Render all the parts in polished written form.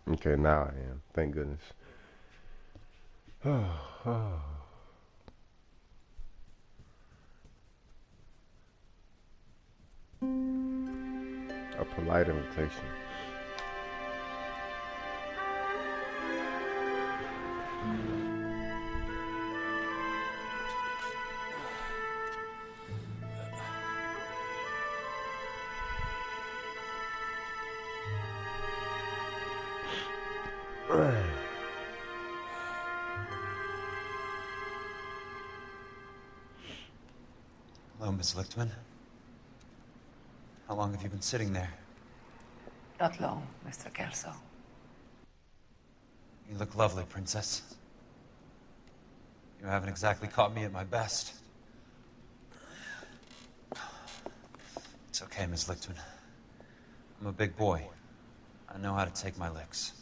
Okay, now I am. Thank goodness. A polite invitation. Hello, Miss Lichtman. How long have you been sitting there? Not long, Mr. Kelso. You look lovely, Princess. You haven't exactly caught me at my best. It's okay, Miss Lichtman. I'm a big boy. I know how to take my licks.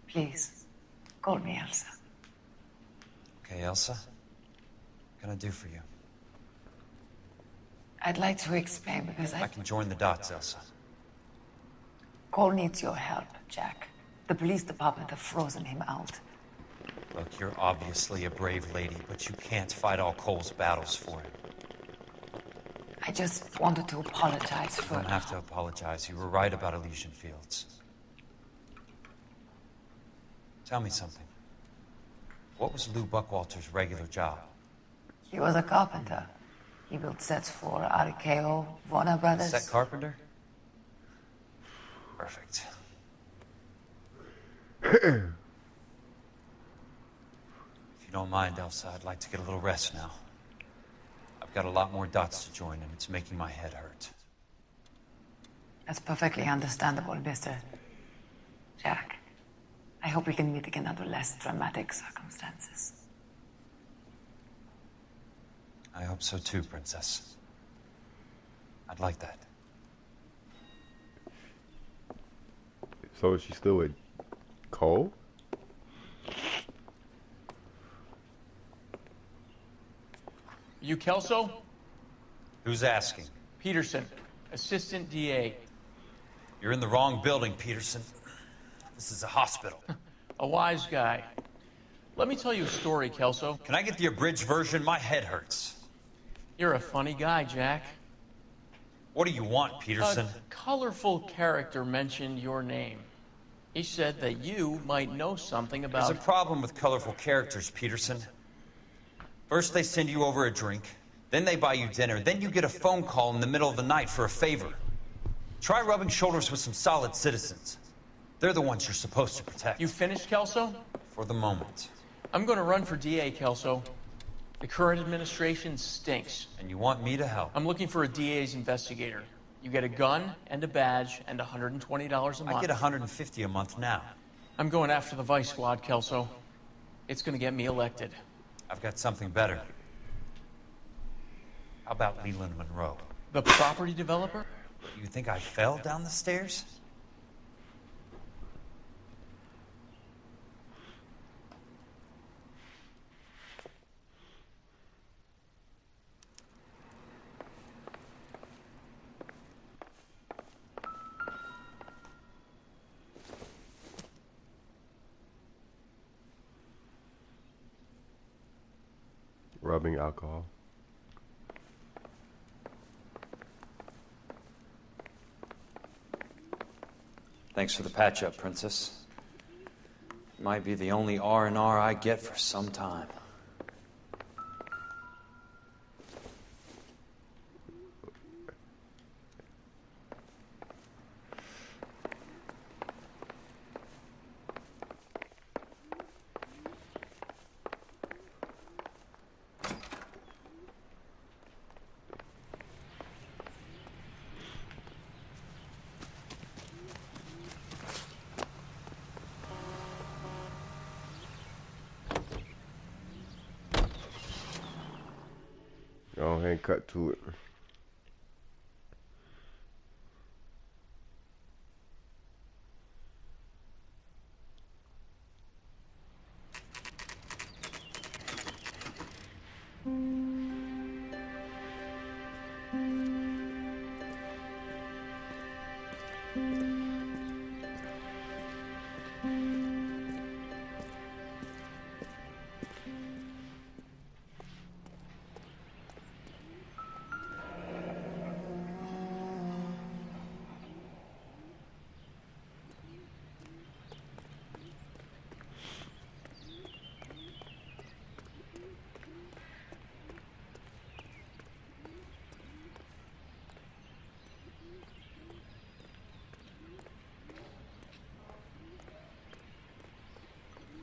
Please, call me Elsa. Okay, Elsa? What can I do for you? I'd like to explain because I can join the dots, Elsa. Cole needs your help, Jack. The police department have frozen him out. Look, you're obviously a brave lady, but you can't fight all Cole's battles for him. I just wanted to apologize for... You don't have to apologize. You were right about Elysian Fields. Tell me something. What was Lou Buckwalter's regular job? He was a carpenter. He built sets for RKO, Warner Brothers. Set carpenter? Perfect. If you don't mind, Elsa, I'd like to get a little rest now. I've got a lot more dots to join, and it's making my head hurt. That's perfectly understandable, Mr. Jack. I hope we can meet again under less dramatic circumstances. I hope so too, Princess. I'd like that. So is she still with Cole? You Kelso? Who's asking? Peterson, assistant DA. You're in the wrong building, Peterson. This is a hospital. A wise guy. Let me tell you a story, Kelso. Can I get the abridged version? My head hurts. You're a funny guy, Jack. What do you want, Peterson? A colorful character mentioned your name. He said that you might know something about... There's a problem with colorful characters, Peterson. First they send you over a drink, then they buy you dinner, then you get a phone call in the middle of the night for a favor. Try rubbing shoulders with some solid citizens. They're the ones you're supposed to protect. You finished, Kelso? For the moment. I'm going to run for DA, Kelso. The current administration stinks. And you want me to help? I'm looking for a DA's investigator. You get a gun and a badge and $120 a month. I get $150 a month now. I'm going after the Vice Squad, Kelso. It's going to get me elected. I've got something better. How about Leland Monroe? The property developer? You think I fell down the stairs? Rubbing alcohol. Thanks for the patch-up, Princess. Might be the only R&R I get for some time. Go ahead and cut to it.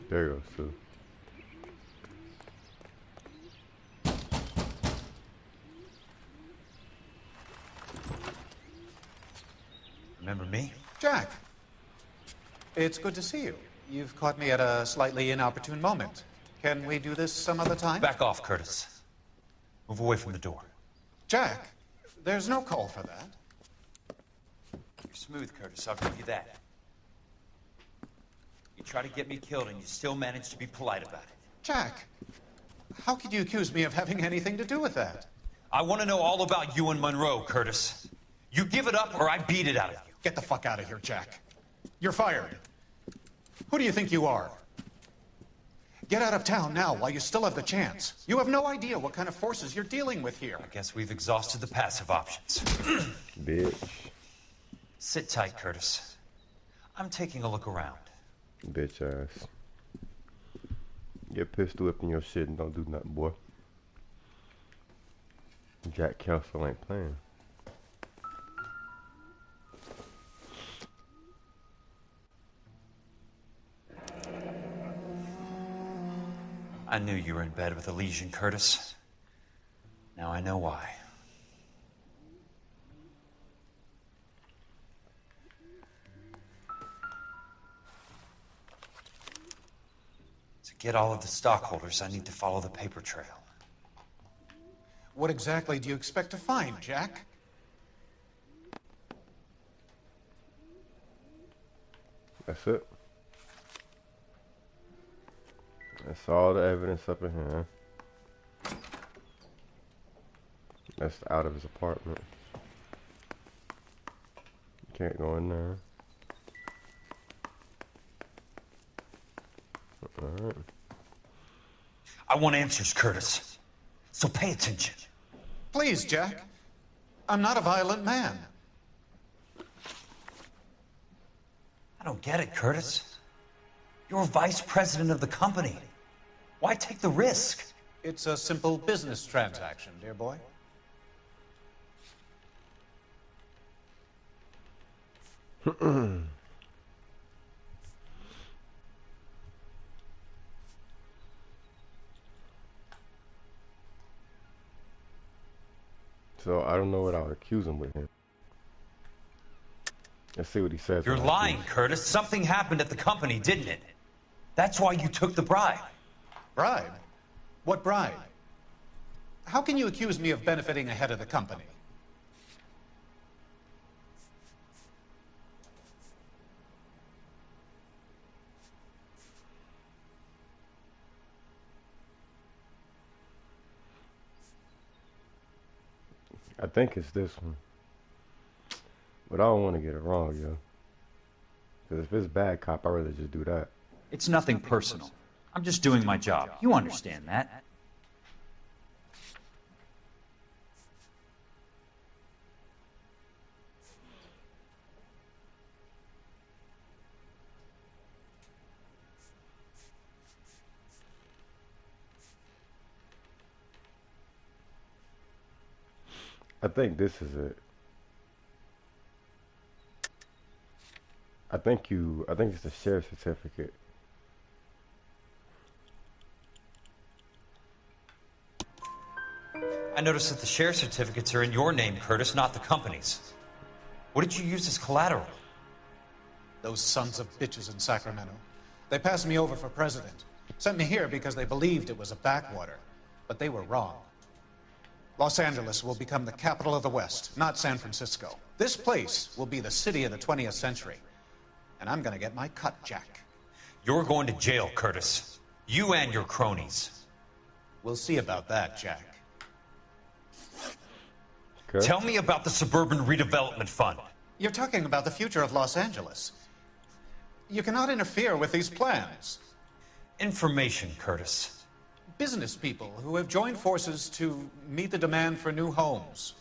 There goes Sue. Remember me? Jack, it's good to see you. You've caught me at a slightly inopportune moment. Can we do this some other time? Back off, Curtis. Move away from the door. Jack, there's no call for that. You're smooth, Curtis, I'll give you that. You try to get me killed and you still manage to be polite about it. Jack, how could you accuse me of having anything to do with that? I want to know all about you and Monroe, Curtis. You give it up or I beat it out of you. Get the fuck out of here, Jack. You're fired. Who do you think you are? Get out of town now while you still have the chance. You have no idea what kind of forces you're dealing with here. I guess we've exhausted the passive options. Bitch. Sit tight, Curtis. I'm taking a look around. Bitch ass. Get pistol whipping your shit and don't do nothing, boy. Jack Council ain't playing. I knew you were in bed with a lesion, Curtis. Now I know why. To get all of the stockholders, I need to follow the paper trail. What exactly do you expect to find, Jack? That's it. That's all the evidence up in here. That's out of his apartment. Can't go in there. Alright. I want answers, Curtis. So pay attention. Please, Jack. I'm not a violent man. I don't get it, Curtis. You're vice president of the company. Why take the risk? It's a simple business transaction, dear boy. So I don't know what I would accuse him with him. Let's see what he says. You're lying, Curtis. Something happened at the company, didn't it? That's why you took the bribe. Bribe? What bribe? How can you accuse me of benefiting ahead of the company? I think it's this one. But I don't want to get it wrong, yo. Because if it's bad cop, I'd rather just do that. It's nothing personal. I'm just doing my job. You understand that. I think this is it. I think it's the sheriff's certificate. I noticed that the share certificates are in your name, Curtis, not the company's. What did you use as collateral? Those sons of bitches in Sacramento. They passed me over for president. Sent me here because they believed it was a backwater. But they were wrong. Los Angeles will become the capital of the West, not San Francisco. This place will be the city of the 20th century. And I'm gonna get my cut, Jack. You're going to jail, Curtis. You and your cronies. We'll see about that, Jack. Okay. Tell me about the Suburban Redevelopment Fund. You're talking about the future of Los Angeles. You cannot interfere with these plans. Information, Curtis. Business people who have joined forces to meet the demand for new homes.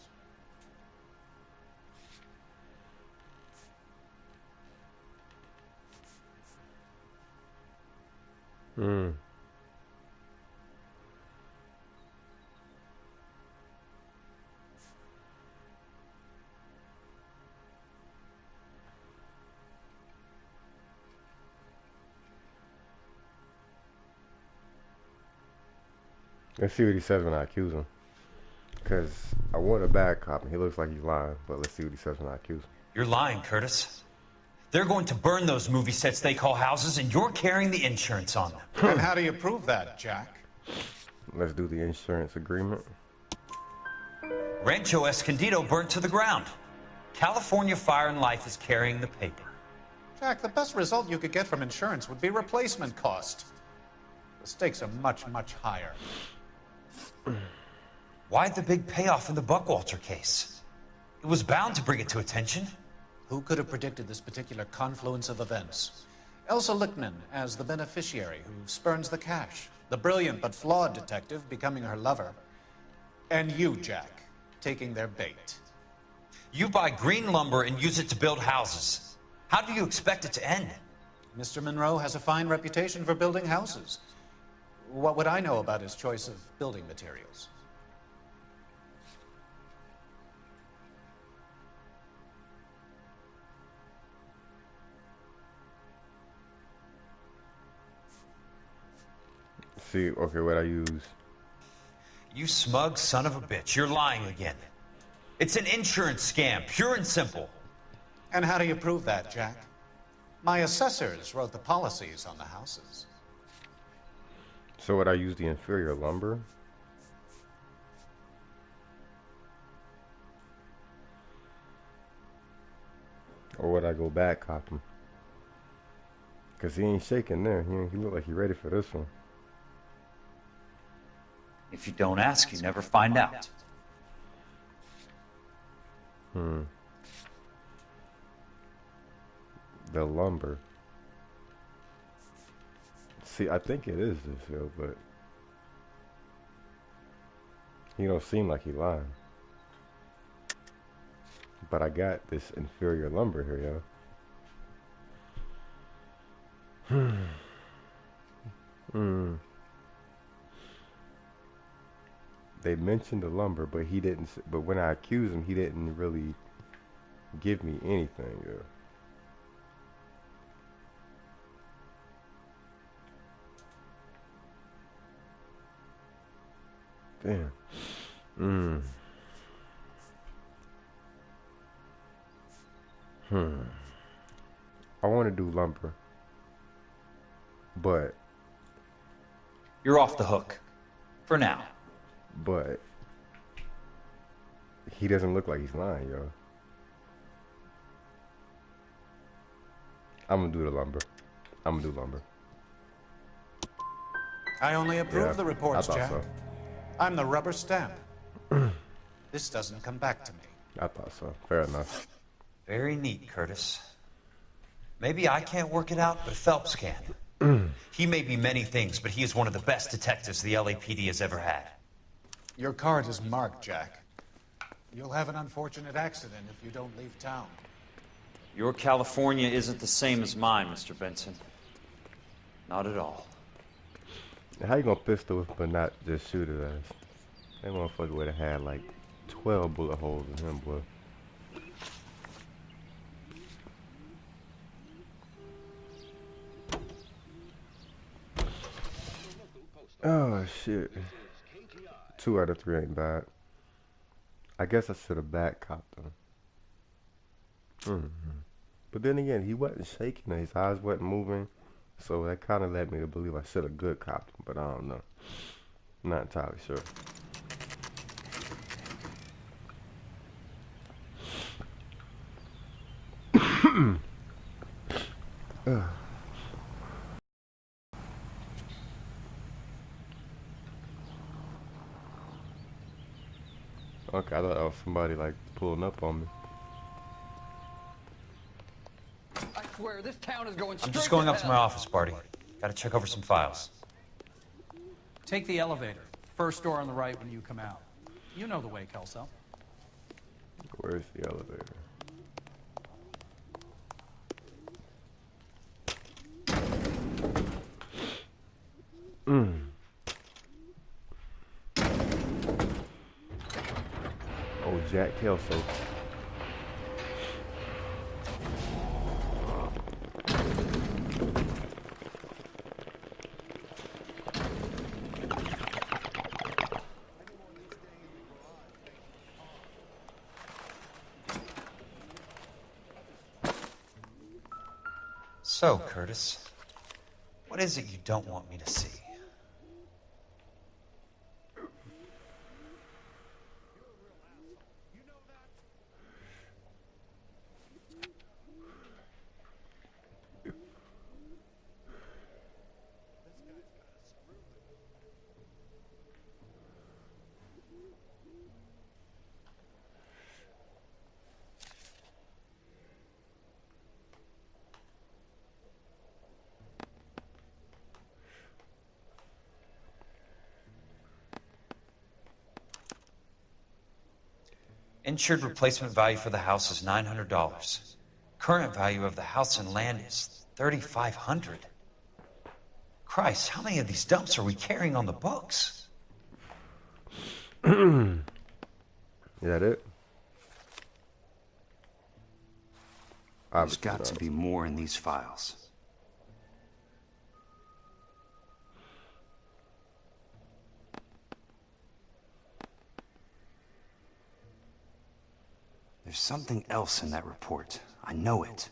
Hmm. Let's see what he says when I accuse him. Because I want a bad cop, and he looks like he's lying. But let's see what he says when I accuse him. You're lying, Curtis. They're going to burn those movie sets they call houses, and you're carrying the insurance on them. And how do you prove that, Jack? Let's do the insurance agreement. Rancho Escondido burnt to the ground. California Fire and Life is carrying the paper. Jack, the best result you could get from insurance would be replacement cost. The stakes are much, much higher. Why the big payoff in the Buckwalter case? It was bound to bring it to attention. Who could have predicted this particular confluence of events? Elsa Lichtman as the beneficiary who spurns the cash. The brilliant but flawed detective becoming her lover. And you, Jack, taking their bait. You buy green lumber and use it to build houses. How do you expect it to end? Mr. Monroe has a fine reputation for building houses. What would I know about his choice of building materials? See, okay, what I use. You smug son of a bitch, you're lying again. It's an insurance scam, pure and simple. And how do you prove that, Jack? My assessors wrote the policies on the houses. So would I use the inferior lumber? Or would I go back cop him? Because he ain't shaking there. He look like he ready for this one. If you don't ask, you never find out. The lumber. See, I think it is this, yo, but he don't seem like he lying. But I got this inferior lumber here, yo. They mentioned the lumber, but he didn't. But when I accused him, he didn't really give me anything, yo. Damn. I want to do lumber, but You're off the hook. For now. But he doesn't look like he's lying, yo. I'm gonna do the lumber. I'm gonna do lumber. I only approve the reports, I thought Jack. so. I'm the rubber stamp. This doesn't come back to me. I thought so. Fair enough. Very neat, Curtis. Maybe I can't work it out, but Phelps can. He may be many things, but he is one of the best detectives the LAPD has ever had. Your card is marked, Jack. You'll have an unfortunate accident if you don't leave town. Your California isn't the same as mine, Mr. Benson. Not at all. How you gonna pistol but not just shoot his ass? That motherfucker would have had like 12 bullet holes in him, boy. Oh shit. 2 out of 3 ain't bad. I guess I should have back copped him. But then again, he wasn't shaking, his eyes wasn't moving. So that kind of led me to believe I should have good copped him, but I don't know. I'm not entirely sure. Okay, I thought that was somebody like pulling up on me. I swear, this town is going straight I'm just going to up to hell. my office, Barty. Gotta check over some files. Take the elevator. First door on the right when you come out. You know the way, Kelso. Where's the elevator? Oh, Jack Kelso. So, Curtis, what is it you don't want me to see? Insured replacement value for the house is $900. Current value of the house and land is $3,500. Christ, how many of these dumps are we carrying on the books? Is that it? There's got to be more in these files. There's something else in that report. I know it.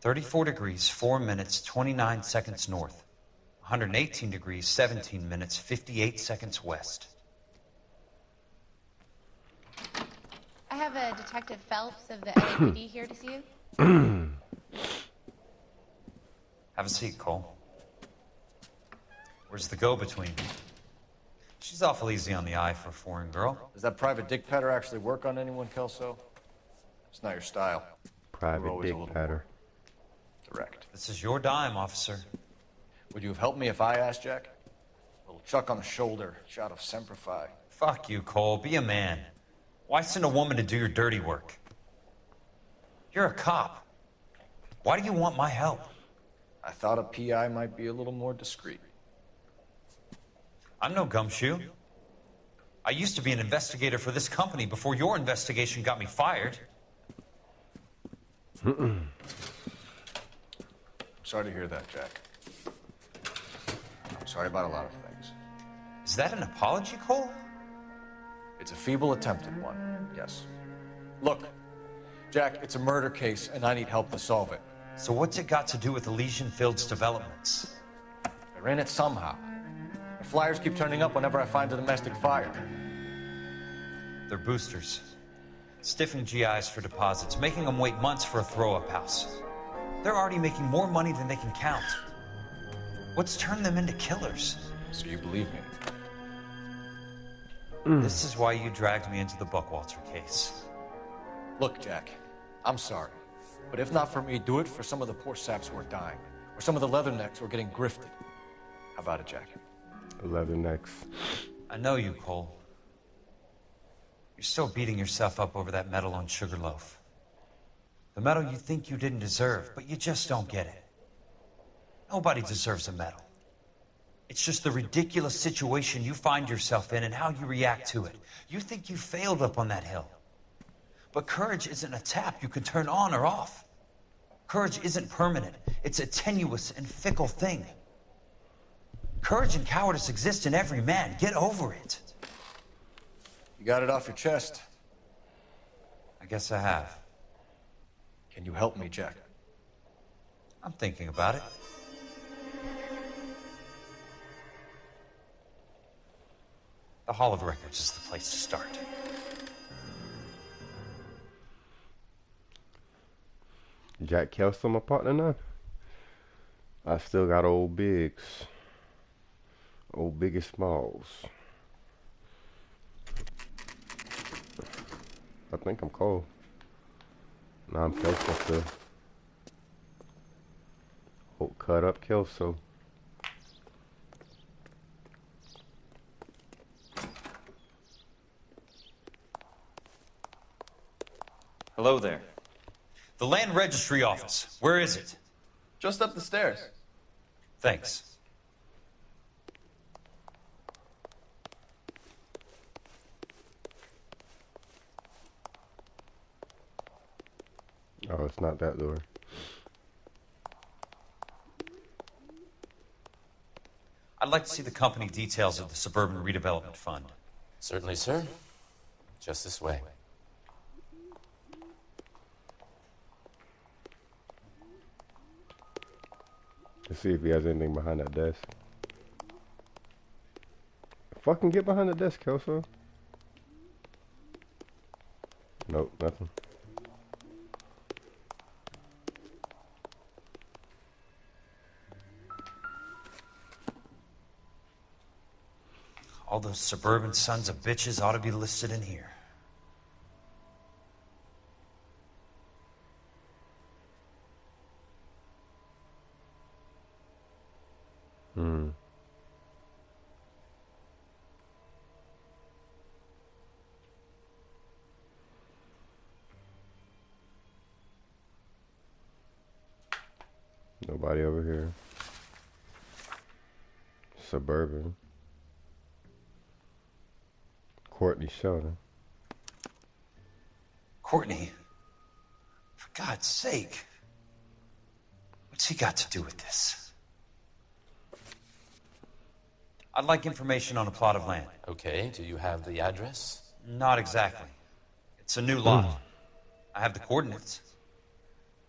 (34°, 4 minutes, 29 seconds north. 118 degrees, 17 minutes, 58 seconds west. I have a Detective Phelps of the LAPD here to see you. Have a seat, Cole. Where's the go-between? She's awful easy on the eye for a foreign girl. Does that private dick patter actually work on anyone, Kelso? It's not your style. Private dick patter. Direct. This is your dime, officer. Would you have helped me if I asked, Jack? A little chuck on the shoulder, shot of Semper Fi. Fuck you, Cole. Be a man. Why send a woman to do your dirty work? You're a cop. Why do you want my help? I thought a PI might be a little more discreet. I'm no gumshoe. I used to be an investigator for this company before your investigation got me fired. Sorry to hear that, Jack. I'm sorry about a lot of things. Is that an apology, Cole? It's a feeble attempt at one, yes. Look, Jack, it's a murder case, and I need help to solve it. So what's it got to do with Elysian Fields developments? They're in it somehow. The flyers keep turning up whenever I find a domestic fire. They're boosters. Stiffing GIs for deposits, making them wait months for a throw-up house. They're already making more money than they can count. What's turned them into killers? So you believe me? This is why you dragged me into the Buckwalter case. Look, Jack, I'm sorry. But if not for me, do it for some of the poor saps who are dying. Or some of the leathernecks who are getting grifted. How about it, Jack? Leathernecks. I know you, Cole. You're still beating yourself up over that medal on Sugarloaf. The medal you think you didn't deserve, but you just don't get it. Nobody deserves a medal. It's just the ridiculous situation you find yourself in and how you react to it. You think you failed up on that hill. But courage isn't a tap you can turn on or off. Courage isn't permanent. It's a tenuous and fickle thing. Courage and cowardice exist in every man. Get over it. You got it off your chest. I guess I have. Can you help me, Jack? I'm thinking about it. The Hall of Records is the place to start. Jack Kelso, my partner now. I still got old Biggs. Old Biggie Smalls. I think I'm cold. Nah, I'm Kelso still. Old cut up Kelso. Hello there. The Land Registry Office. Where is it? Just up the stairs. Thanks. Oh, it's not that door. I'd like to see the company details of the Suburban Redevelopment Fund. Certainly, sir. Just this way. Let's see if he has anything behind that desk. Fucking get behind the desk, Kelso. Nope, nothing. All those suburban sons of bitches ought to be listed in here. Nobody over here. Suburban. Courtney Sheldon. Courtney? For God's sake. What's he got to do with this? I'd like information on a plot of land. Okay, do you have the address? Not exactly. It's a new lot. I have the coordinates.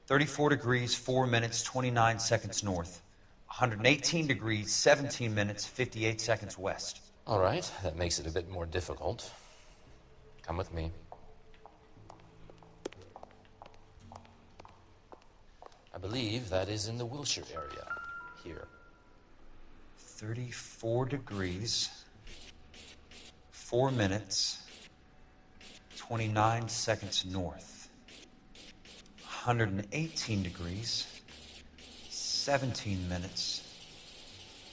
34 degrees, 4 minutes, 29 seconds north. 118 degrees, 17 minutes, 58 seconds west. All right, that makes it a bit more difficult. Come with me. I believe that is in the Wilshire area. Here. 34 degrees, 4 minutes, 29 seconds north. 118 degrees, 17 minutes,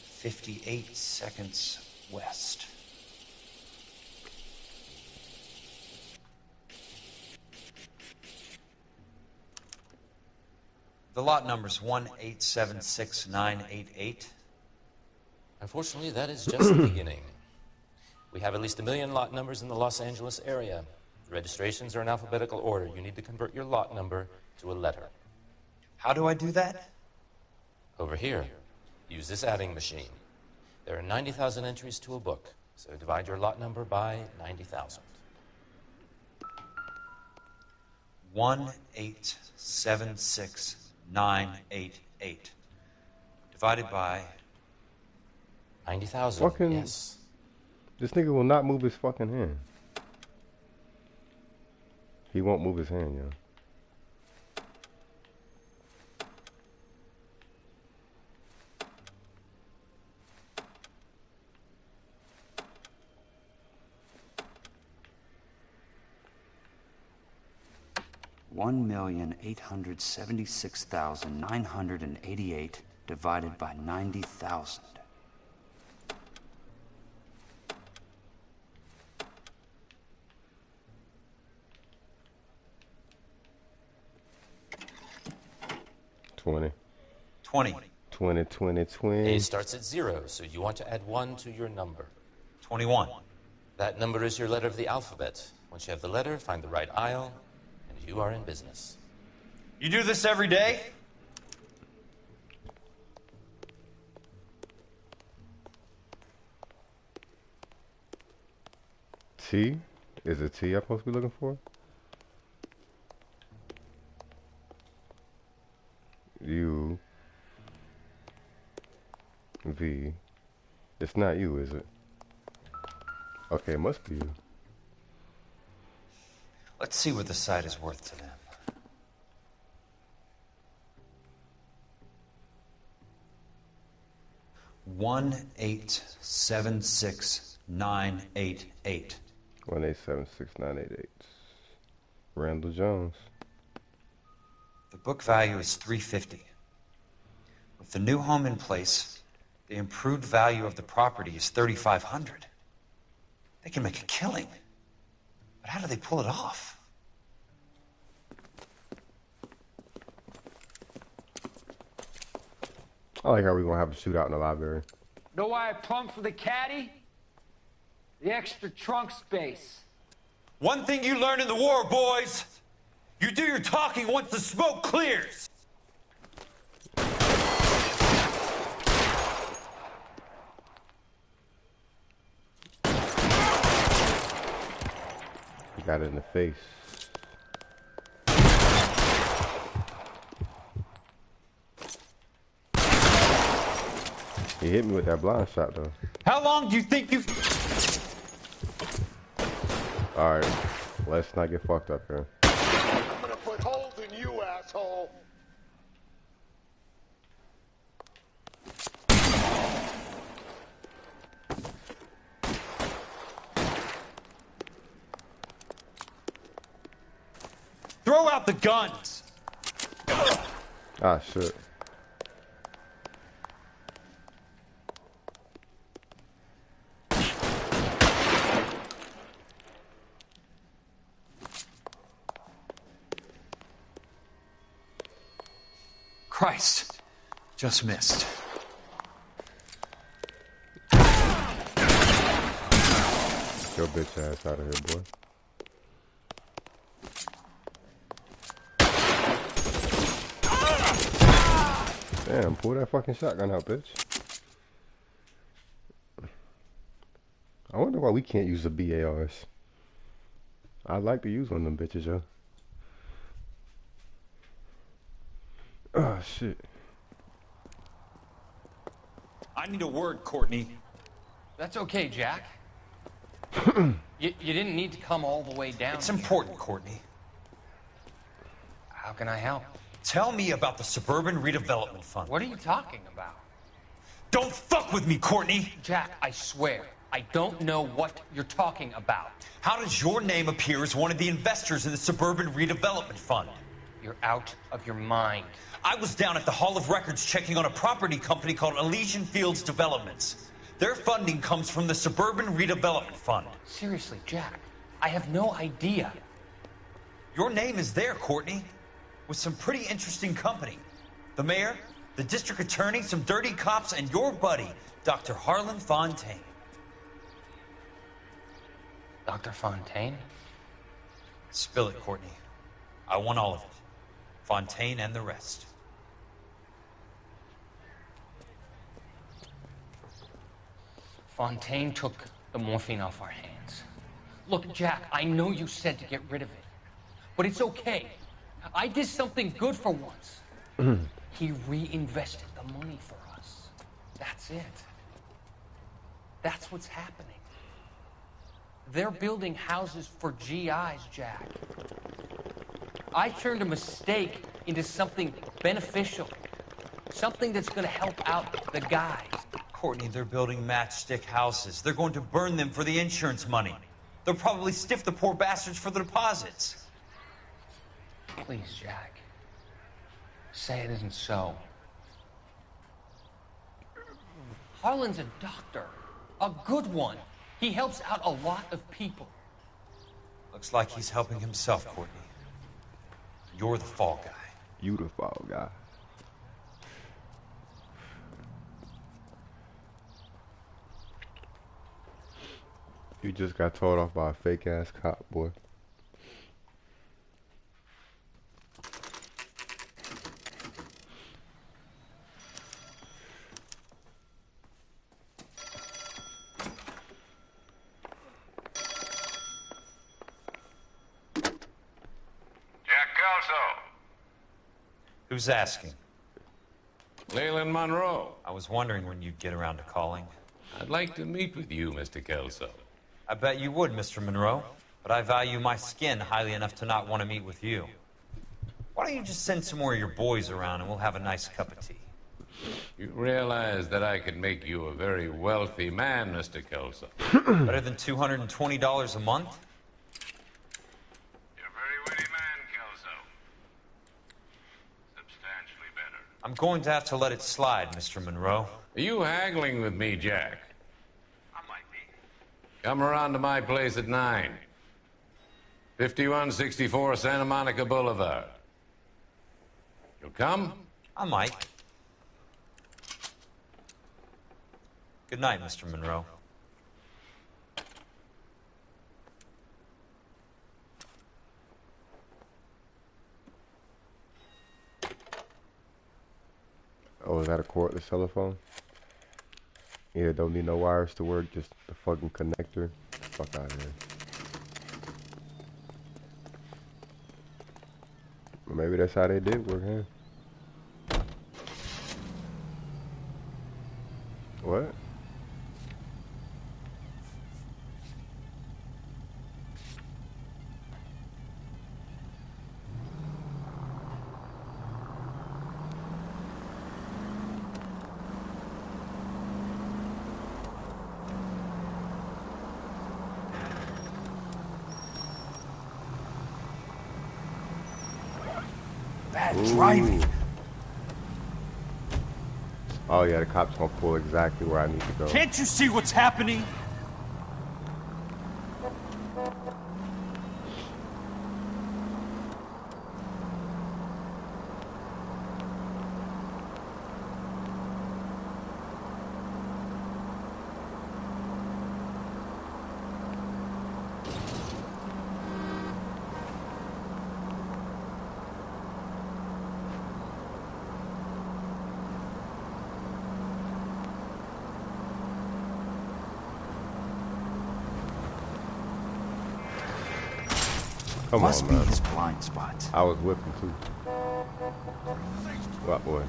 58 seconds west. The lot number's 1876988. Unfortunately, that is just the beginning. We have at least 1 million lot numbers in the Los Angeles area. The registrations are in alphabetical order. You need to convert your lot number to a letter. How do I do that? Over here. Use this adding machine. There are 90,000 entries to a book, so divide your lot number by 90,000. 1876988 divided by 90,000. Fucking, yes. This nigga will not move his fucking hand. He won't move his hand, yo. $1,876,988 divided by 90,000. $20. 20. 20, 20, 20. A starts at 0, so you want to add 1 to your number. 21. That number is your letter of the alphabet. Once you have the letter, find the right aisle, and you are in business. You do this every day? T? Is it T I'm supposed to be looking for? U V. It's not you, is it? Okay, it must be you. Let's see what the site is worth to them. $1,876,988. 1876988. Randall Jones. The book value is $350. With the new home in place, the improved value of the property is $3,500. They can make a killing. But how do they pull it off? I like how we're gonna have a shootout in the library. Know why I plumbed for the caddy? The extra trunk space. One thing you learn in the war, boys. You do your talking once the smoke clears. Got it in the face. He hit me with that blind shot though. How long do you think you've... Alright, let's not get fucked up here. I'm gonna put holes in you, asshole. Throw out the guns! Ah, shit. Christ. Just missed. Your bitch ass out of here, boy. Damn, pull that fucking shotgun out, bitch. I wonder why we can't use the BARs. I'd like to use one of them bitches, yo. Oh, shit. I need a word, Courtney. That's okay, Jack. you didn't need to come all the way down. It's important, Courtney. How can I help? Tell me about the Suburban Redevelopment Fund. What are you talking about? Don't fuck with me, Courtney! Jack, I swear, I don't know what you're talking about. How does your name appear as one of the investors in the Suburban Redevelopment Fund? You're out of your mind. I was down at the Hall of Records checking on a property company called Elysian Fields Developments. Their funding comes from the Suburban Redevelopment Fund. Seriously, Jack, I have no idea. Your name is there, Courtney, with some pretty interesting company. The mayor, the district attorney, some dirty cops, and your buddy, Dr. Harlan Fontaine. Dr. Fontaine? Spill it, Courtney. I want all of it. Fontaine and the rest. Fontaine took the morphine off our hands. Look, Jack, I know you said to get rid of it, but it's okay. I did something good for once. He reinvested the money for us. That's it. That's what's happening. They're building houses for GIs, Jack. I turned a mistake into something beneficial. Something that's going to help out the guys. Courtney, they're building matchstick houses. They're going to burn them for the insurance money. They'll probably stiff the poor bastards for the deposits. Please, Jack. Say it isn't so. Harlan's a doctor. A good one. He helps out a lot of people. Looks like he's helping himself, Courtney. You're the fall guy. You the fall guy. You just got told off by a fake ass cop, boy. Who's asking? Leland Monroe. I was wondering when you'd get around to calling. I'd like to meet with you, Mr. Kelso. I bet you would, Mr. Monroe. But I value my skin highly enough to not want to meet with you. Why don't you just send some more of your boys around and we'll have a nice cup of tea? You realize that I could make you a very wealthy man, Mr. Kelso. Better than $220 a month? I'm going to have to let it slide, Mr. Monroe. Are you haggling with me, Jack? I might be. Come around to my place at 9. 5164 Santa Monica Boulevard. You'll come? I might. Good night, Mr. Monroe. Oh, is that a cordless telephone? Yeah, don't need no wires to work, just the fucking connector. Fuck out of here. maybe that's how they did work, huh? What? Bad driving. Oh yeah, the cops gonna pull exactly where I need to go. Can't you see what's happening? Come Must on, be man. his blind spot. I was whipping too. What boy?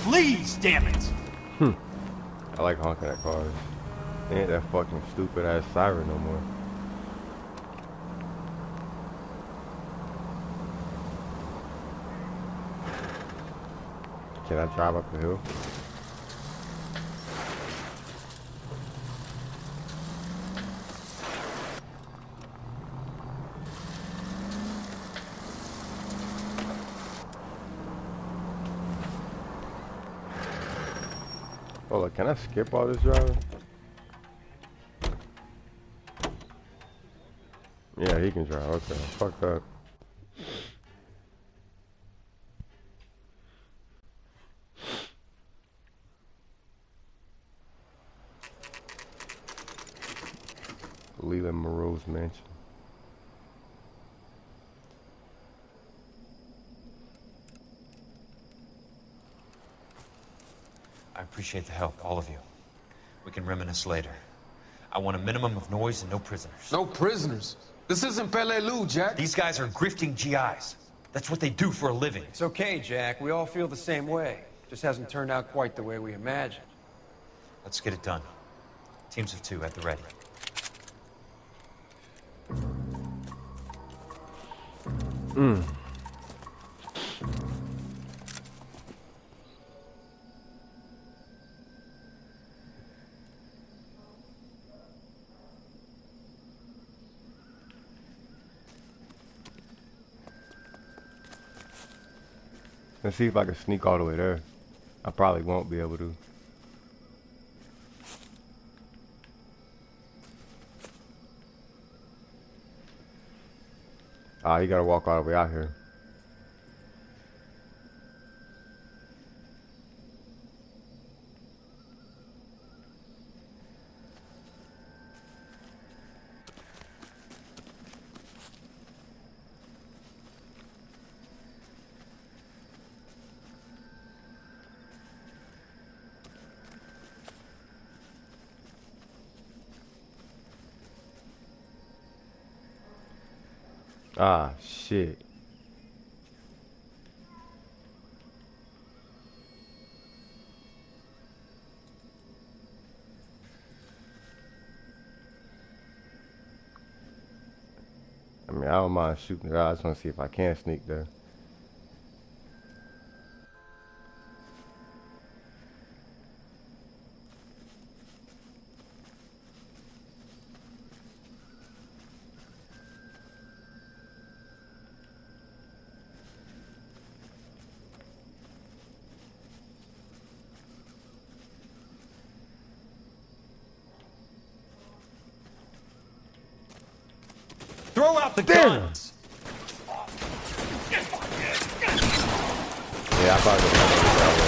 Please, damn it! I like honking at cars. Ain't that fucking stupid ass siren no more. Can I drive up the hill? Oh, look, can I skip all this driving? Yeah, he can drive. Okay, fuck that. Leland Moreau's mansion. I appreciate the help, all of you. We can reminisce later. I want a minimum of noise and no prisoners. No prisoners? This isn't Peleliu, Jack. These guys are grifting GIs. That's what they do for a living. It's okay, Jack. We all feel the same way. Just hasn't turned out quite the way we imagined. Let's get it done. Teams of 2 at the ready. Let's see if I can sneak all the way there. I probably won't be able to. Ah, you gotta walk all the way out here. Ah, shit. I mean, I don't mind shooting it out. I just want to see if I can sneak there. Throw out the guns! Yeah, I probably would have.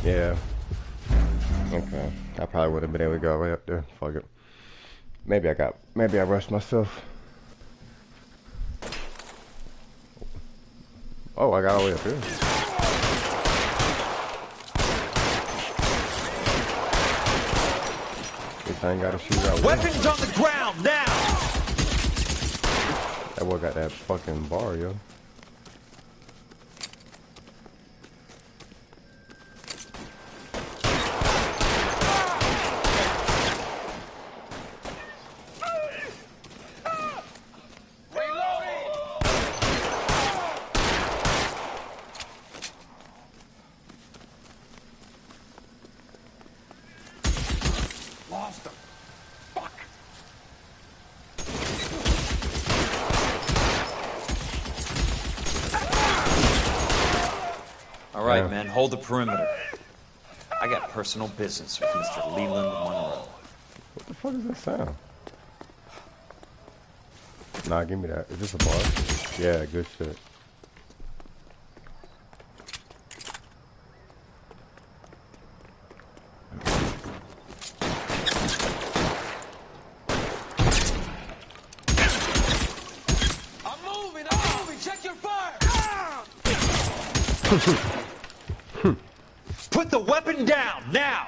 Yeah. Okay. I probably would have been able to go right up there. Fuck it. Maybe I rushed myself. Oh, I got all the way up here. Guess I ain't gotta shoot out. Weapons on the ground now! That boy got that fucking bar, yo. Lost him. Fuck. All right, men, hold the perimeter. I got personal business with Mr. Leland Monroe. What the fuck is that sound? Nah, give me that. Is this a bar? Yeah, good shit. I'm moving. Check your fire. Put the weapon down now.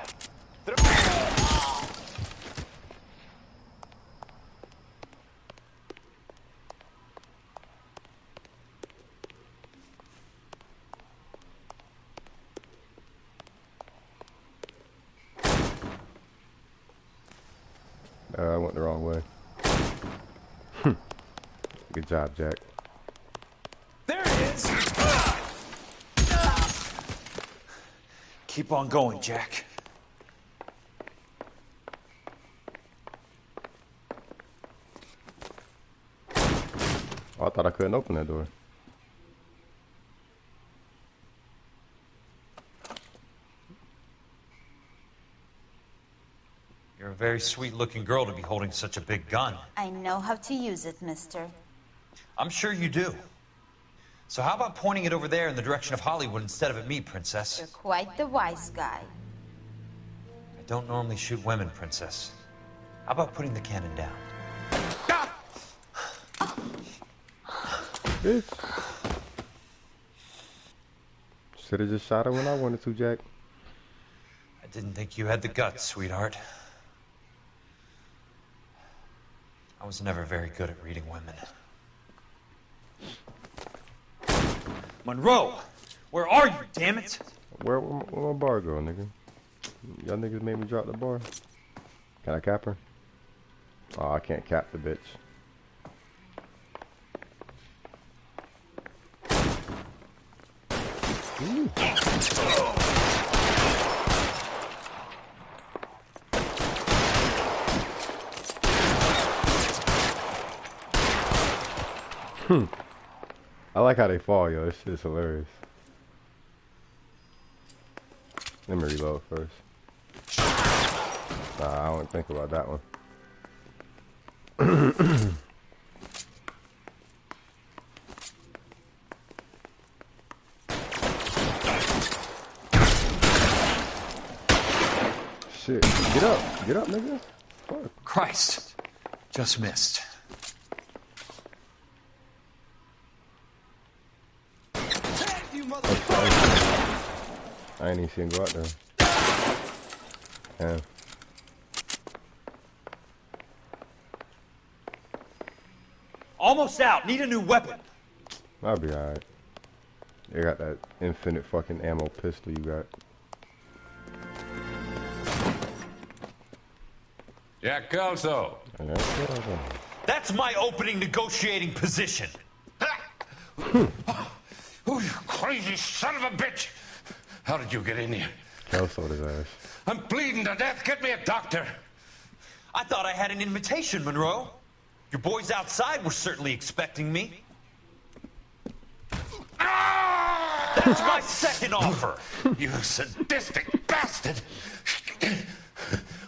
I went the wrong way. Good job, Jack. There it is. Keep on going, Jack. Oh, I thought I couldn't open that door. You're a very sweet-looking girl to be holding such a big gun. I know how to use it, mister. I'm sure you do. So how about pointing it over there in the direction of Hollywood instead of at me, Princess? You're quite the wise guy. I don't normally shoot women, Princess. How about putting the cannon down? Bitch. Should've just shot her when I wanted to, Jack. I didn't think you had the guts, sweetheart. I was never very good at reading women. Monroe, where are you, damn it? Where my bar go, nigga? Y'all niggas made me drop the bar. Can I cap her? Oh, I can't cap the bitch. Ooh. I like how they fall, yo. This shit is hilarious. Let me reload first. Nah, I don't think about that one. Shit, get up, nigga. Fuck. Christ, just missed. I ain't even seen him go out there. Yeah. Almost out. Need a new weapon. I'll be alright. They got that infinite fucking ammo pistol you got. Jack Kelso. That's my opening negotiating position. Oh, you crazy son of a bitch! How did you get in here? Kelso his ass. I'm bleeding to death. Get me a doctor. I thought I had an invitation, Monroe. Your boys outside were certainly expecting me. That's my second offer. You sadistic bastard.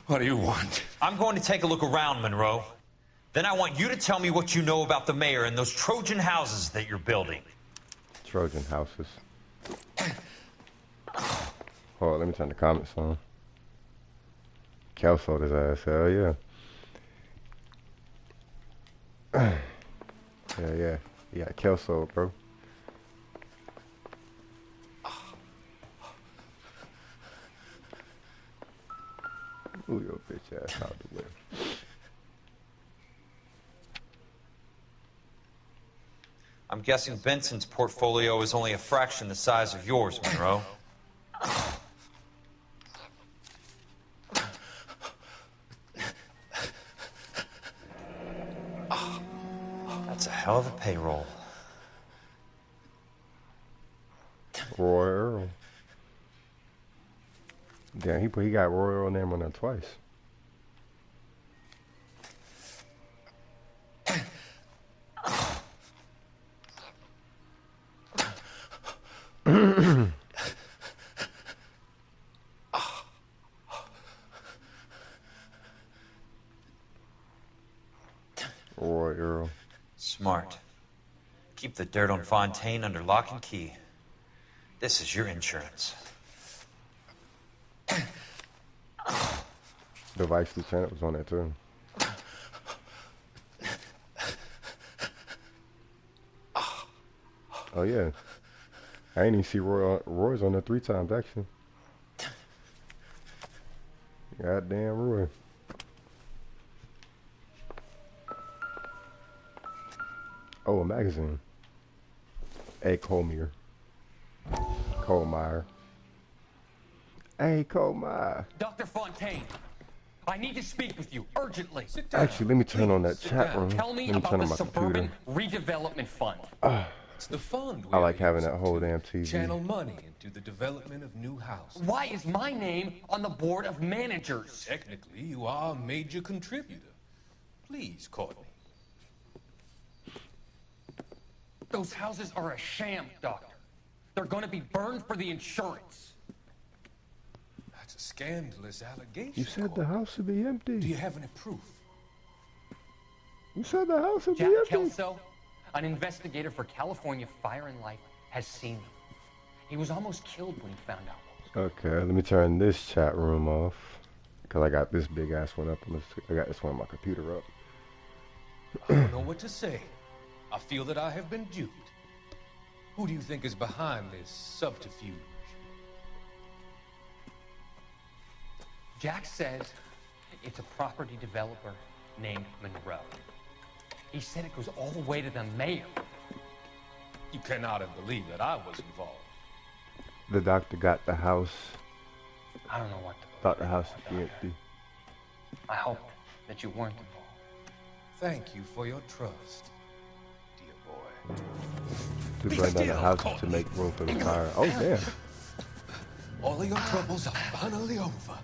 What do you want? I'm going to take a look around, Monroe. Then I want you to tell me what you know about the mayor and those Trojan houses that you're building. Trojan houses. Hold on, let me turn the comments on. Kelso his ass, hell yeah. Yeah. Yeah, Kelso, bro. Move your bitch ass out the way. I'm guessing Benson's portfolio is only a fraction the size of yours, Monroe. That's a hell of a payroll. Roy Earl. Damn, he got Roy Earl name on there twice. Roy Earl. Smart. Keep the dirt on Fontaine under lock and key. This is your insurance. The Vice Lieutenant was on there too. Oh yeah. I ain't even see Roy's on there 3 times actually. Goddamn Roy. Oh, a magazine. Hey, Colmeyer. Colmeyer. Hey, Colmeyer. Dr. Fontaine, I need to speak with you urgently. Actually, let me turn on that chat room. Tell me Let me about turn the on my Suburban computer. Redevelopment Fund. It's the fund. I like having that whole damn TV. Channel money into the development of new houses. Why is my name on the board of managers? Technically, you are a major contributor. Please, Courtney. Those houses are a sham, Doctor. They're going to be burned for the insurance. That's a scandalous allegation. You said the house would be empty. Do you have any proof? You said the house would be Jack empty. Kelso, an investigator for California Fire and Life, has seen them. He was almost killed when he found out. Okay, let me turn this chat room off. Because I got this big ass one up. I got this one on my computer up. I don't know what to say. I feel that I have been duped. Who do you think is behind this subterfuge? Jack says it's a property developer named Monroe. He said it goes all the way to the mayor. You cannot have believed that I was involved. The doctor got the house. I don't know what to Thought the house would be empty. I hope that you weren't involved. Thank you for your trust, dear boy. To burn down the house to make room for the fire. Oh, damn. All of your troubles are finally over.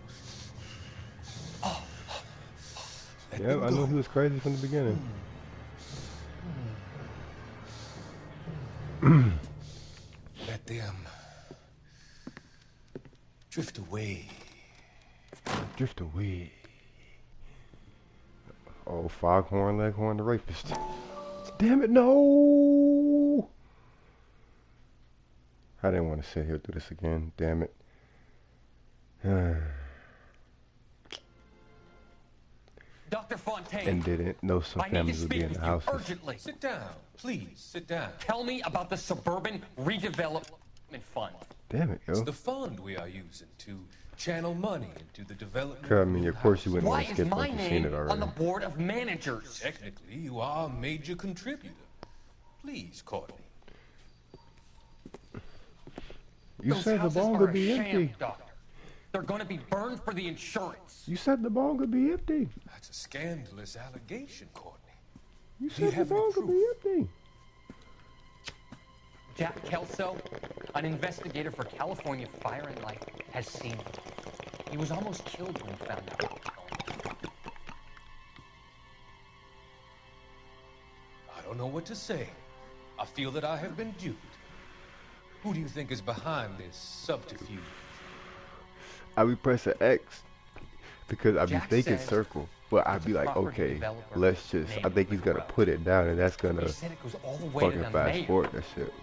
Yeah, I knew he was crazy from the beginning. Let them drift away. Drift away. Oh, Foghorn Leghorn the rapist. Damn it, no! I didn't want to sit here through this again. Damn it. Dr. Fontaine. And didn't know some families would be in the houses. Urgently. Sit down, please. Sit down. Tell me about the Suburban Redevelopment Fund. Damn it, yo. It's the fund we are using to channel money into the development. I mean, of course you wouldn't Why want to is skip my once you've seen it name already. on the board of managers? Technically, you are a major contributor. Please, Courtney. You Those said the houses bong are would a be sham, empty. Doctor. They're going to be burned for the insurance. You said the bong would be empty. That's a scandalous allegation, Courtney. You Do you said the have any bong would be empty. Jack Kelso, an investigator for California Fire and Life, has seen him. He was almost killed when he found out what was going on. I don't know what to say. I feel that I have been duped. Who do you think is behind this subterfuge? I be pressing X because I be Jack thinking says circle, but I'd be like, property okay, developer let's just. I think he's gonna put it down, and that's gonna He said it goes all the way to fucking the fast mayor. forward that shit.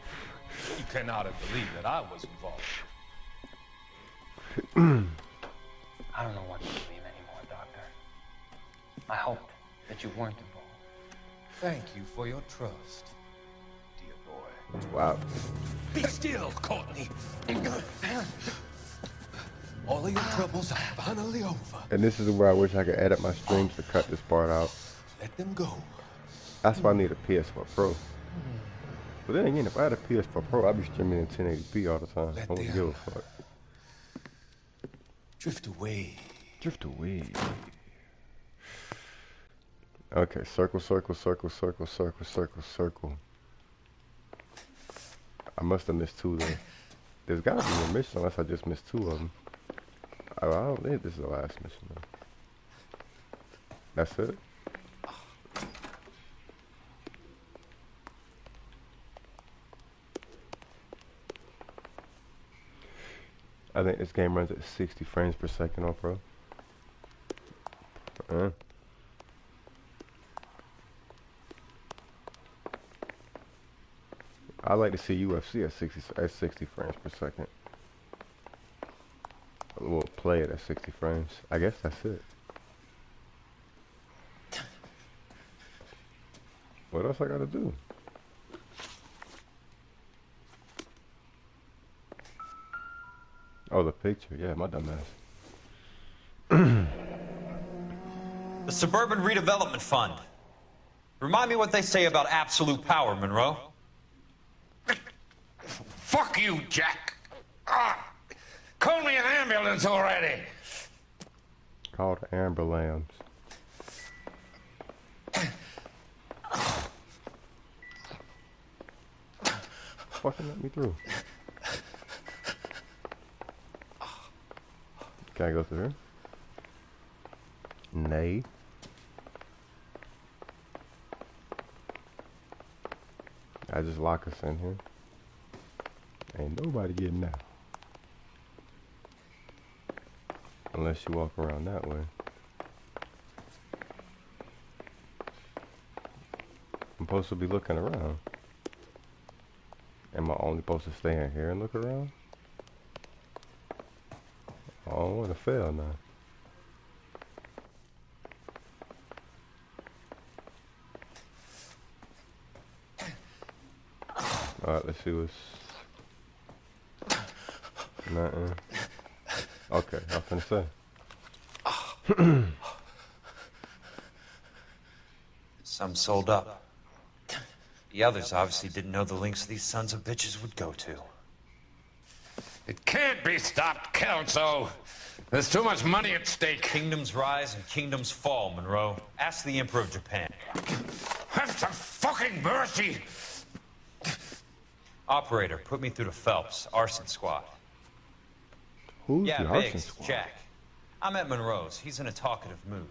You cannot have believed that I was involved. I don't know what to believe anymore, Doctor. I hope that you weren't involved. Thank you for your trust, dear boy. Wow. Be still, Courtney. All of your troubles are finally over. And this is where I wish I could edit my streams to cut this part out. Let them go. That's why I need a Ps4 Pro. But then again, if I had a Ps4 Pro, I'd be streaming in 1080p all the time. I wouldn't give a fuck. Drift away. Drift away. Okay, circle, circle, circle, circle, circle, circle, circle. I must have missed 2 though. There's gotta be a mission unless I just missed 2 of them. I don't think this is the last mission though. That's it? I think this game runs at 60 frames per second on Pro. I like to see UFC at 60 frames per second. We'll play it at 60 frames. I guess that's it. What else I gotta do? Oh, the picture. Yeah, my dumb ass. The Suburban Redevelopment Fund. Remind me what they say about absolute power, Monroe. Fuck you, Jack. Call me an ambulance already. Called ambulance. Fucking let me through. Can I go through here? Nay. I just lock us in here. Ain't nobody getting out. Unless you walk around that way. I'm supposed to be looking around. Am I only supposed to stay in here and look around? I don't want to fail now. Alright, let's see what's... Nothing. Okay, I was gonna say. Some sold up. The others obviously didn't know the links these sons of bitches would go to. It can't be stopped, Kelso. There's too much money at stake. Kingdoms rise and kingdoms fall, Monroe. Ask the Emperor of Japan. Have some fucking mercy! Operator, put me through to Phelps, arson squad. Who's yeah, the arson Biggs, squad? Jack. I'm at Monroe's. He's in a talkative mood.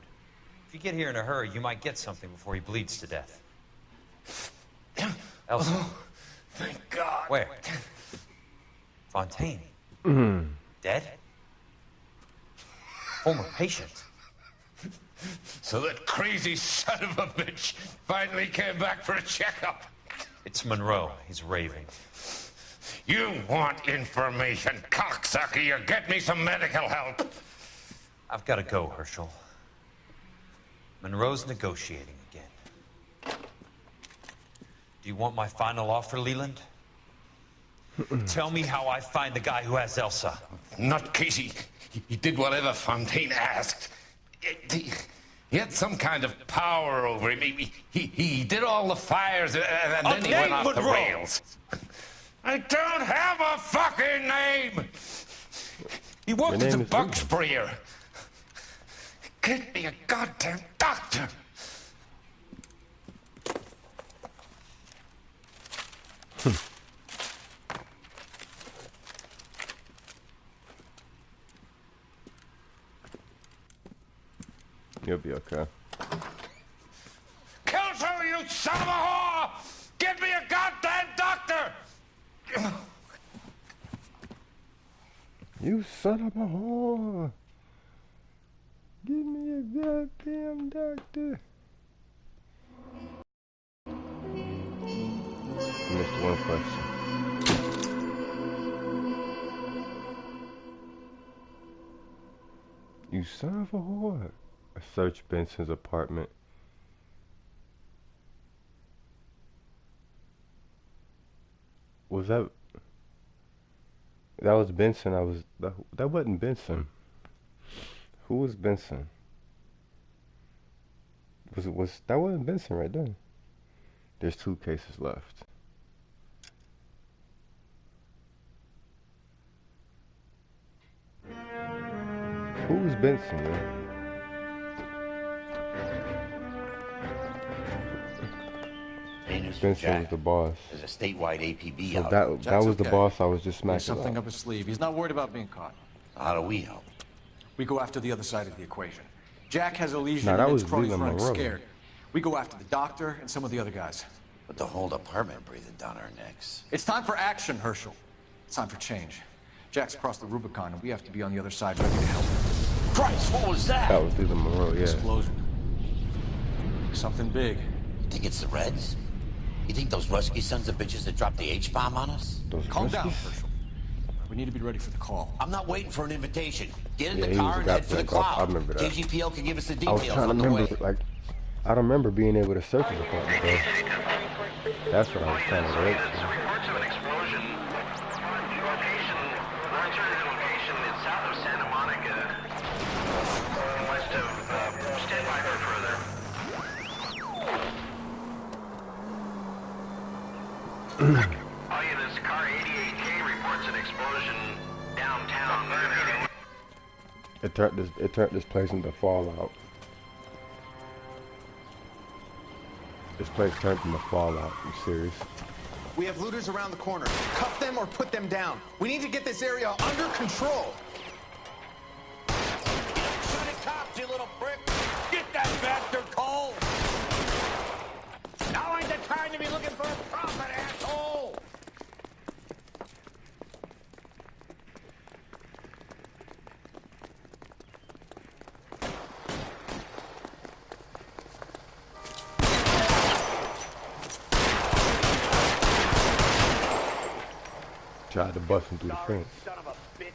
If you get here in a hurry, you might get something before he bleeds to death. Elsa. Oh, thank God. Where? Fontaine. Dead? Former patient. So that crazy son of a bitch finally came back for a checkup. It's Monroe. He's raving. You want information, cocksucker. You get me some medical help. I've got to go, Herschel. Monroe's negotiating again. Do you want my final offer, Leland? Tell me how I find the guy who has Elsa. Not Casey. He did whatever Fontaine asked. He had some kind of power over him. He did all the fires, and then he went off the rails. I don't have a fucking name! He worked as a bug sprayer. Get me a goddamn doctor! You'll be okay. Kelso, you son of a whore! Get me a goddamn doctor! You son of a whore! Give me a goddamn doctor. Missed one question. You son of a whore. I searched Benson's apartment. Was that... That was Benson. That wasn't Benson. Who was Benson? That wasn't Benson right there. There's 2 cases left. Who was Benson, man? Benson was the boss. There's a statewide APB So out. that was the boss I was just He smacking has something up. up his sleeve. He's not worried about being caught. How do we help? We go after the other side of the equation. Jack has a lesion Nah, that and was his cronies Leland running Monroe. scared. We go after the doctor and some of the other guys. With the whole department breathing down our necks. It's time for action, Herschel. It's time for change. Jack's crossed the Rubicon, and we have to be on the other side ready to help. Christ, what was that? That was Leland Monroe, yeah. Explosion. Something big. You think it's the Reds? You think those Rusky sons of bitches that dropped the H-bomb on us? Calm down, Herschel. We need to be ready for the call. I'm not waiting for an invitation. Get in Yeah, the he was car the and guy head for the playing golf. cloud. I remember that. KGPL can give us the I was details trying to on the way. remember, like, I don't remember being able to search the apartment, though. That's what I was trying to relate to. Reports of an explosion. Location, more alternative location is south of Santa Monica, west of, stand by for further. All units, car 88K reports an explosion downtown. It turned this place into Fallout. This place turned into Fallout. You serious? We have looters around the corner. Cuff them or put them down. We need to get this area under control. Shoot it, cops, you little prick! Get that bastard cold! Now ain't the time to be looking for a profit, asshole! Tried to bust him through the fence. Son of a bitch.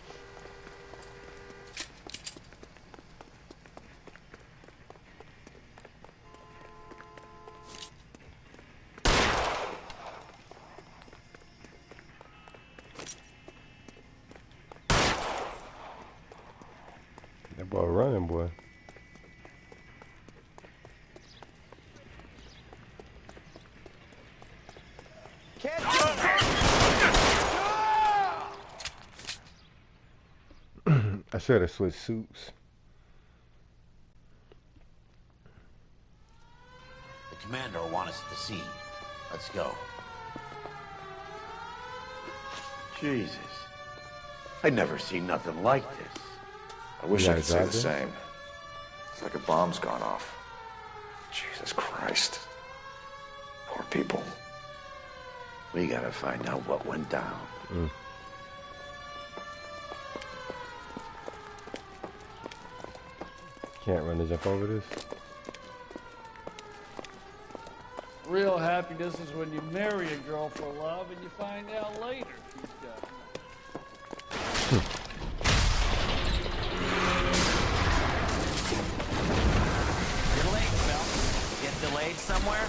That boy running, boy. I should have switched suits. The commander will want us at the scene. Let's go. Jesus. I'd never seen nothing like this. I wish I could say the Exactly. same. It's like a bomb's gone off. Jesus Christ. Poor people. We gotta find out what went down. Can't run to jump over this. Real happiness is when you marry a girl for love and you find out later she's got. You're late, Phelps. Get delayed somewhere?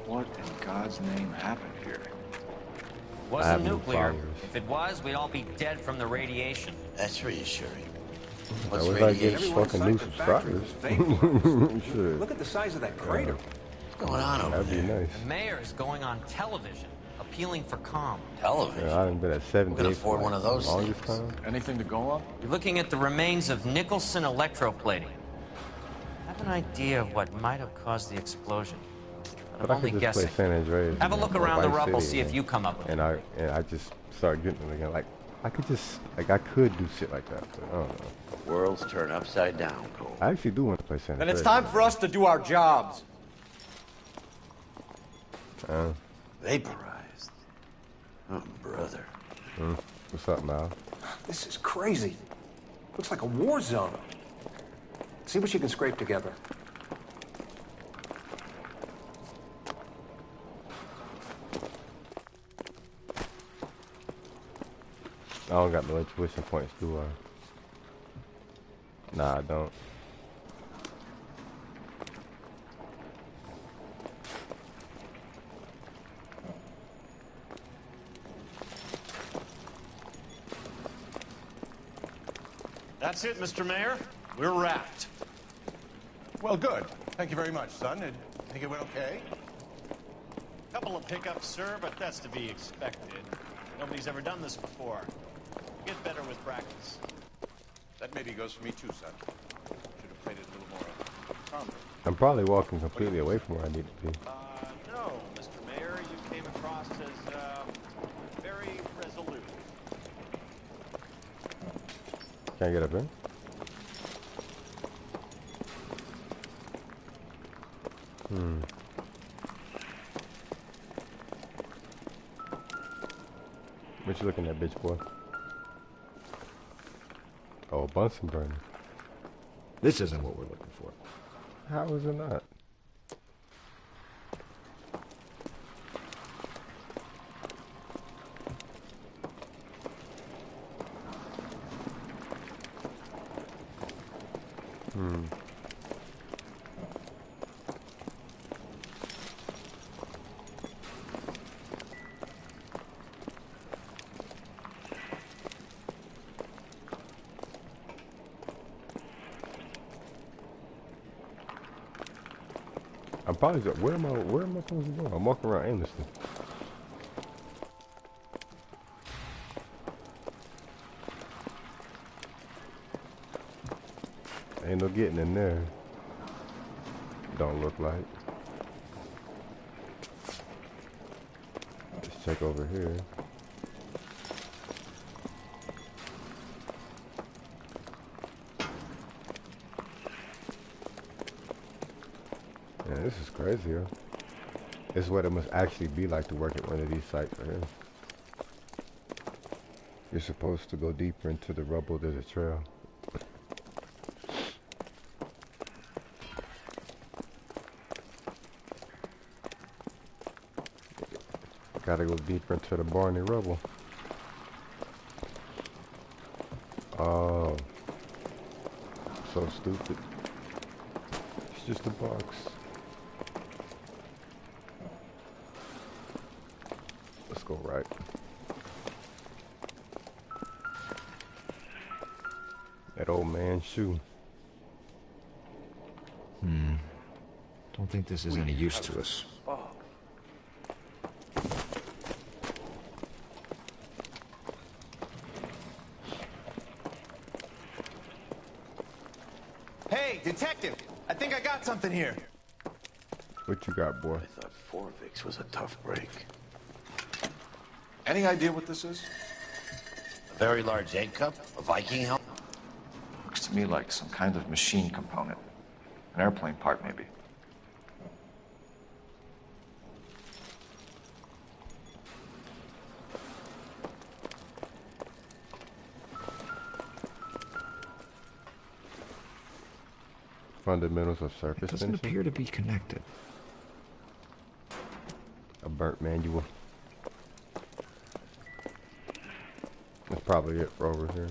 What in God's name happened here? Wasn't no nuclear. fires. If it was, we'd all be dead from the radiation. That's reassuring. I What's wish I get radiation? fucking new subscribers. Shit. Look at the size of that crater. What's going on over That'd be there? nice. The mayor is going on television, appealing for calm. Television? Yeah, I done been at 7 Who can days afford for one of those longest things? time. Anything to go on? You're looking at the remains of Nicholson electroplating. I have an idea of what might have caused the explosion. But But I'm I only could just play guessing. San Andreas. Have a man, look or around the Vice rubble, City, see if man. you come up with it. And I just start getting them again. Like I could just I could do shit like that, but I don't know. Worlds turn upside down, Cole. I actually do want to play San Then Andreas. it's time for us to do our jobs. Vaporized. Oh, brother. What's up, Mal? This is crazy. Looks like a war zone. See what you can scrape together. I don't got no intuition points, do I? Nah, I don't. That's it, Mr. Mayor. We're wrapped. Well, good. Thank you very much, son. And think it went okay? Couple of hiccups, sir, but that's to be expected. Nobody's ever done this before. Get better with practice. That maybe goes for me too, son. Should have played it a little more calmly. I'm probably walking completely away from where I need to be. No, Mr. Mayor, you came across as, very resolute. Can I get up in? What you looking at, bitch boy? Oh, Bunsen burner. This isn't what we're looking for. How is it not? I'm probably just, where am I supposed to go? I'm walking around aimlessly. Ain't no getting in there. Don't look like. Let's check over here. Yeah, this is crazy, huh? This is what it must actually be like to work at one of these sites right here. You're supposed to go deeper into the rubble. There's a trail. Gotta go deeper into the barny rubble. Oh. So stupid. It's just a box. Let's go right. That old man's shoe. Don't think this is any use to us. Hey, detective! I think I got something here. What you got, boy? I thought Forvix was a tough break. Any idea what this is? A very large egg cup? A Viking helmet? Looks to me like some kind of machine component. An airplane part, maybe. Fundamentals of surface It doesn't finishing? appear to be connected. A burnt manual. That's probably it for over here.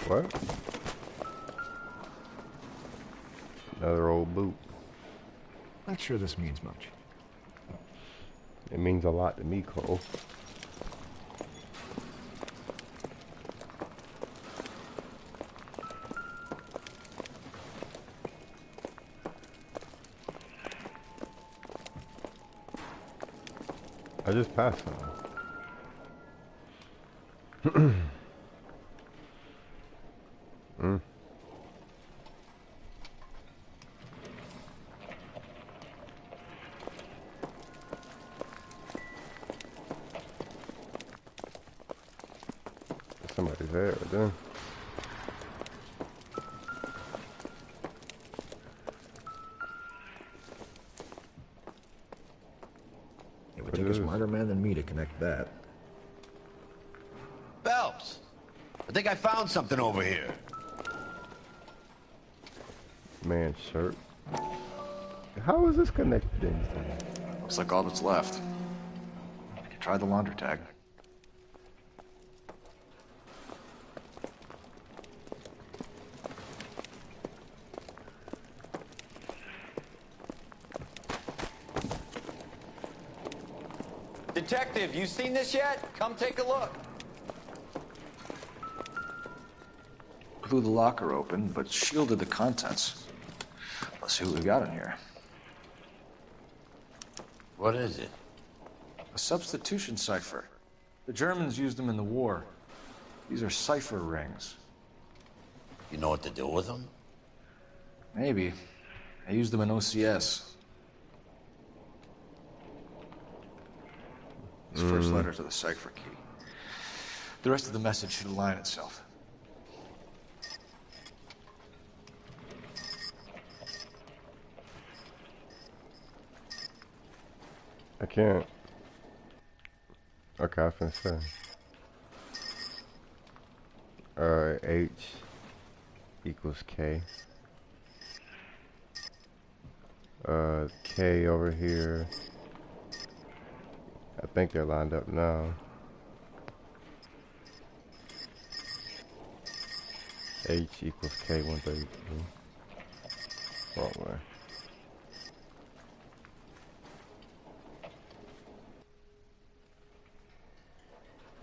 What? Another old boot. Not sure this means much. It means a lot to me, Cole. I just passed some. Somebody's there right there. It would take a smarter man than me to connect that. Phelps! I think I found something over here. Man's shirt. How is this connected? Looks like all that's left. Try the laundry tag. Detective, you seen this yet? Come take a look. Blew the locker open, but shielded the contents. Let's see what we got in here. What is it? A substitution cipher. The Germans used them in the war. These are cipher rings. You know what to do with them? Maybe. I used them in OCS. This first letter to the cipher key. The rest of the message should align itself. I can't. Okay, I was finna say. H equals K. K over here. I think they're lined up now. H equals K132. Wrong way.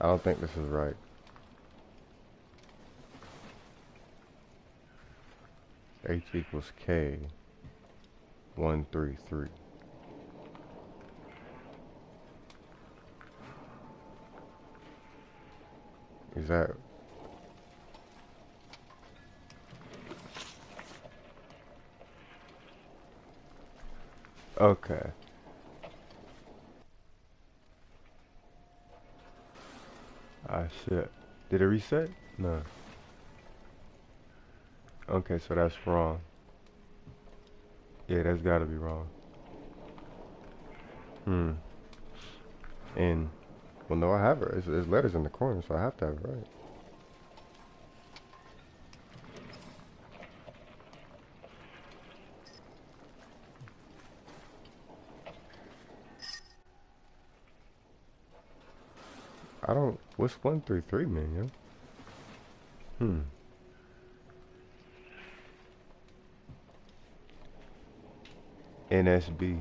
I don't think this is right. H equals K133. Is that? Okay. Ah, shit. Did it reset? No. Okay, so that's wrong. Yeah, that's gotta be wrong. And, well, no, I have it. There's letters in the corner, so I have to have it right. I don't, what's 133 mean, yo? NSB.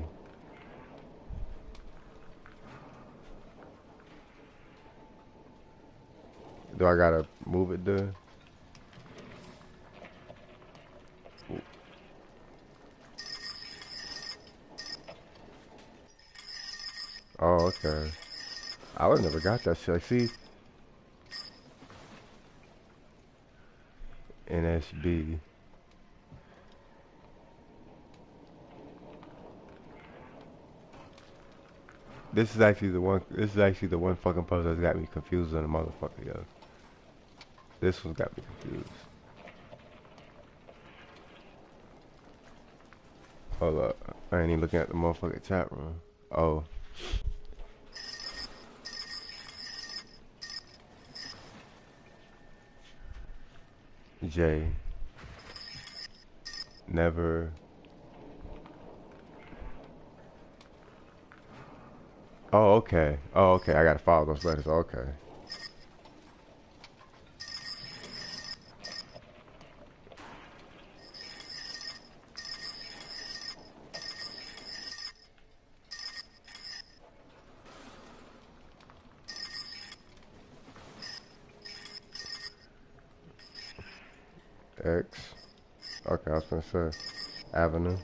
Do I gotta move it there? Oh, okay. I would never got that shit. See, NSB. This is actually the one. This is actually the one fucking puzzle that's got me confused on the motherfucker, yo. This one's got me confused. Hold up, I ain't even looking at the motherfucking chat room. Oh. J. Never. Oh, okay. Oh, okay. I gotta follow those letters. Okay. X. Okay, I was gonna say Avenue.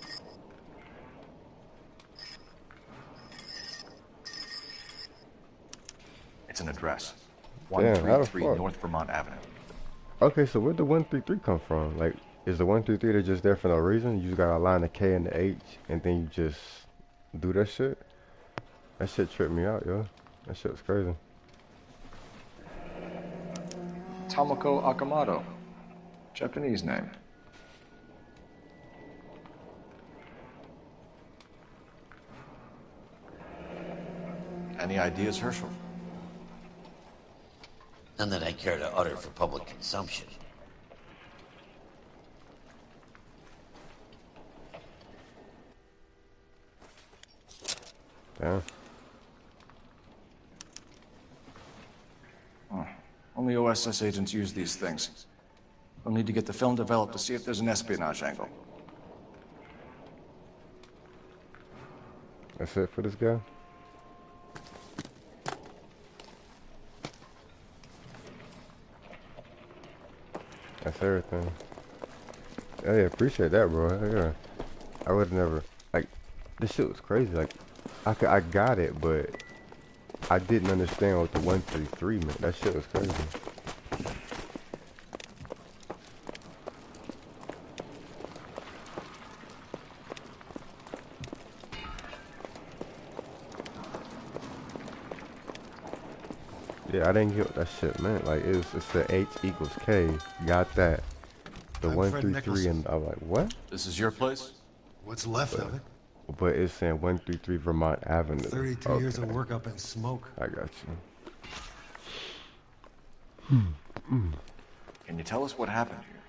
It's an address. Damn, how the 133 fuck? North Vermont Avenue. Okay, so where'd the 133 come from? Like, is the 133 that's just there for no reason? You just gotta align the K and the H, and then you just do that shit? That shit tripped me out, yo. That shit was crazy. Tomoko Akamoto. Japanese name. Any ideas, Herschel? None that I care to utter for public consumption. Damn. Oh, only OSS agents use these things. We'll need to get the film developed to see if there's an espionage angle. That's it for this guy? That's everything. Hey, appreciate that, bro. Yeah. I would never, like, this shit was crazy. Like, I got it, but I didn't understand what the 133 meant. That shit was crazy. Yeah, I didn't get what that shit meant. Like, it's the H equals K. Got that. The 133, and I'm like, what? This is your place? What's left of it? But it's saying 133 Vermont Avenue. 32 years of work up in smoke. I got Can you tell us what happened here?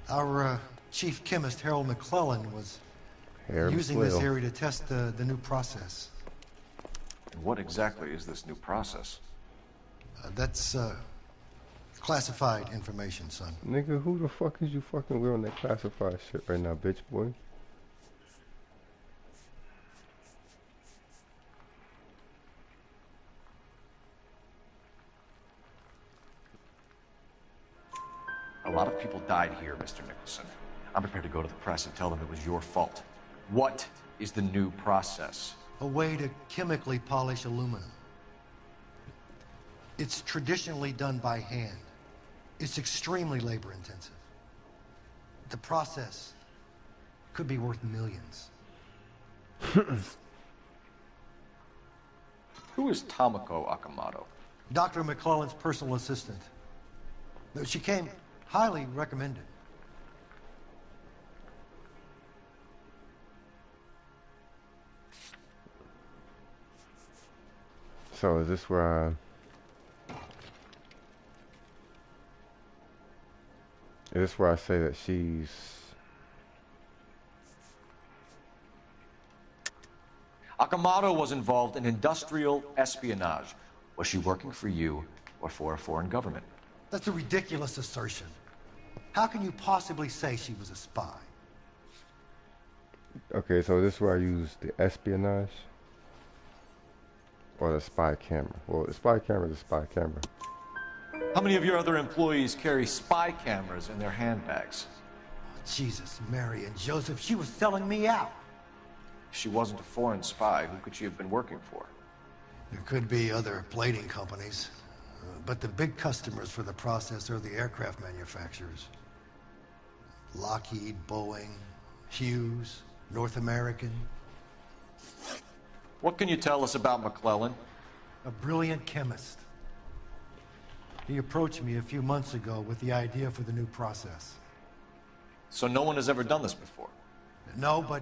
Our chief chemist, Harold McClellan, was using this area to test the new process. And what exactly is this new process? That's classified information, son. Nigga, who the fuck is you fucking with on that classified shit right now, bitch boy? A lot of people died here, Mr. Nicholson. I'm prepared to go to the press and tell them it was your fault. What is the new process? A way to chemically polish aluminum. It's traditionally done by hand. It's extremely labor intensive. The process could be worth millions. Who is Tomoko Akamoto? Dr. McClellan's personal assistant. She came highly recommended. So is this where I say that she's... Akamoto was involved in industrial espionage. Was she working for you or for a foreign government? That's a ridiculous assertion. How can you possibly say she was a spy? Okay, so this is where I use the espionage or the spy camera. Well, the spy camera is a spy camera. How many of your other employees carry spy cameras in their handbags? Oh, Jesus, Mary and Joseph, she was selling me out. If she wasn't a foreign spy, who could she have been working for? There could be other plating companies, but the big customers for the process are the aircraft manufacturers. Lockheed, Boeing, Hughes, North American. What can you tell us about McClellan? A brilliant chemist. He approached me a few months ago with the idea for the new process. So no one has ever done this before? No, but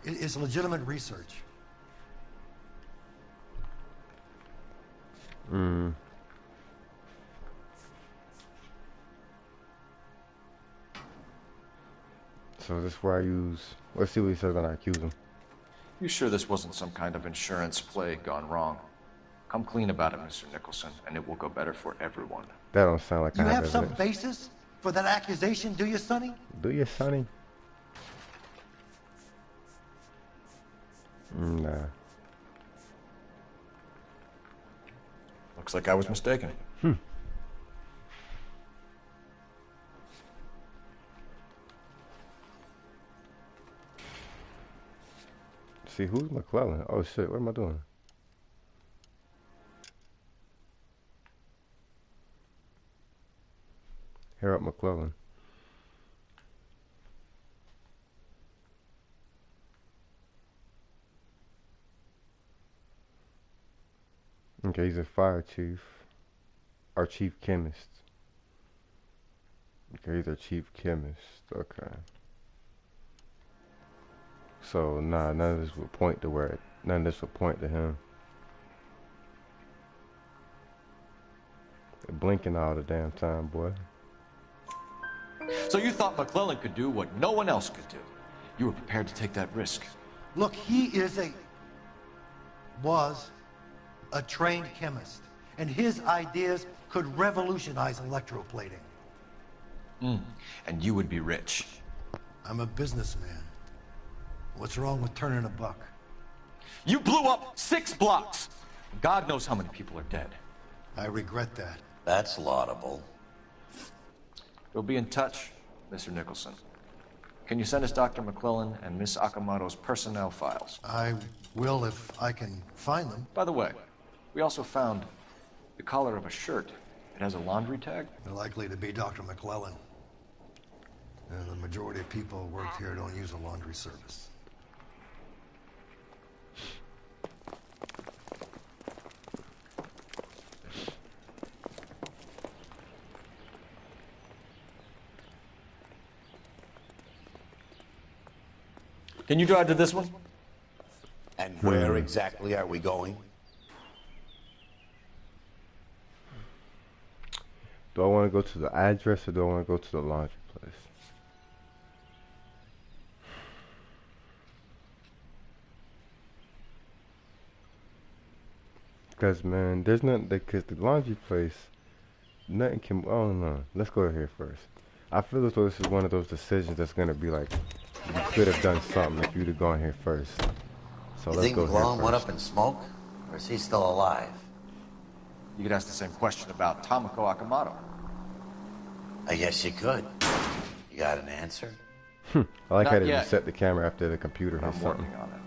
it's legitimate research. So this is where I use... Let's see what he says when I accuse him. You sure this wasn't some kind of insurance play gone wrong? Come clean about it, Mr. Nicholson, and it will go better for everyone. That don't sound like you I have some evidence. basis for that accusation, do you, Sonny? Do you, Sonny? Nah. Looks like I was mistaken. See, who's McClellan? Oh shit, what am I doing? Harold McClellan. Okay, he's a fire chief. Our chief chemist. Okay, he's our chief chemist. Okay. So, nah, none of this would point to where... None of this would point to him. They're blinking all the damn time, boy. So you thought McClellan could do what no one else could do. You were prepared to take that risk. Look, he was a trained chemist, and his ideas could revolutionize electroplating. And you would be rich. I'm a businessman. What's wrong with turning a buck? You blew up 6 blocks. God knows how many people are dead. I regret that. That's laudable. We'll be in touch, Mr. Nicholson. Can you send us Dr. McClellan and Miss Akamoto's personnel files? I will if I can find them. By the way, we also found the collar of a shirt. It has a laundry tag. They're likely to be Dr. McClellan. And the majority of people who work here don't use a laundry service. Can you drive to this one? And where exactly are we going? Do I want to go to the address or do I want to go to the laundry place? Because, man, there's nothing, because the laundry place, nothing can, I don't know. Let's go here first. I feel as though this is one of those decisions that's going to be like, you could have done something if you'd have gone here first. So You let's think go here McClellan went first. up in smoke? Or is he still alive? You could ask the same question about Tomoko Akamoto. I guess you could. You got an answer? I like how Not they yet. reset the camera after the computer hit I'm something. working on it.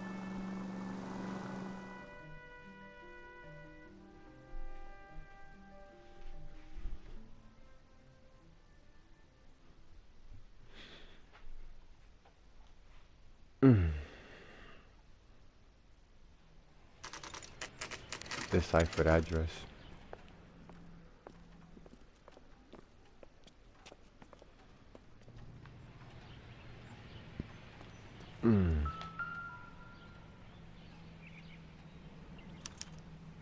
Deciphered address.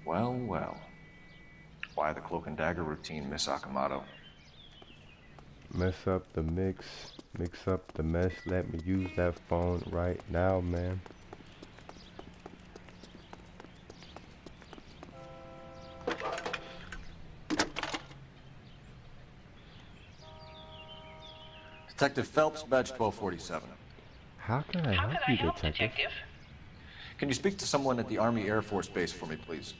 Well, well. Why the cloak and dagger routine, Miss Akamoto? Mess up the mix up the mess. Let me use that phone right now, man. Detective Phelps, badge 1247. How can I help you, detective? Can you speak to someone at the Army Air Force Base for me, please?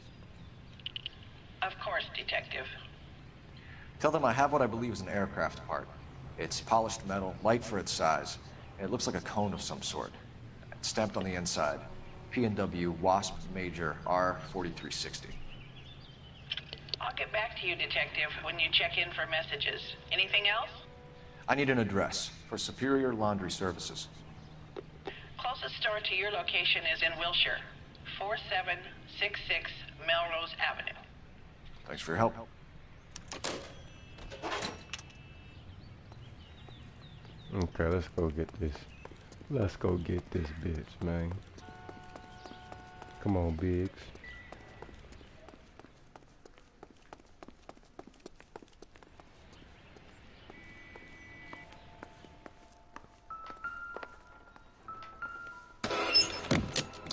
Of course, Detective. Tell them I have what I believe is an aircraft part. It's polished metal, light for its size. It looks like a cone of some sort. It's stamped on the inside. P&W Wasp Major R4360. I'll get back to you, Detective, when you check in for messages. Anything else? I need an address for Superior Laundry Services. Closest store to your location is in Wilshire, 4766 Melrose Avenue. Thanks for your help. Okay, let's go get this. Let's go get this bitch, man. Come on, Biggs.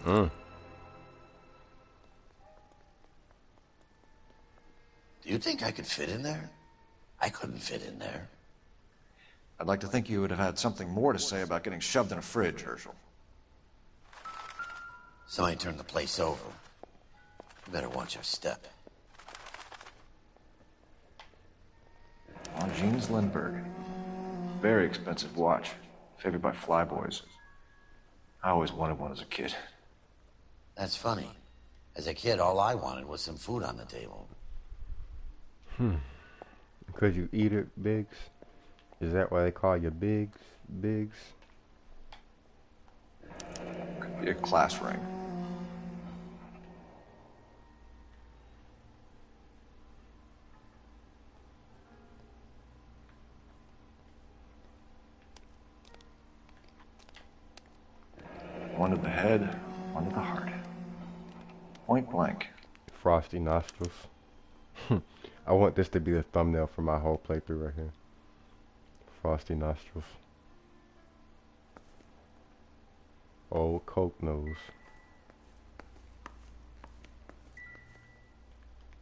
Do you think I could fit in there? I couldn't fit in there. I'd like to think you would have had something more to say about getting shoved in a fridge, Herschel. Somebody turned the place over. You better watch your step. Longines Lindbergh. Very expensive watch. Favored by flyboys. I always wanted one as a kid. That's funny. As a kid, all I wanted was some food on the table. Because you eat it, Biggs? Is that why they call you Biggs? Biggs? Could be a class ring. One to the head, one to the heart. Point blank. Frosty nostrils. I want this to be the thumbnail for my whole playthrough right here. Frosty nostrils. Old Coke nose.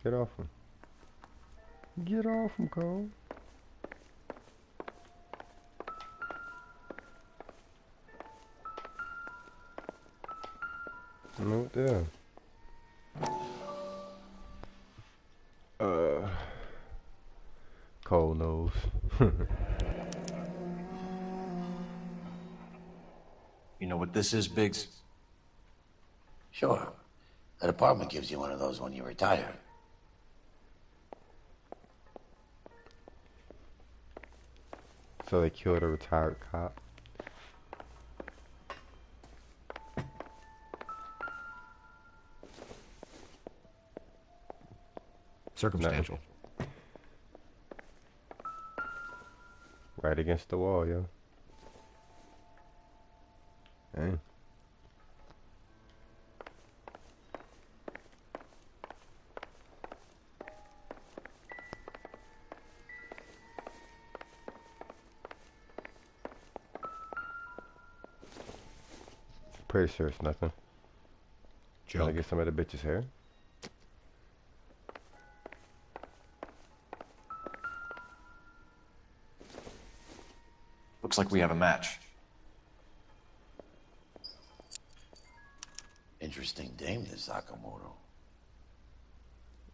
Get off him. Get off him, Cole. No damn. cold nose. You know what this is, Biggs? Sure. The department gives you one of those when you retire. So they killed a retired cop. Circumstantial. Right against the wall, yo. Dang. Pretty sure it's nothing. Trying to get some of the bitch's hair. Looks like we have a match. Interesting dame, this Sakamoto.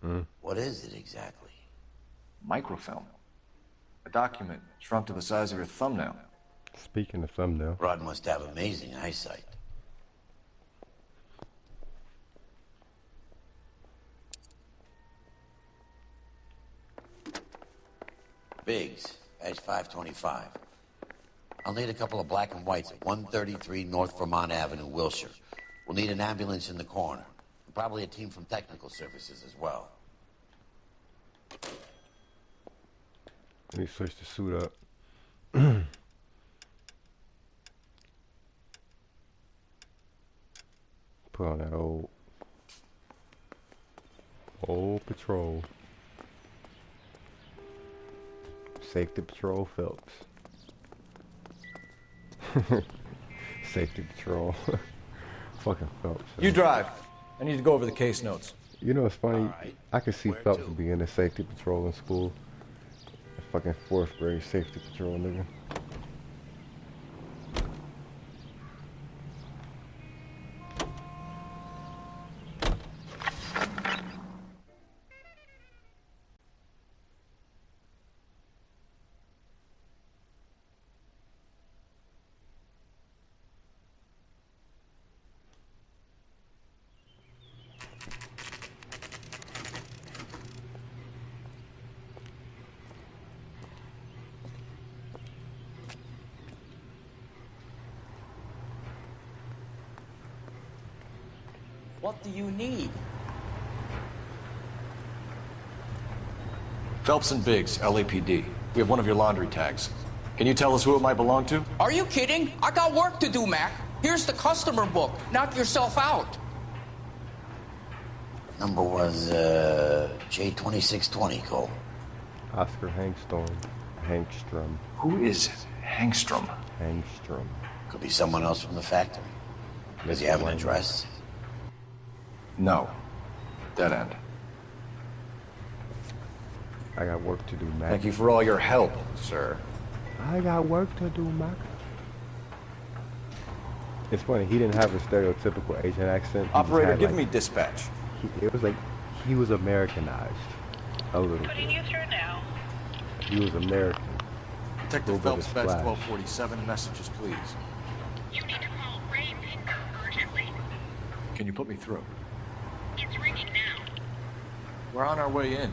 Mm. What is it exactly? Microfilm. A document shrunk to the size of your thumbnail. Speaking of thumbnail. Rod must have amazing eyesight. Biggs, badge 525. I'll need a couple of black and whites at 133 North Vermont Avenue, Wilshire. We'll need an ambulance in the corner. And probably a team from technical services as well. Let me switch the suit up. Put on that old patrol. Safety patrol Phelps. Safety patrol. Fucking Phelps. You drive. I need to go over the case notes. You know what's funny? I could see Phelps being a safety patrol in school. A fucking 4th grade safety patrol nigga. What do you need? Phelps and Biggs, LAPD. We have one of your laundry tags. Can you tell us who it might belong to? Are you kidding? I got work to do, Mac. Here's the customer book. Knock yourself out. Number was, J2620, Cole. Oscar Hangstrom. Who is Hangstrom? Hangstrom. Could be someone else from the factory. Does he have an address? No. Dead end. I got work to do, Mac. Thank you for all your help, sir. I got work to do, Mac. It's funny, he didn't have a stereotypical Asian accent. Operator, give me dispatch. It was like he was Americanized a little bit. Putting you through now. He was American. Detective Phelps, badge 1247. Messages, please. You need to call Ray Pinker urgently. Can you put me through? It's ringing now. We're on our way in.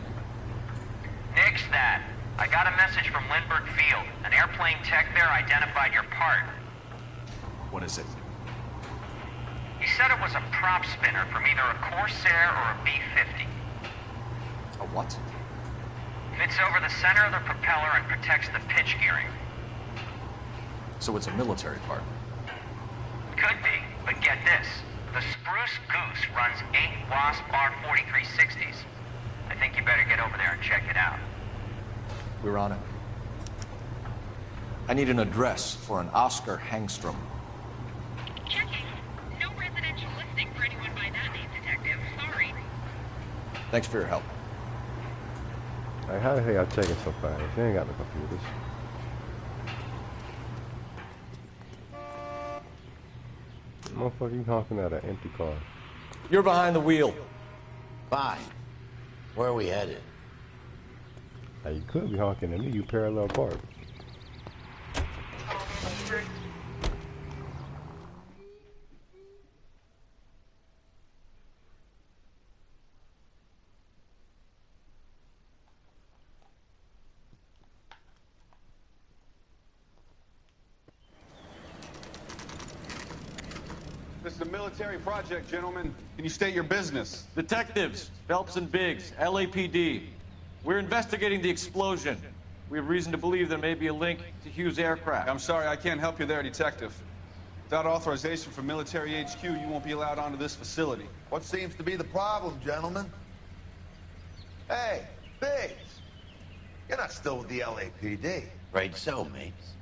Nix that. I got a message from Lindbergh Field. An airplane tech there identified your part. What is it? He said it was a prop spinner from either a Corsair or a B-50. A what? Fits over the center of the propeller and protects the pitch gearing. So it's a military part. Could be, but get this. The Spruce Goose runs 8 Wasp R4360s. I think you better get over there and check it out. We're on it. I need an address for an Oscar Hangstrom. Checking. No residential listing for anyone by that name, Detective. Sorry. Thanks for your help. Like, how the hell y'all checking so fast? You ain't got no computers. Motherfucker, you honking at an empty car. You're behind the wheel. Fine. Where are we headed? Hey, you could be honking at me, you parallel park. This is a military project, gentlemen. Can you state your business? Detectives, Phelps and Biggs, LAPD. We're investigating the explosion. We have reason to believe there may be a link to Hughes' aircraft. I'm sorry, I can't help you there, Detective. Without authorization from military HQ, you won't be allowed onto this facility. What seems to be the problem, gentlemen? Hey, Biggs! You're not still with the LAPD. Right so, mates.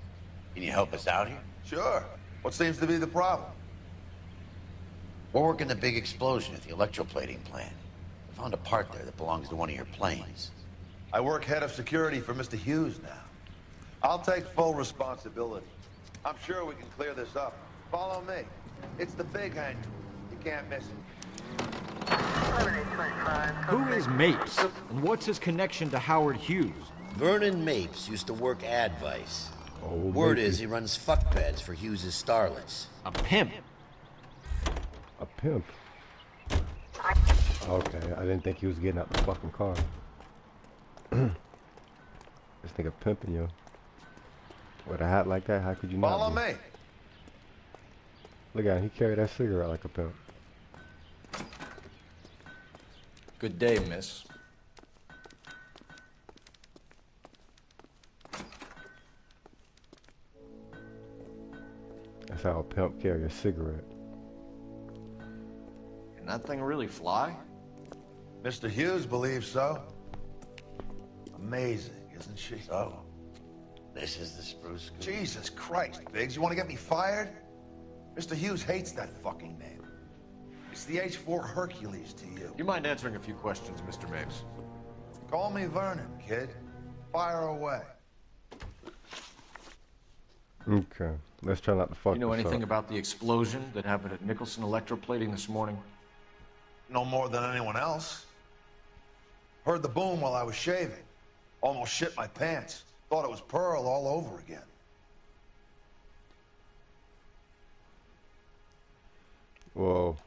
Can you help us out here? Sure. What seems to be the problem? We're working the big explosion at the electroplating plant. I found a part there that belongs to one of your planes. I work head of security for Mr. Hughes now. I'll take full responsibility. I'm sure we can clear this up. Follow me. It's the big hangar. You can't miss it. Who is Mapes, and what's his connection to Howard Hughes? Vernon Mapes used to work Advice. Oh, Word maybe. is he runs fuck pads for Hughes' starlets. A pimp. A pimp? Okay, I didn't think he was getting out the fucking car. This nigga pimping you. With a hat like that, how could you not Follow be? me. Look at him, he carried that cigarette like a pimp. Good day, miss. That's how a pimp carry a cigarette. Can that thing really fly? Mr. Hughes believes so. Amazing, isn't she? So, this is the spruce goose. Jesus Christ, Biggs, you want to get me fired? Mr. Hughes hates that fucking name. It's the H4 Hercules to you. You mind answering a few questions, Mr. Mapes? Call me Vernon, kid. Fire away. Okay, let's try not to fuck You know this anything up. about the explosion that happened at Nicholson Electroplating this morning? No more than anyone else. Heard the boom while I was shaving. Almost shit my pants. Thought it was Pearl all over again. Well,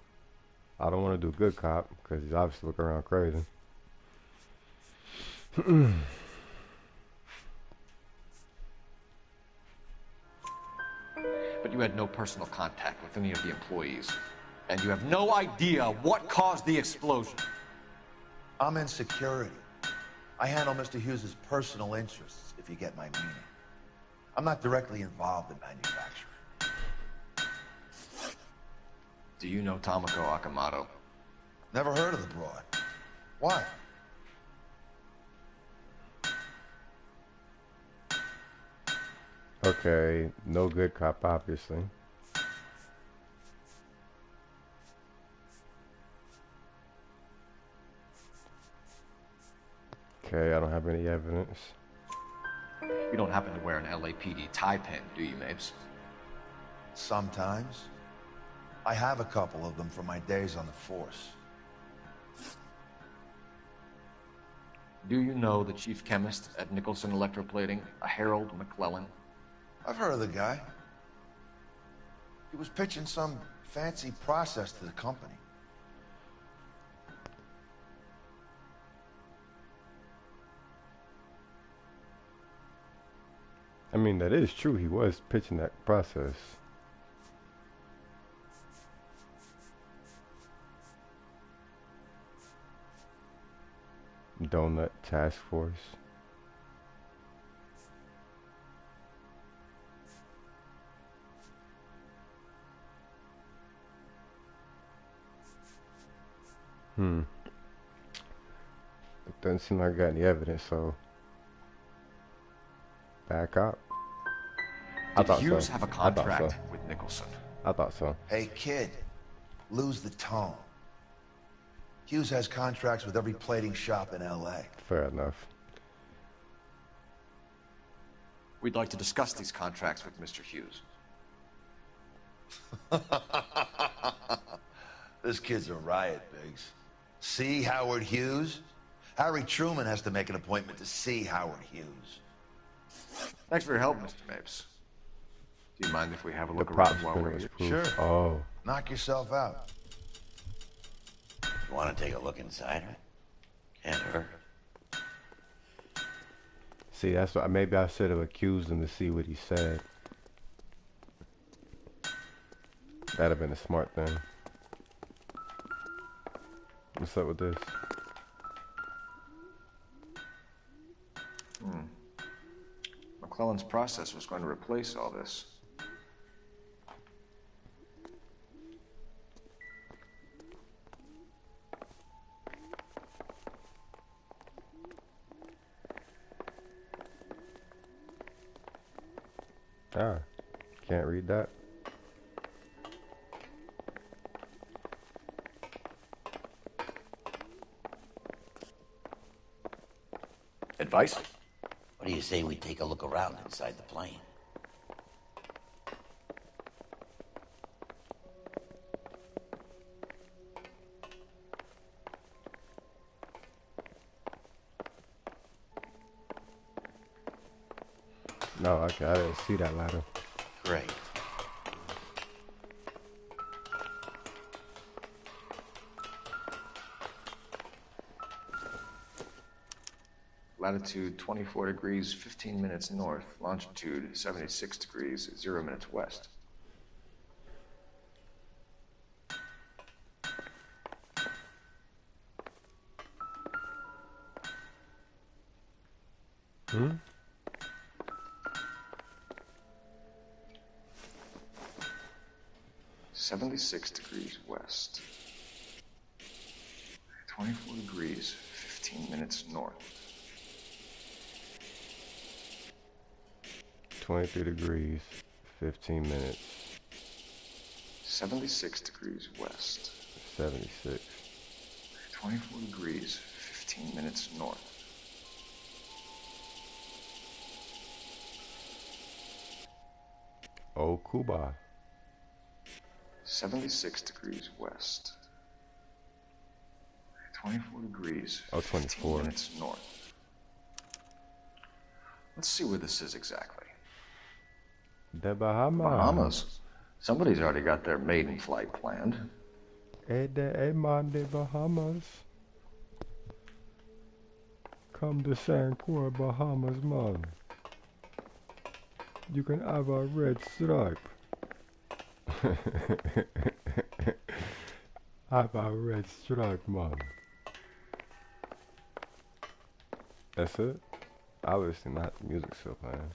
I don't want to do good cop, because he's obviously looking around crazy. But you had no personal contact with any of the employees. And you have no idea what caused the explosion. I'm in security. I handle Mr. Hughes' personal interests, if you get my meaning. I'm not directly involved in manufacturing. Do you know Tomoko Akamoto? Never heard of the broad. Why? Okay, no good cop, obviously. Okay, I don't have any evidence. You don't happen to wear an LAPD tie pin, do you, Mapes? Sometimes. I have a couple of them from my days on the force. Do you know the chief chemist at Nicholson Electroplating, a Harold McClellan? I've heard of the guy. He was pitching some fancy process to the company. I mean, that is true. He was pitching that process. Donut Task Force. It doesn't seem like I got any evidence, so back up. Did Hughes have a contract with Nicholson? I thought so. Hey, kid, lose the tone. Hughes has contracts with every plating shop in L.A. Fair enough. We'd like to discuss these contracts with Mr. Hughes. This kid's a riot, Biggs. See Howard Hughes? Harry Truman has to make an appointment to see Howard Hughes. Thanks for your help, Mr. Mapes. Do you mind if we have a The look prop around while spinner we're was here? proof. Sure. Oh. Knock yourself out. You want to take a look inside her? Can't hurt. See, that's what maybe I should have accused him to see what he said. That'd have been a smart thing. What's up with this? McClellan's process was going to replace all this. Ah, can't read that. Advice? What do you say we take a look around inside the plane? No, okay, I didn't see that ladder. Great. Latitude 24 degrees, 15 minutes north. Longitude 76 degrees, 0 minutes west. Hmm? .76 west. 24 degrees, 15 minutes north. 23 degrees, 15 minutes. 76 degrees west. 76. 24 degrees, 15 minutes north. Oh, Cuba. 76 degrees west. 24 degrees, Oh, 15 24. minutes north. Let's see where this is exactly. The Bahamas. Bahamas? Somebody's already got their maiden flight planned. Man, the Bahamas. Come to San Croix, Bahamas, man. You can have a red stripe. Have a red stripe, man. That's it? Obviously not. The music's still playing.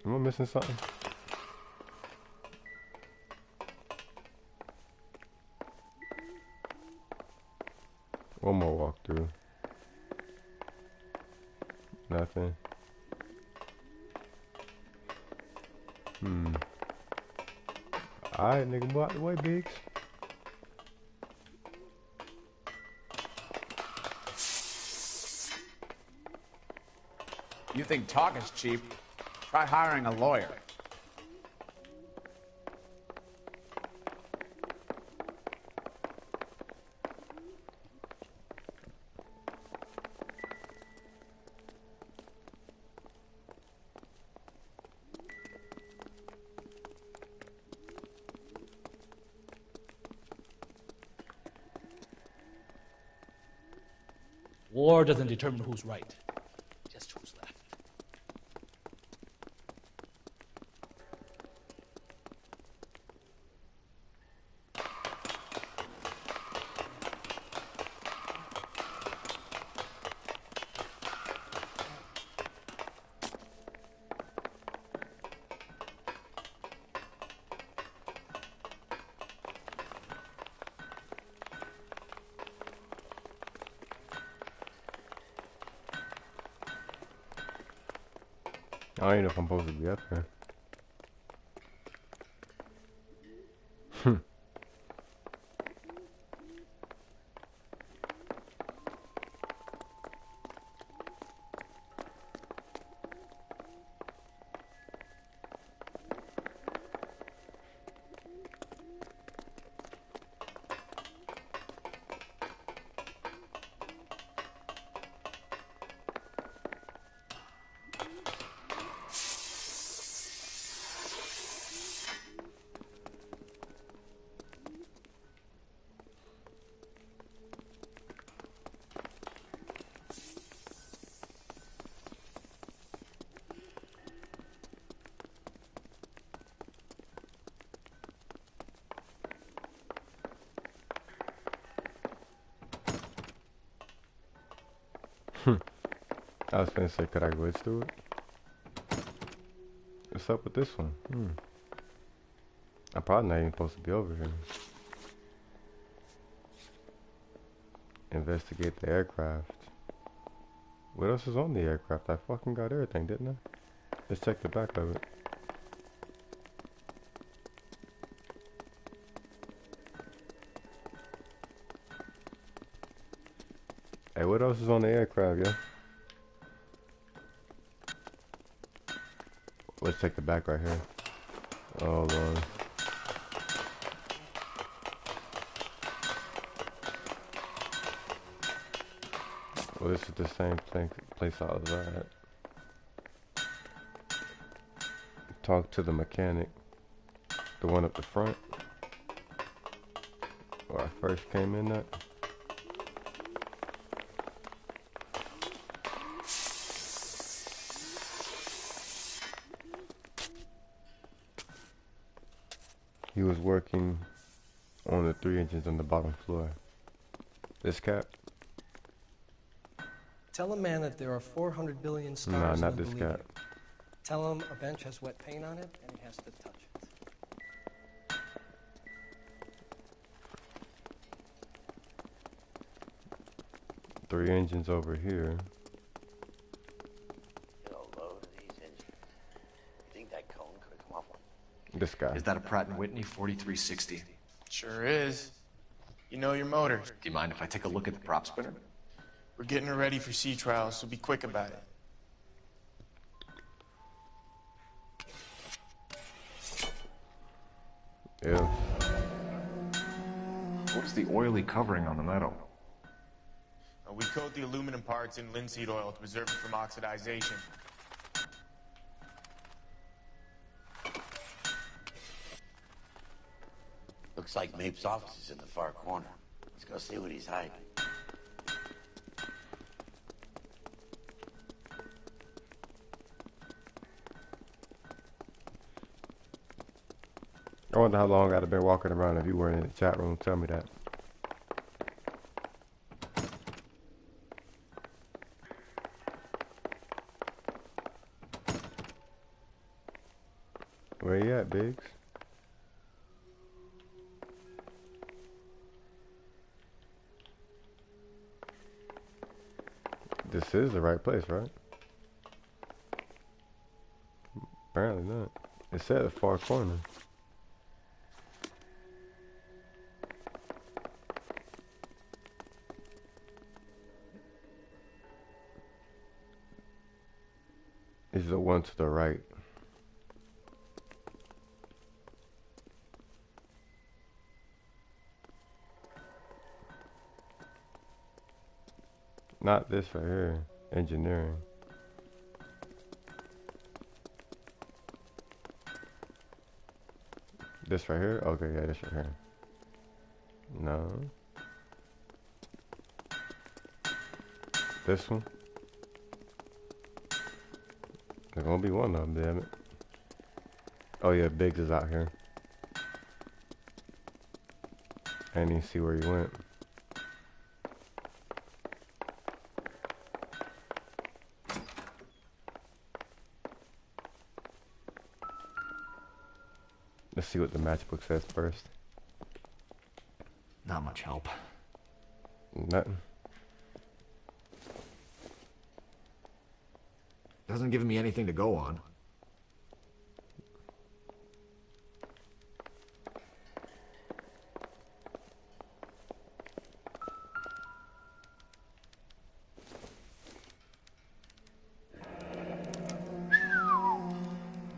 Am I missing something? One more walkthrough. Nothing. Alright, nigga, move out the way, Biggs. You think talk is cheap? Try hiring a lawyer. War doesn't determine who's right, just who's left. I don't even know if I'm supposed to be up here. I was gonna say, could I glitch through it? What's up with this one? I'm probably not even supposed to be over here. Investigate the aircraft. What else is on the aircraft? I fucking got everything, didn't I? Let's check the back of it. Hey, what else is on the aircraft, yo? Let's check the back right here. Oh, Lord. Well, this is the same place I was at. Talk to the mechanic. The one up the front. Where I first came in at. He was working on the 3 engines on the bottom floor. This cat? Tell a man that there are 400 billion stars. Nah, and not he'll this believe cat. you. Tell him a bench has wet paint on it and he has to touch it. 3 engines over here. Get a load of these engines. You think that cone could have come off one? This guy. Is that a Pratt & Whitney 4360? Sure is. You know your motor. Do you mind if I take a look at the prop spinner? We're getting her ready for sea trials, so be quick about it. Yeah. What's the oily covering on the metal? We coat the aluminum parts in linseed oil to preserve it from oxidization. Looks like Mapes' office is in the far corner. Let's go see what he's hiding. I wonder how long I'd have been walking around if you weren't in the chat room. Tell me that. Where you at, Biggs? This is the right place, right? Apparently not. It said the far corner. Is the one to the right. Not this right here. Engineering. This right here? Okay, yeah, this right here. No. This one? There's gonna be one of them, damn it. Oh yeah, Biggs is out here. I didn't even see where he went. Let's see what the matchbook says first. Not much help. Nothing. Doesn't give me anything to go on.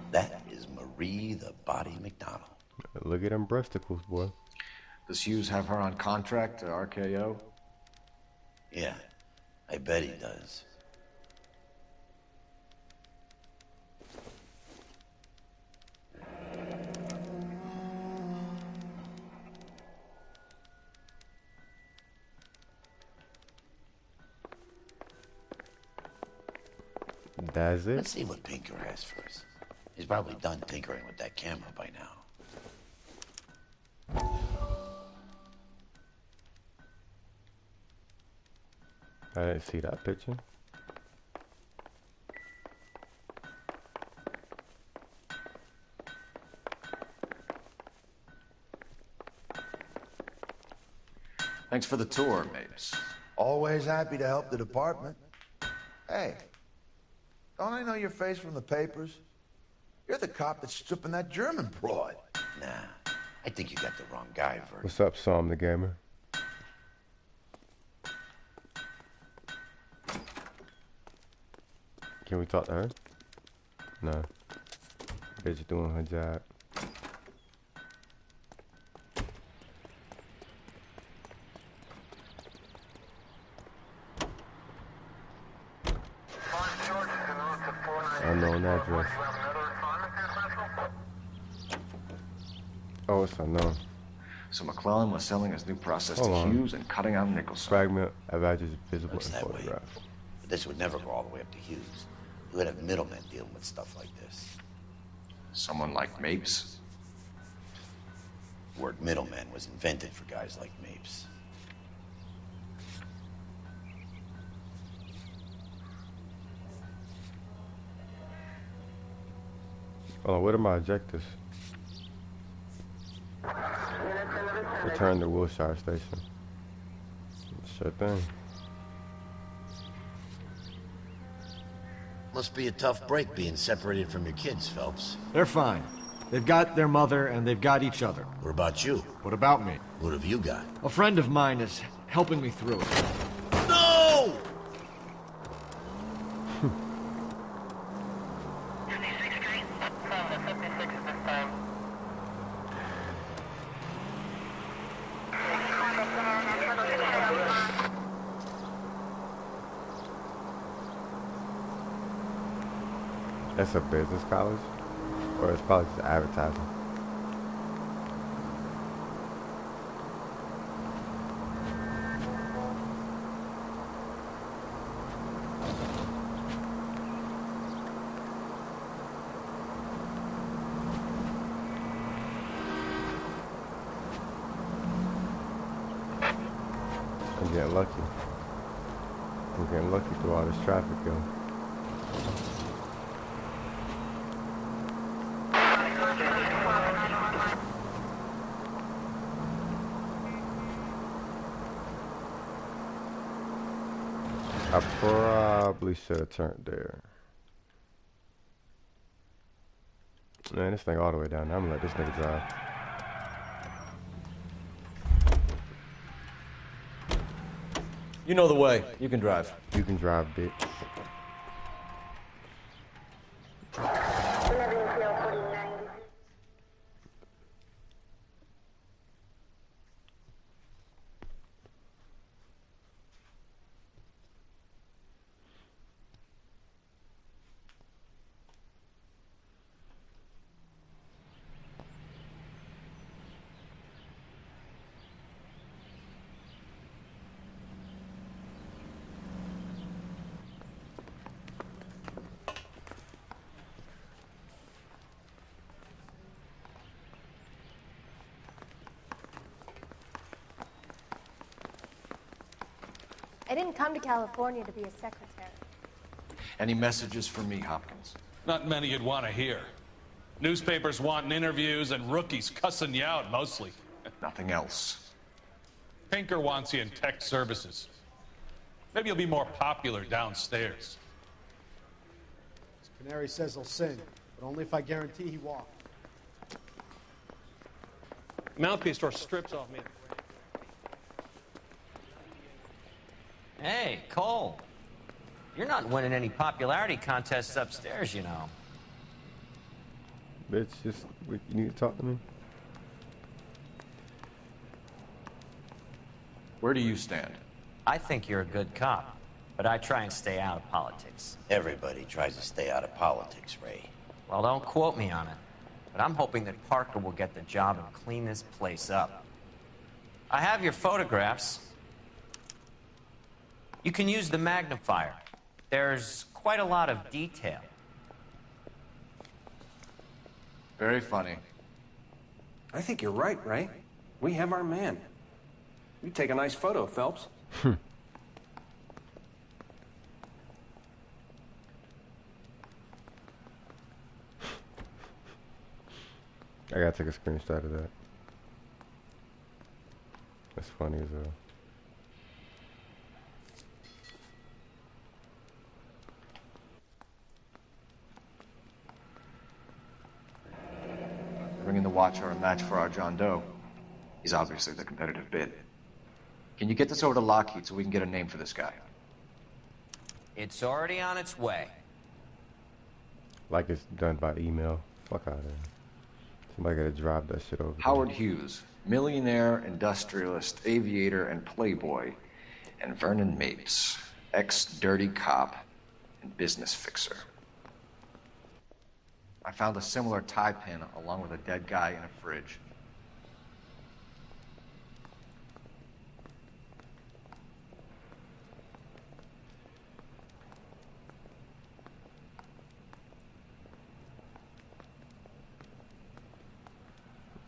That is Marie the Body McDonald. Look at them breasticles, boy. Does Hughes have her on contract to RKO? Yeah, I bet he does. That's it. Let's see what Pinker has for us. He's probably done tinkering with that camera by now. I didn't see that picture. Thanks for the tour, Mapes. Always happy to help the department. Hey, don't I know your face from the papers? You're the cop that's stripping that German broad. Nah, I think you got the wrong guy, Vert. What's up, Psalm the Gamer? Can we talk to her? No. Bitch doing her job. Unknown address. Oh, it's unknown. So McClellan was selling his new process Hold to on. Hughes and cutting out nickels. Fragment of badges visible Looks in that way. photograph. But this would never go all the way up to Hughes. You would have middlemen dealing with stuff like this. Someone like Mapes? The word middleman was invented for guys like Mapes. Hold on, what are my objectives? Return to Wilshire Station. Sure thing. Must be a tough break being separated from your kids, Phelps. They're fine. They've got their mother and they've got each other. What about you? What about me? What have you got? A friend of mine is helping me through it. No! That's a business college? Or it's probably just advertising. I'm getting lucky. I'm getting lucky through all this traffic, yo. I probably should have turned there. Man, this thing all the way down there. I'm gonna let this nigga drive. You know the way. You can drive. You can drive, bitch. I didn't come to California to be a secretary. Any messages for me, Hopkins? Not many you'd want to hear. Newspapers wanting interviews and rookies cussing you out, mostly. Nothing else. Pinker wants you in tech services. Maybe you'll be more popular downstairs. Canary says he'll sing, but only if I guarantee he walks. Mouthpiece store strips off me. Hey, Cole. You're not winning any popularity contests upstairs, you know. Bitch, just, you need to talk to me? Where do you stand? I think you're a good cop, but I try and stay out of politics. Everybody tries to stay out of politics, Ray. Well, don't quote me on it, but I'm hoping that Parker will get the job and clean this place up. I have your photographs. You can use the magnifier. There's quite a lot of detail. Very funny. I think you're right, Ray. We have our man. You take a nice photo, Phelps. I gotta take a screenshot of that. That's funny as hell. bringing the Watcher a match for our John Doe. He's obviously the competitive bid. Can you get this over to Lockheed so we can get a name for this guy? It's already on its way. Like it's done by email. Fuck out of there. Somebody gotta drive that shit over. Howard Hughes, millionaire, industrialist, aviator, and playboy. And Vernon Mapes, ex-dirty cop and business fixer. I found a similar tie pin along with a dead guy in a fridge.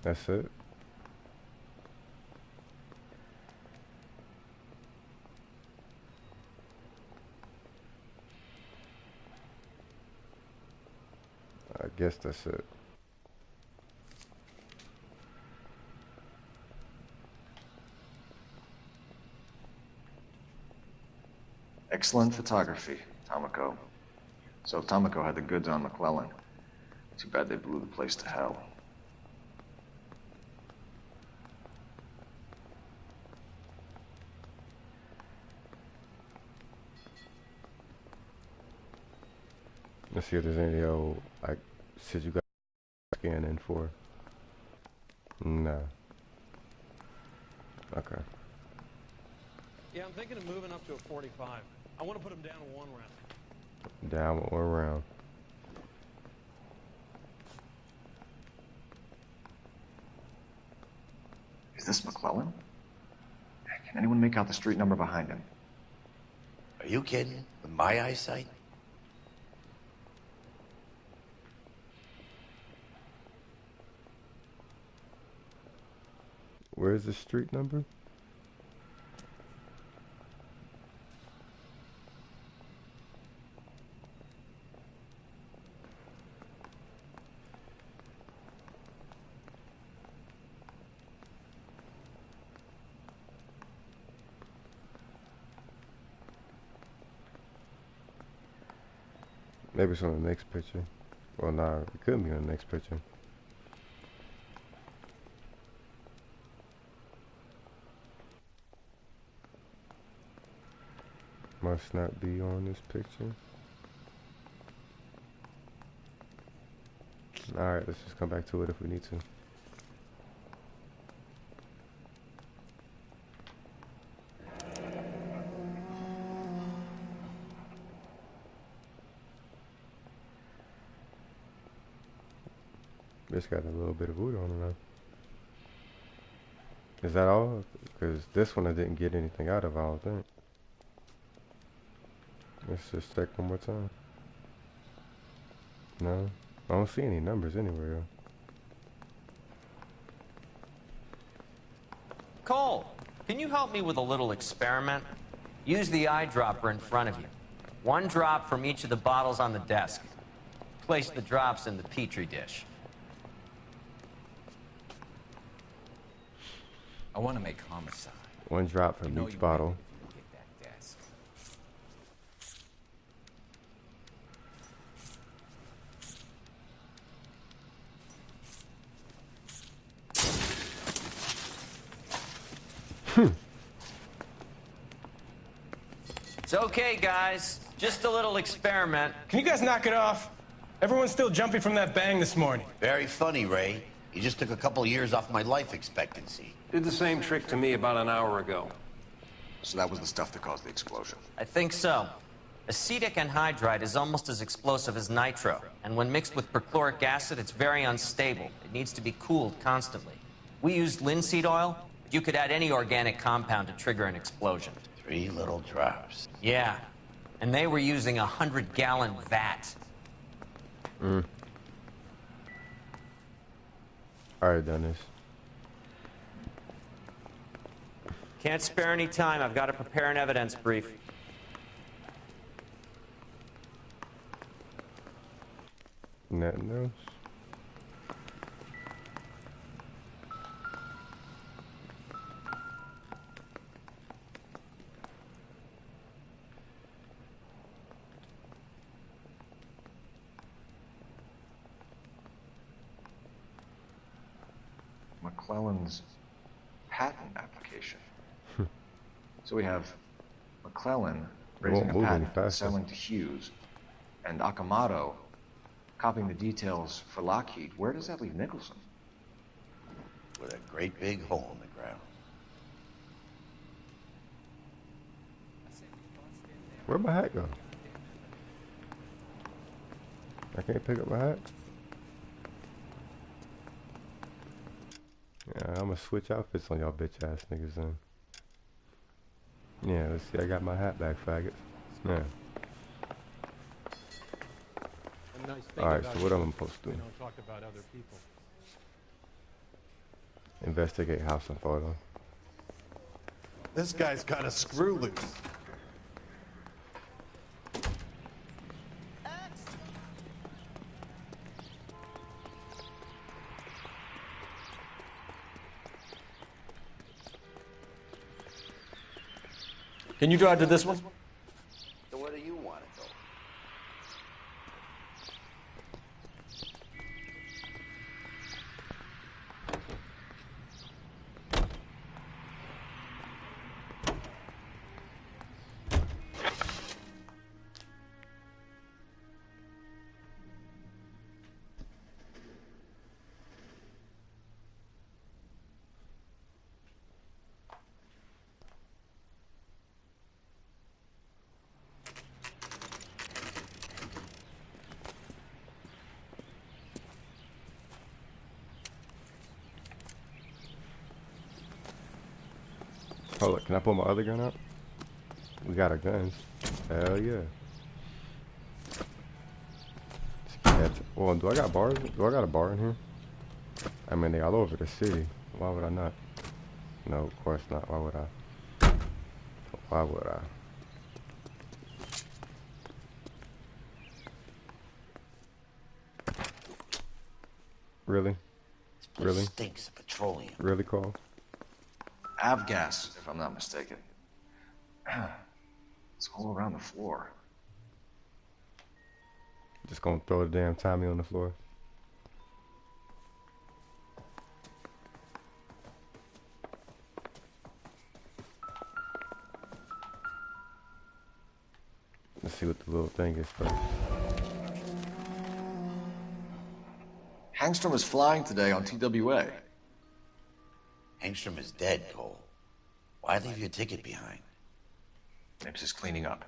That's it. I guess that's it. Excellent photography, Tomoko. So Tomoko had the goods on McClellan. Too bad they blew the place to hell. Let's see if there's any old, like, shit you got scanning for. Nah. Okay. Yeah, I'm thinking of moving up to a 45. I want to put him down to 1 round. Down or around. Is this McClellan? Can anyone make out the street number behind him? Are you kidding? With my eyesight? Where's the street number? Maybe it's on the next picture. Well, nah, it could be on the next picture. Must not be on this picture. Alright, let's just come back to it if we need to. This got a little bit of voodoo on it now. Is that all? Because this one I didn't get anything out of, I don't think. Let's just check one more time. No, I don't see any numbers anywhere. Cole, can you help me with a little experiment? Use the eyedropper in front of you. 1 drop from each of the bottles on the desk. Place the drops in the petri dish. I want to make homicide. 1 drop from each bottle. It's okay, guys. Just a little experiment. Can you guys knock it off? Everyone's still jumping from that bang this morning. Very funny, Ray. You just took a couple of years off my life expectancy. Did the same trick to me about an hour ago. So that was the stuff that caused the explosion. I think so. Acetic anhydride is almost as explosive as nitro, and when mixed with perchloric acid, it's very unstable. It needs to be cooled constantly. We used linseed oil. You could add any organic compound to trigger an explosion. 3 little drops. Yeah, and they were using a 100-gallon vat. Alright, Dennis. Can't spare any time. I've got to prepare an evidence brief. Nothing else? McClellan's patent application. So we have McClellan raising a patent and selling to Hughes, and Akamoto copying the details for Lockheed. Where does that leave Nicholson? With a great big hole in the ground. Where'd my hat go? I can't pick up my hat? Yeah, I'm gonna switch outfits on y'all bitch ass niggas then. Yeah, let's see, I got my hat back, faggots. Yeah. Alright, so what am I supposed to do? Talk about other people. Investigate house and photo. This guy's got a screw loose. Can you drive to this one? So where do you want to go? Hold up, can I pull my other gun out? We got our guns. Hell yeah. Well, do I got bars? Do I got a bar in here? I mean, they all over the city. Why would I not? No, of course not. Why would I? Why would I? Really? Really? Stinks of petroleum. Really, Carl? Avgas, if I'm not mistaken. It's all around the floor. Just gonna throw the damn Tommy on the floor. Let's see what the little thing is first. Hangstrom is flying today on TWA. Hangstrom is dead, Cole. Why leave your ticket behind? Nips is cleaning up.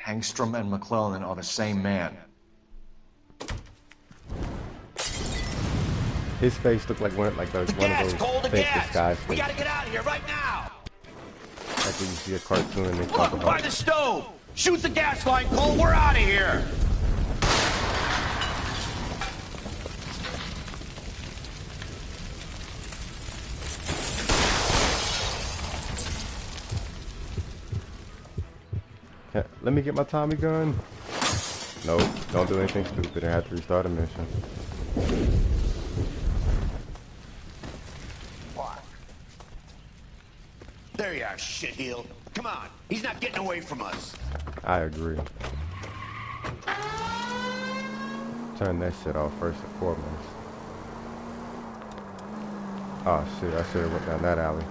Hangstrom and McClellan are the same man. His face looked like one of those fake disguise faces. We gotta get out of here right now! Like when you see a cartoon and they talk Look, about by the stove! Shoot the gas line, Cole! We're out of here! Yeah, let me get my Tommy gun. Nope, don't do anything stupid. I have to restart a mission. There you are, shitheel. Come on, he's not getting away from us. I agree. Turn that shit off first and foremost. Oh shit, I should have went down that alley.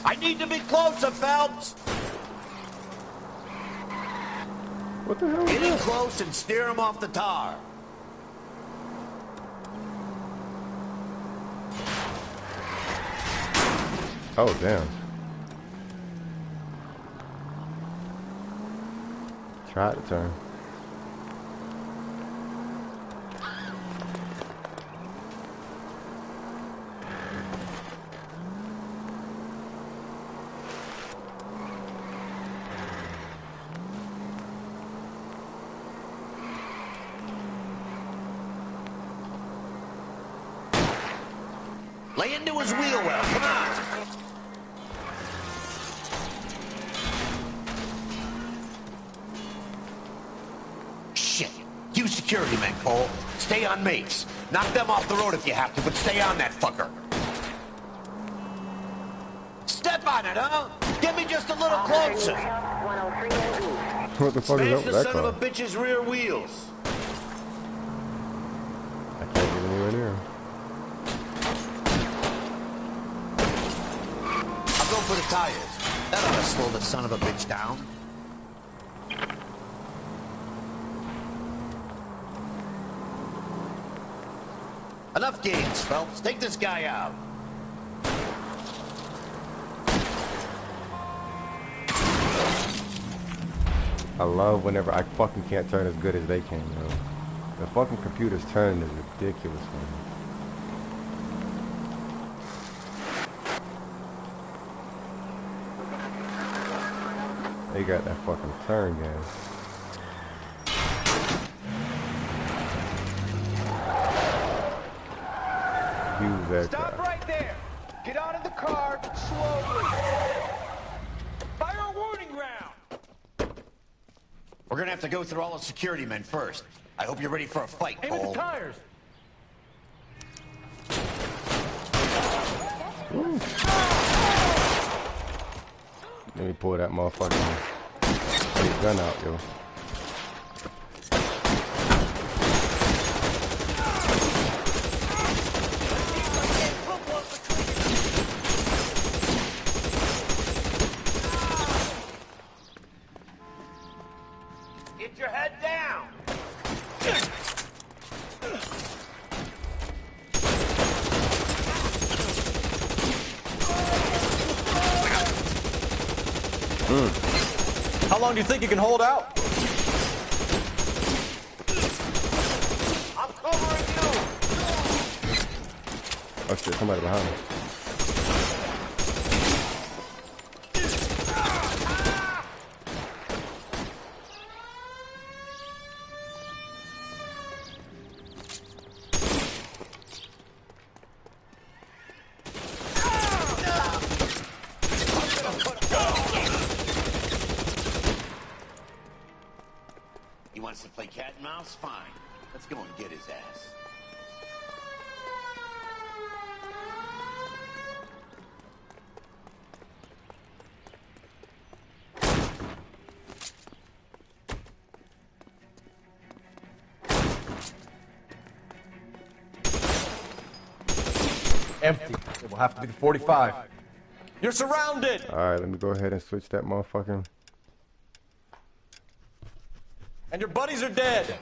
I need to be closer, Phelps! What the hell is Get in that? close and steer him off the tar. Oh, damn. Try to turn. Lay into his wheel well. Come on. Shit. You security men, Cole. Stay on Mapes. Knock them off the road if you have to, but stay on that fucker. Step on it, huh? Get me just a little closer. What the fuck is up with that Smash the son car? of a bitch's rear wheels. I can't get anywhere near. I'll go for the tires. That ought to slow the son of a bitch down. Enough games, Phelps. Take this guy out. I love whenever I fucking can't turn as good as they can, yo. The fucking computer's turning is ridiculous, man. They got that fucking turn game. Huge aircraft. Stop right there. Get out of the car slowly. Fire a warning round. We're gonna have to go through all the security men first. I hope you're ready for a fight, Aim at Cole. the tires. Let me pull that motherfucking gun out, yo. Get your head down. How long do you think you can hold out? I'm covering you. Oh shit, somebody behind me. He wants to play cat and mouse? Fine. Let's go and get his ass. Empty. It will have to be the 45. You're surrounded! Alright, let me go ahead and switch that motherfucking. And your buddies are dead.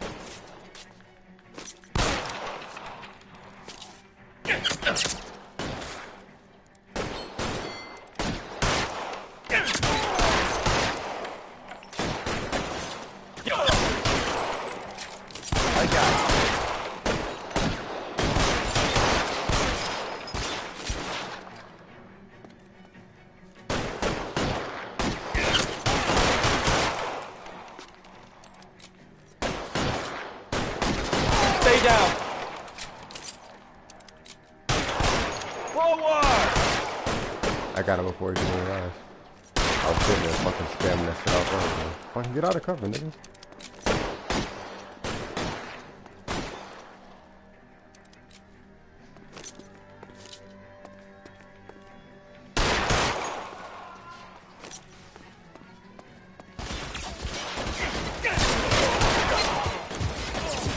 I got it. Stay down. Forward! I got him before he did his eyes. I was sitting there fucking spamming that shit out earlier. Fucking get out of cover, nigga.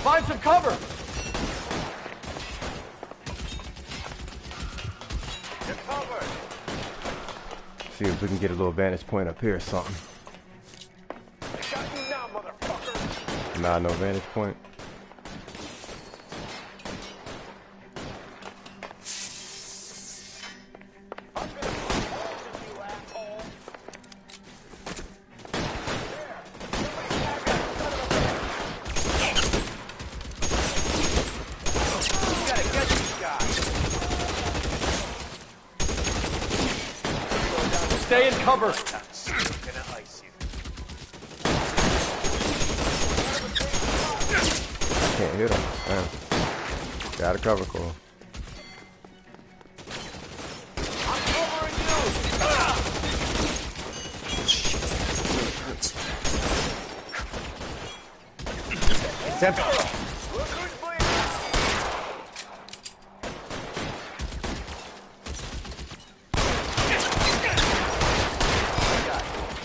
Find some cover. You're covered. See if we can get a little vantage point up here or something. Got you now, motherfucker. Nah, no vantage point. Stay in cover. Can't hit him. Man. Gotta cover, Cole. Attempt.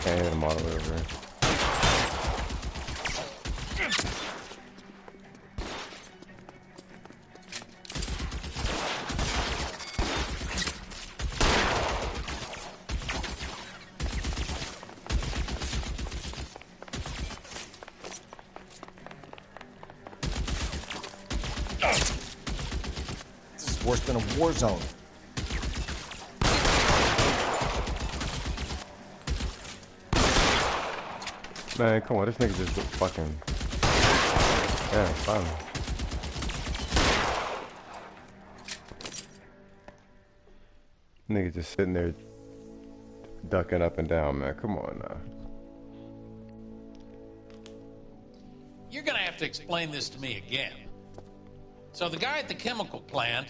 Can't hit him all the way over here. This is worse than a war zone. Man, come on, this nigga just fucking... Yeah, fine. Nigga just sitting there ducking up and down, man. Come on now. You're gonna have to explain this to me again. So the guy at the chemical plant,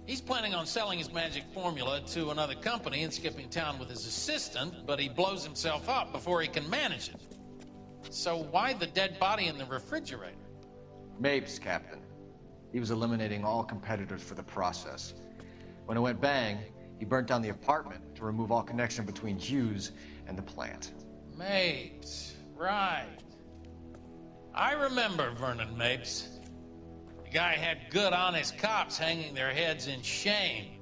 he's planning on selling his magic formula to another company and skipping town with his assistant, but he blows himself up before he can manage it. So why the dead body in the refrigerator? Mapes, Captain. He was eliminating all competitors for the process. When it went bang, he burnt down the apartment to remove all connection between Hughes and the plant. Mapes, right. I remember Vernon Mapes. The guy had good, honest cops hanging their heads in shame.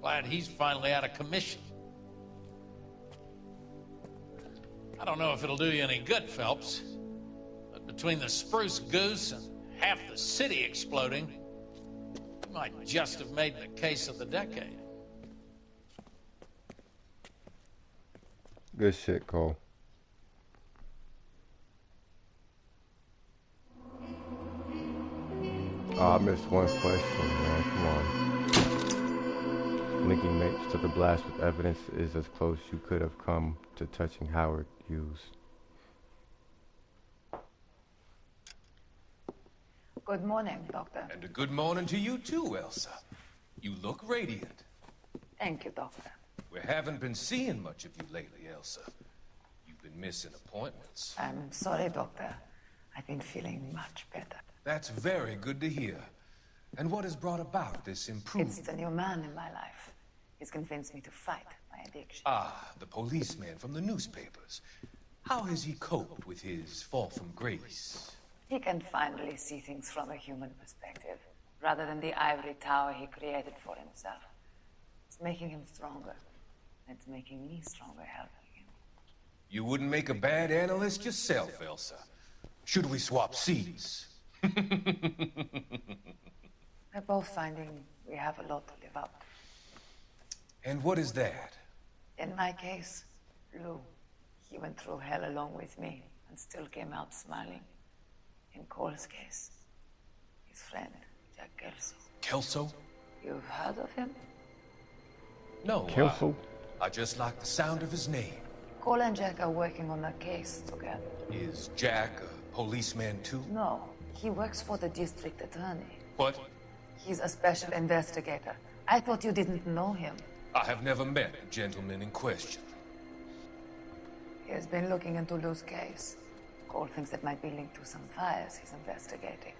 Glad he's finally out of commission. I don't know if it'll do you any good, Phelps, but between the spruce goose and half the city exploding, you might just have made the case of the decade. Good shit, Cole. Oh, I missed one question, man. Come on. Linking Mapes to the blast with evidence is as close you could have come to touching Howard Hughes. Good morning, Doctor. And a good morning to you too, Elsa. You look radiant. Thank you, Doctor. We haven't been seeing much of you lately, Elsa. You've been missing appointments. I'm sorry, Doctor. I've been feeling much better. That's very good to hear. And what has brought about this improvement? It's the new man in my life. He's convinced me to fight my addiction. Ah, the policeman from the newspapers. How has he coped with his fall from grace? He can finally see things from a human perspective, rather than the ivory tower he created for himself. It's making him stronger. It's making me stronger helping him. You wouldn't make a bad analyst yourself, Elsa. Should we swap seats? We're both finding we have a lot to live up to. And what is that? In my case, Lou. He went through hell along with me and still came out smiling. In Cole's case, his friend, Jack Kelso. Kelso? You've heard of him? No. Kelso? I just like the sound of his name. Cole and Jack are working on a case together. Is Jack a policeman too? No, he works for the district attorney. What? He's a special investigator. I thought you didn't know him. I have never met the gentleman in question. He has been looking into Lou's case. Cole thinks it might be linked to some fires he's investigating.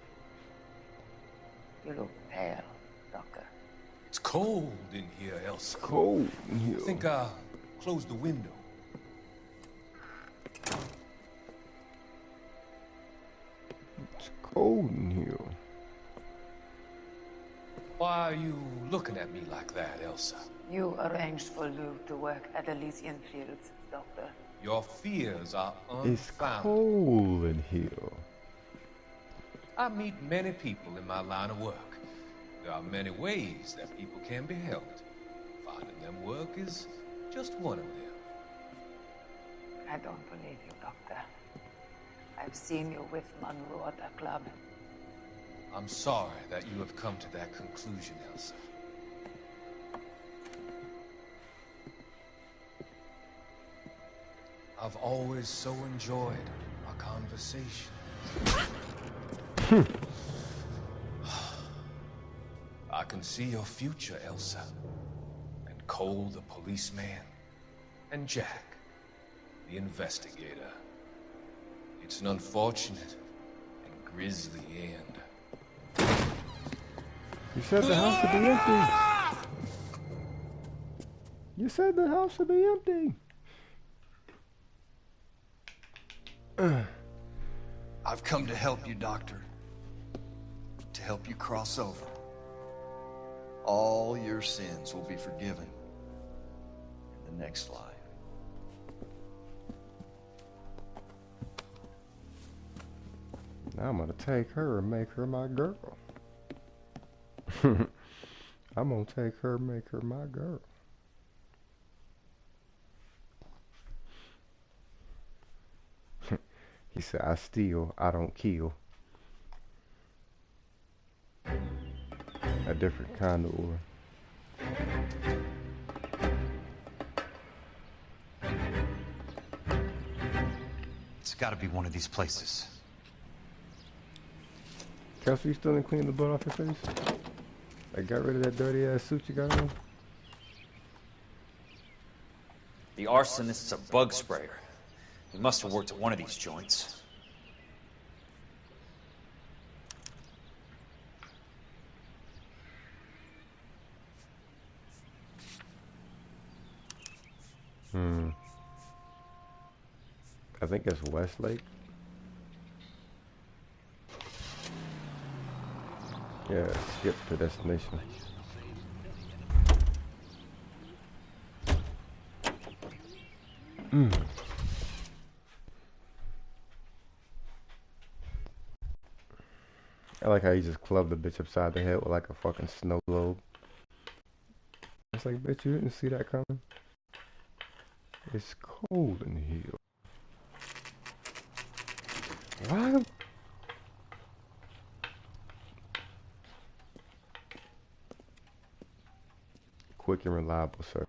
You look pale, Doctor. It's cold in here, Elsa. Cold in here. I think I'll close the window. It's cold in here. Why are you looking at me like that, Elsa? You arranged for Lou to work at Elysian Fields, Doctor. Your fears are It's unfounded. cold in here. I meet many people in my line of work. There are many ways that people can be helped. Finding them work is just one of them. I don't believe you, Doctor. I've seen you with Monroe at the club. I'm sorry that you have come to that conclusion, Elsa. I've always so enjoyed our conversations. I can see your future, Elsa. And Cole, the policeman. And Jack, the investigator. It's an unfortunate and grisly end. You said the house would be empty. You said the house would be empty. I've come to help you, Doctor. To help you cross over. All your sins will be forgiven in the next life. Now I'm gonna take her and make her my girl. I'm gonna take her and make her my girl. He said, I steal, I don't kill. A different kind of ore. It's gotta be one of these places. Kelsey, you still didn't clean the blood off your face? I got rid of that dirty ass suit you got on? The arsonist's a bug sprayer. He must have worked at one of these joints. I think it's Westlake. Yeah, skip to destination. I like how you just clubbed the bitch upside the head with like a fucking snow globe. It's like, bitch, you didn't see that coming. It's cold in here. Why? Quick and reliable service.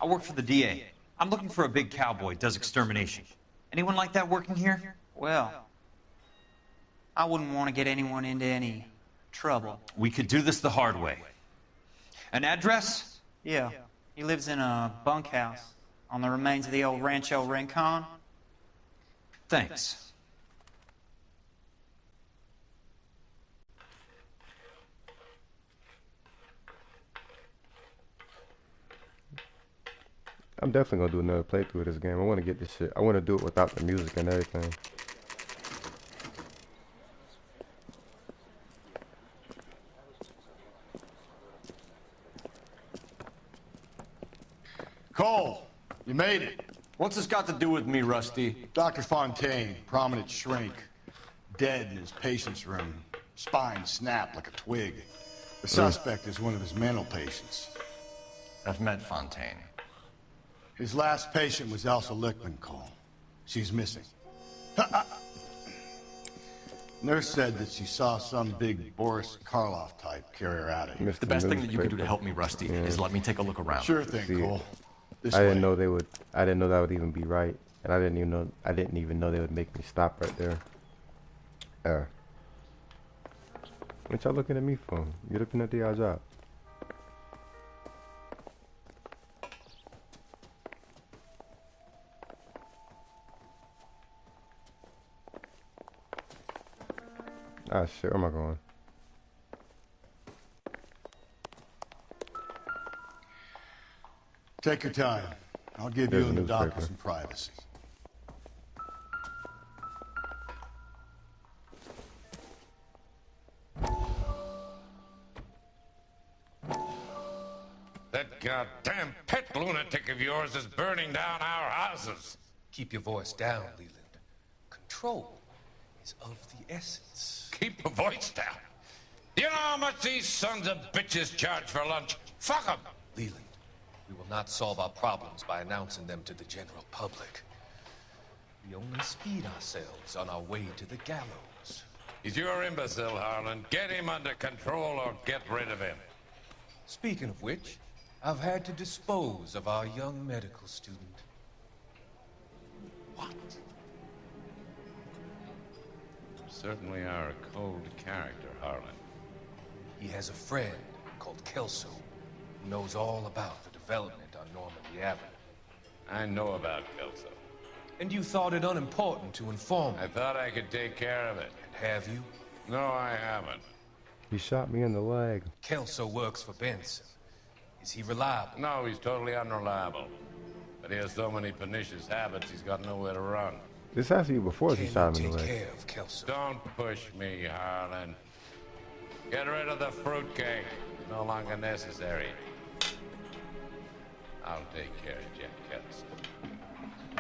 I work for the DA. I'm looking for a big cowboy, does extermination. Anyone like that working here? Well, I wouldn't want to get anyone into any trouble. We could do this the hard way. An address? Yeah, he lives in a bunkhouse on the remains of the old Rancho Rincon. Thanks. I'm definitely gonna do another playthrough of this game. I want to get this shit. I want to do it without the music and everything. Cole, you made it. What's this got to do with me, Rusty? Dr. Fontaine, prominent shrink, dead in his patient's room. Spine snapped like a twig. The suspect is one of his mental patients. I've met Fontaine. His last patient was Elsa Lichtman, Cole. She's missing. Nurse said that she saw some big Boris Karloff type carry her out of here. The best thing that you can do to help me, Rusty, is let me take a look around. Sure thing, Cole. I didn't know they would. I didn't know that would even be right, and I didn't even know they would make me stop right there. What y'all looking at me for? You looking at the job? Ah shit, where am I going? Take your time. I'll give you and the doctor some privacy. That goddamn pet lunatic of yours is burning down our houses. Keep your voice down, Leland. Control is of the essence. Keep your voice down. Do you know how much these sons of bitches charge for lunch? Fuck them. Leland, we will not solve our problems by announcing them to the general public. We only speed ourselves on our way to the gallows. He's your imbecile, Harlan. Get him under control or get rid of him. Speaking of which, I've had to dispose of our young medical student. What? Certainly are a cold character, Harlan. He has a friend called Kelso who knows all about the development on Normandy Avenue. I know about Kelso. And you thought it unimportant to inform me. I thought I could take care of it. Have you? No, I haven't. He shot me in the leg. Kelso works for Benson. Is he reliable? No, he's totally unreliable. But he has so many pernicious habits, he's got nowhere to run. This has to be before he shot me in the leg. Take care of Kelso. Don't push me, Harlan. Get rid of the fruitcake. It's no longer necessary. I'll take care of Jack Kelso.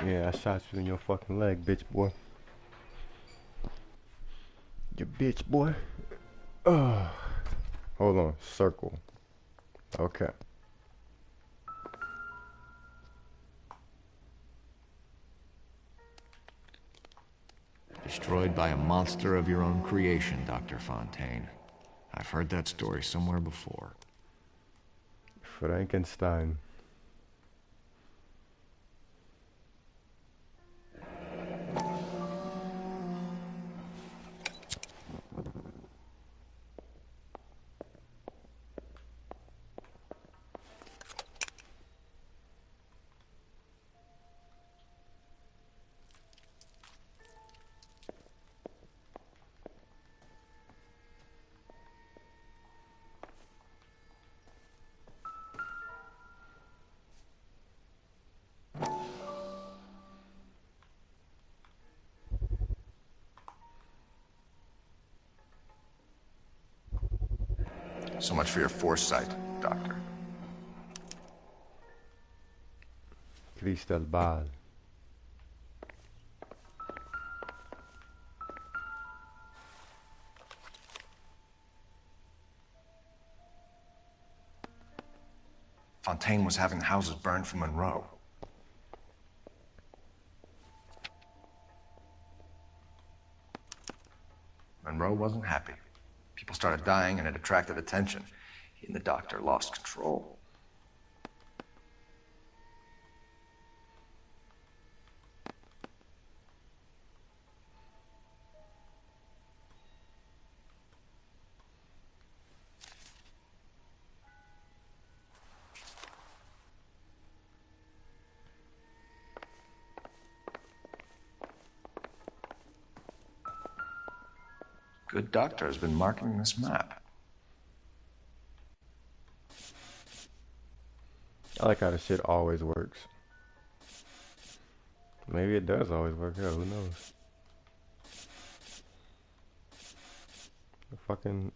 Yeah, I shot you in your fucking leg, bitch boy. You bitch boy. Oh. Hold on. Circle. Okay. Destroyed by a monster of your own creation, Dr. Fontaine. I've heard that story somewhere before. Frankenstein. So much for your foresight, Doctor. Cristal ball. Fontaine was having houses burned for Monroe. Monroe wasn't happy. People started dying and it attracted attention. He and the doctor lost control. Good doctor has been marking this map. I like how this shit always works. Maybe it does always work out, who knows? The fucking...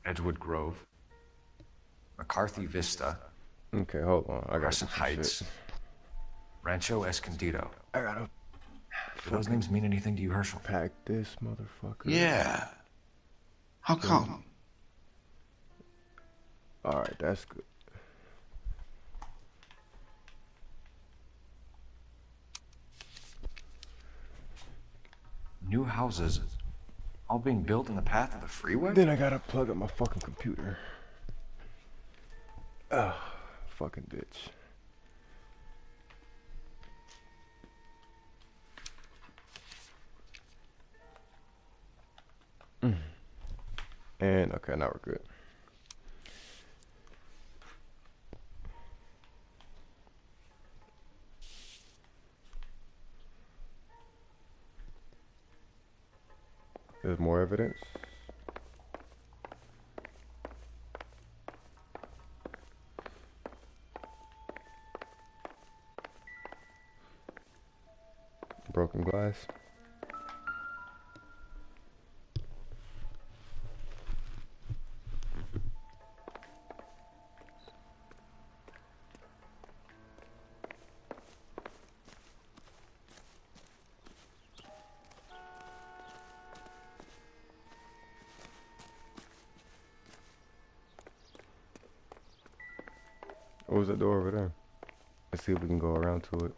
Edgewood Grove. McCarthy Vista. Okay, hold on. I got Crescent Heights. shit. Rancho Escondido. I gotta... Do those names mean anything to you, Herschel? Pack this motherfucker. Yeah. How come? Alright, that's good. New houses, all being built in the path of the freeway? Then I gotta plug up my fucking computer. Ugh, fucking bitch. And okay, now we're good. There's more evidence. Broken glass. What was that door over there? Let's see if we can go around to it.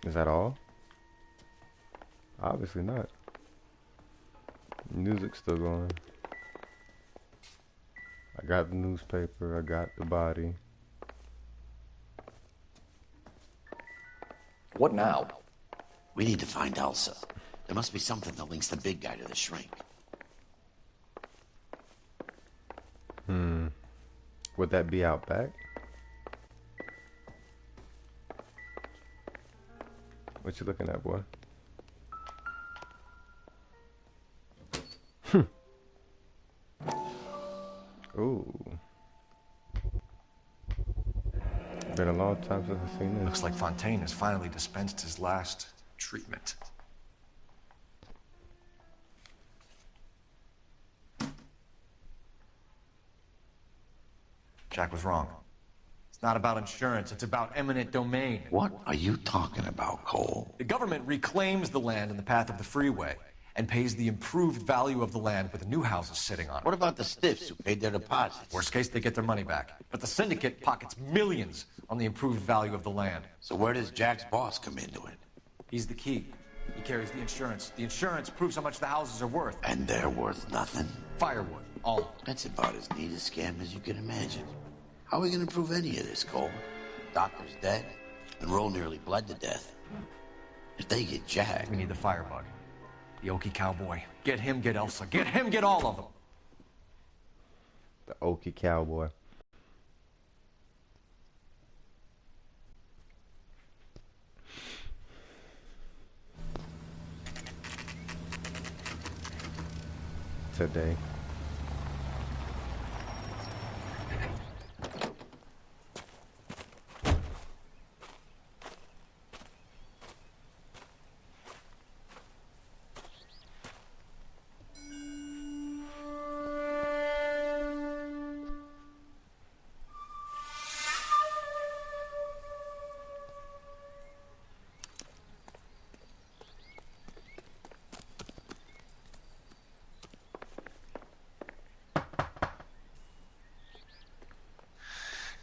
Is that all? Obviously not. Music's still going. I got the newspaper, I got the body. What now? We need to find Elsa. There must be something that links the big guy to the shrink. Would that be out back? What you looking at, boy? Ooh. Been a long time since I've seen this. Looks like Fontaine has finally dispensed his last treatment. Jack was wrong. It's not about insurance, it's about eminent domain. What are you talking about, Cole? The government reclaims the land in the path of the freeway and pays the improved value of the land with the new houses sitting on it. What about the stiffs who paid their deposits? Worst case, they get their money back. But the syndicate pockets millions on the improved value of the land. So where does Jack's boss come into it? He's the key. He carries the insurance. The insurance proves how much the houses are worth. And they're worth nothing? Firewood, all of it. That's about as neat a scam as you can imagine. How are we going to prove any of this, Cole? Doctor's dead, and Roll nearly bled to death. If they get Jack... We need the firebug. The Okie cowboy. Get him, get Elsa. Get him, get all of them. The Okie cowboy. Today.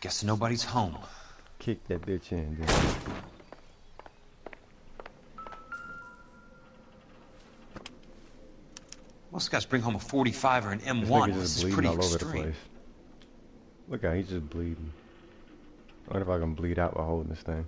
Guess nobody's home. Kick that bitch in, dude. Most guys bring home a 45 or an M1. This nigga This just is bleeding pretty all over the extreme. place. Look at, he's just bleeding. I wonder if I can bleed out by holding this thing.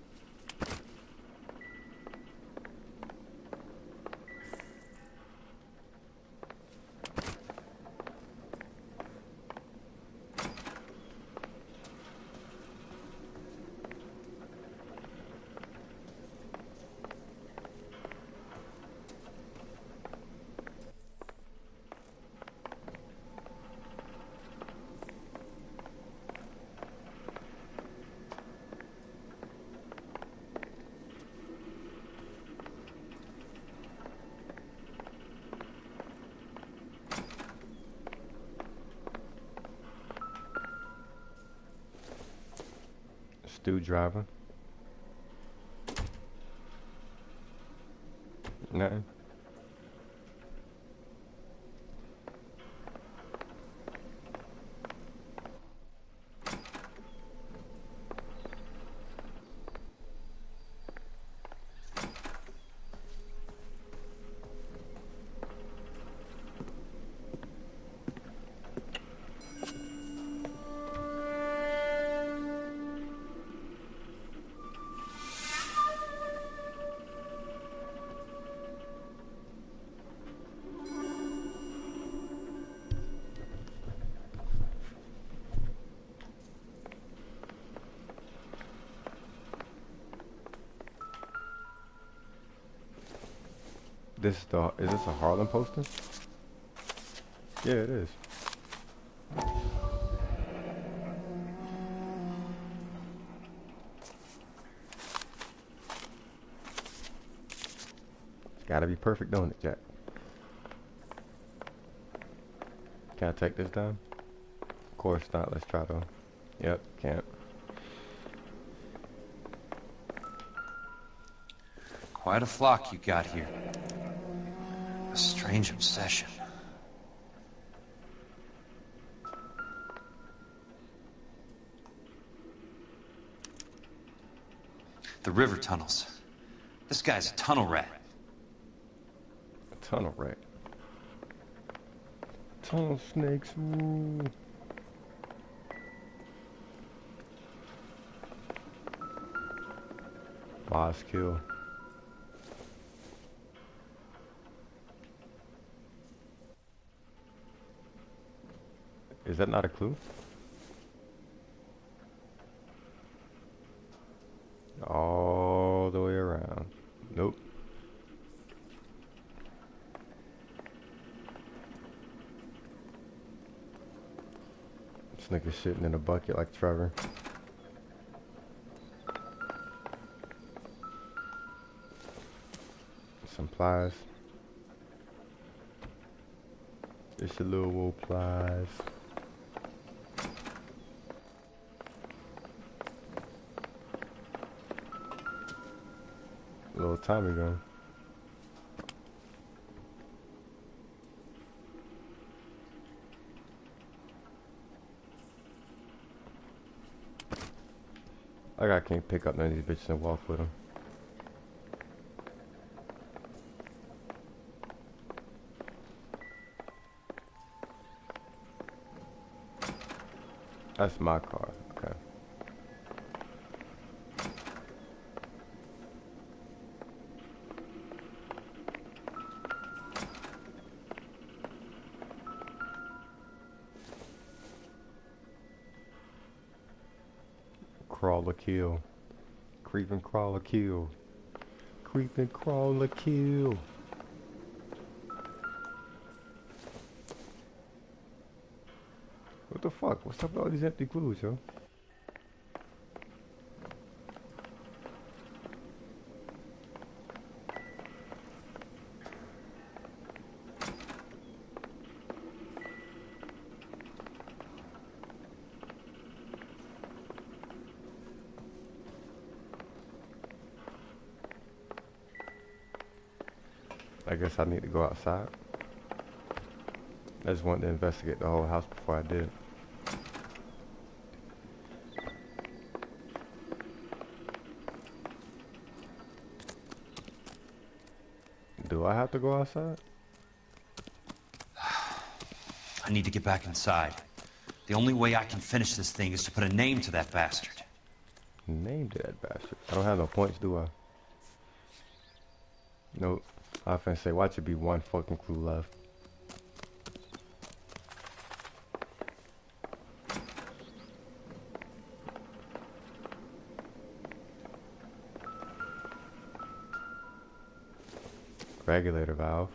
Stew driver. Nothing. Is this a Harlem poster? Yeah, it is. It's gotta be perfect, don't it, Jack? Can I take this down? Of course not. Let's try to. Yep, can't. Quite a flock you got here. A strange obsession. The river tunnels. This guy's a tunnel rat. A tunnel rat. Tunnel snakes. Ooh. Boss kill. Is that not a clue? All the way around. Nope. This nigga's sitting in a bucket like Trevor. Some pliers. Just a little old pliers. Little Tommy gun. Like I can't pick up none of these bitches and walk with them. That's my car. Okay. Crawl or kill. Creep and crawl or kill. Creep and crawl or kill. What the fuck? What's up with all these empty clues, yo? I guess I need to go outside. I just wanted to investigate the whole house before I did. Do I have to go outside? I need to get back inside. The only way I can finish this thing is to put a name to that bastard. Name to that bastard? I don't have no points, do I? Nope. I was finna say, watch it be one fucking clue left. Regulator valve.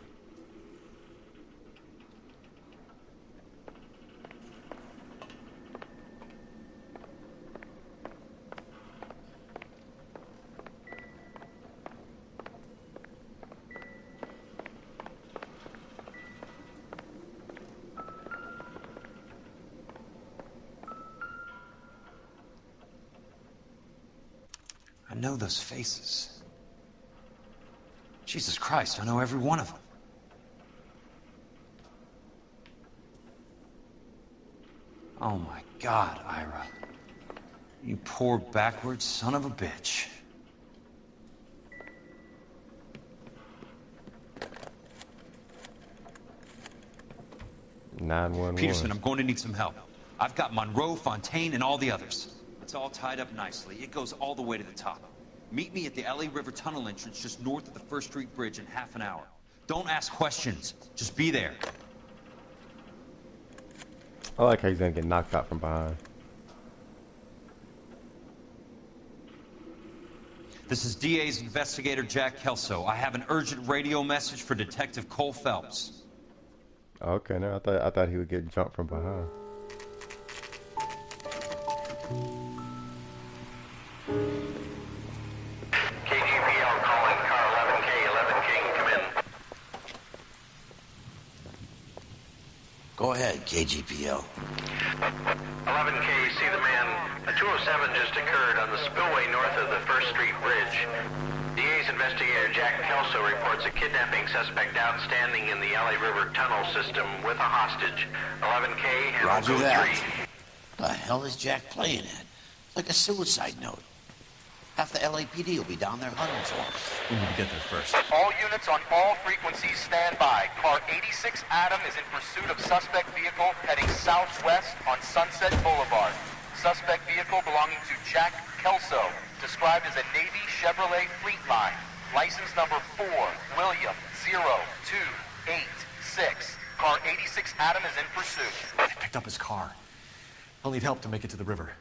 I know those faces. Jesus Christ, I know every one of them. Oh my God, Ira. You poor backward son of a bitch. Peterson, I'm going to need some help. I've got Monroe, Fontaine, and all the others. It's all tied up nicely. It goes all the way to the top. Meet me at the LA River Tunnel entrance just north of the First Street Bridge in half an hour. Don't ask questions. Just be there. I like how he's gonna get knocked out from behind. This is DA's investigator Jack Kelso. I have an urgent radio message for Detective Cole Phelps. Okay, no, I thought he would get jumped from behind. KGPL calling car 11K, 11K, come in. Go ahead, KGPL. 11K, see the man. A 207 just occurred on the spillway north of the First Street Bridge. DA's investigator Jack Kelso reports a kidnapping suspect outstanding in the LA River tunnel system with a hostage. 11K, handle Roger code that. 3. The hell is Jack playing at? Like a suicide note. Half the LAPD will be down there hunting for him. We need to get there first. All units on all frequencies stand by. Car 86 Adam is in pursuit of suspect vehicle heading southwest on Sunset Boulevard. Suspect vehicle belonging to Jack Kelso, described as a Navy Chevrolet Fleetline. License number 4, William 0286. Car 86 Adam is in pursuit. They picked up his car. I'll need help to make it to the river.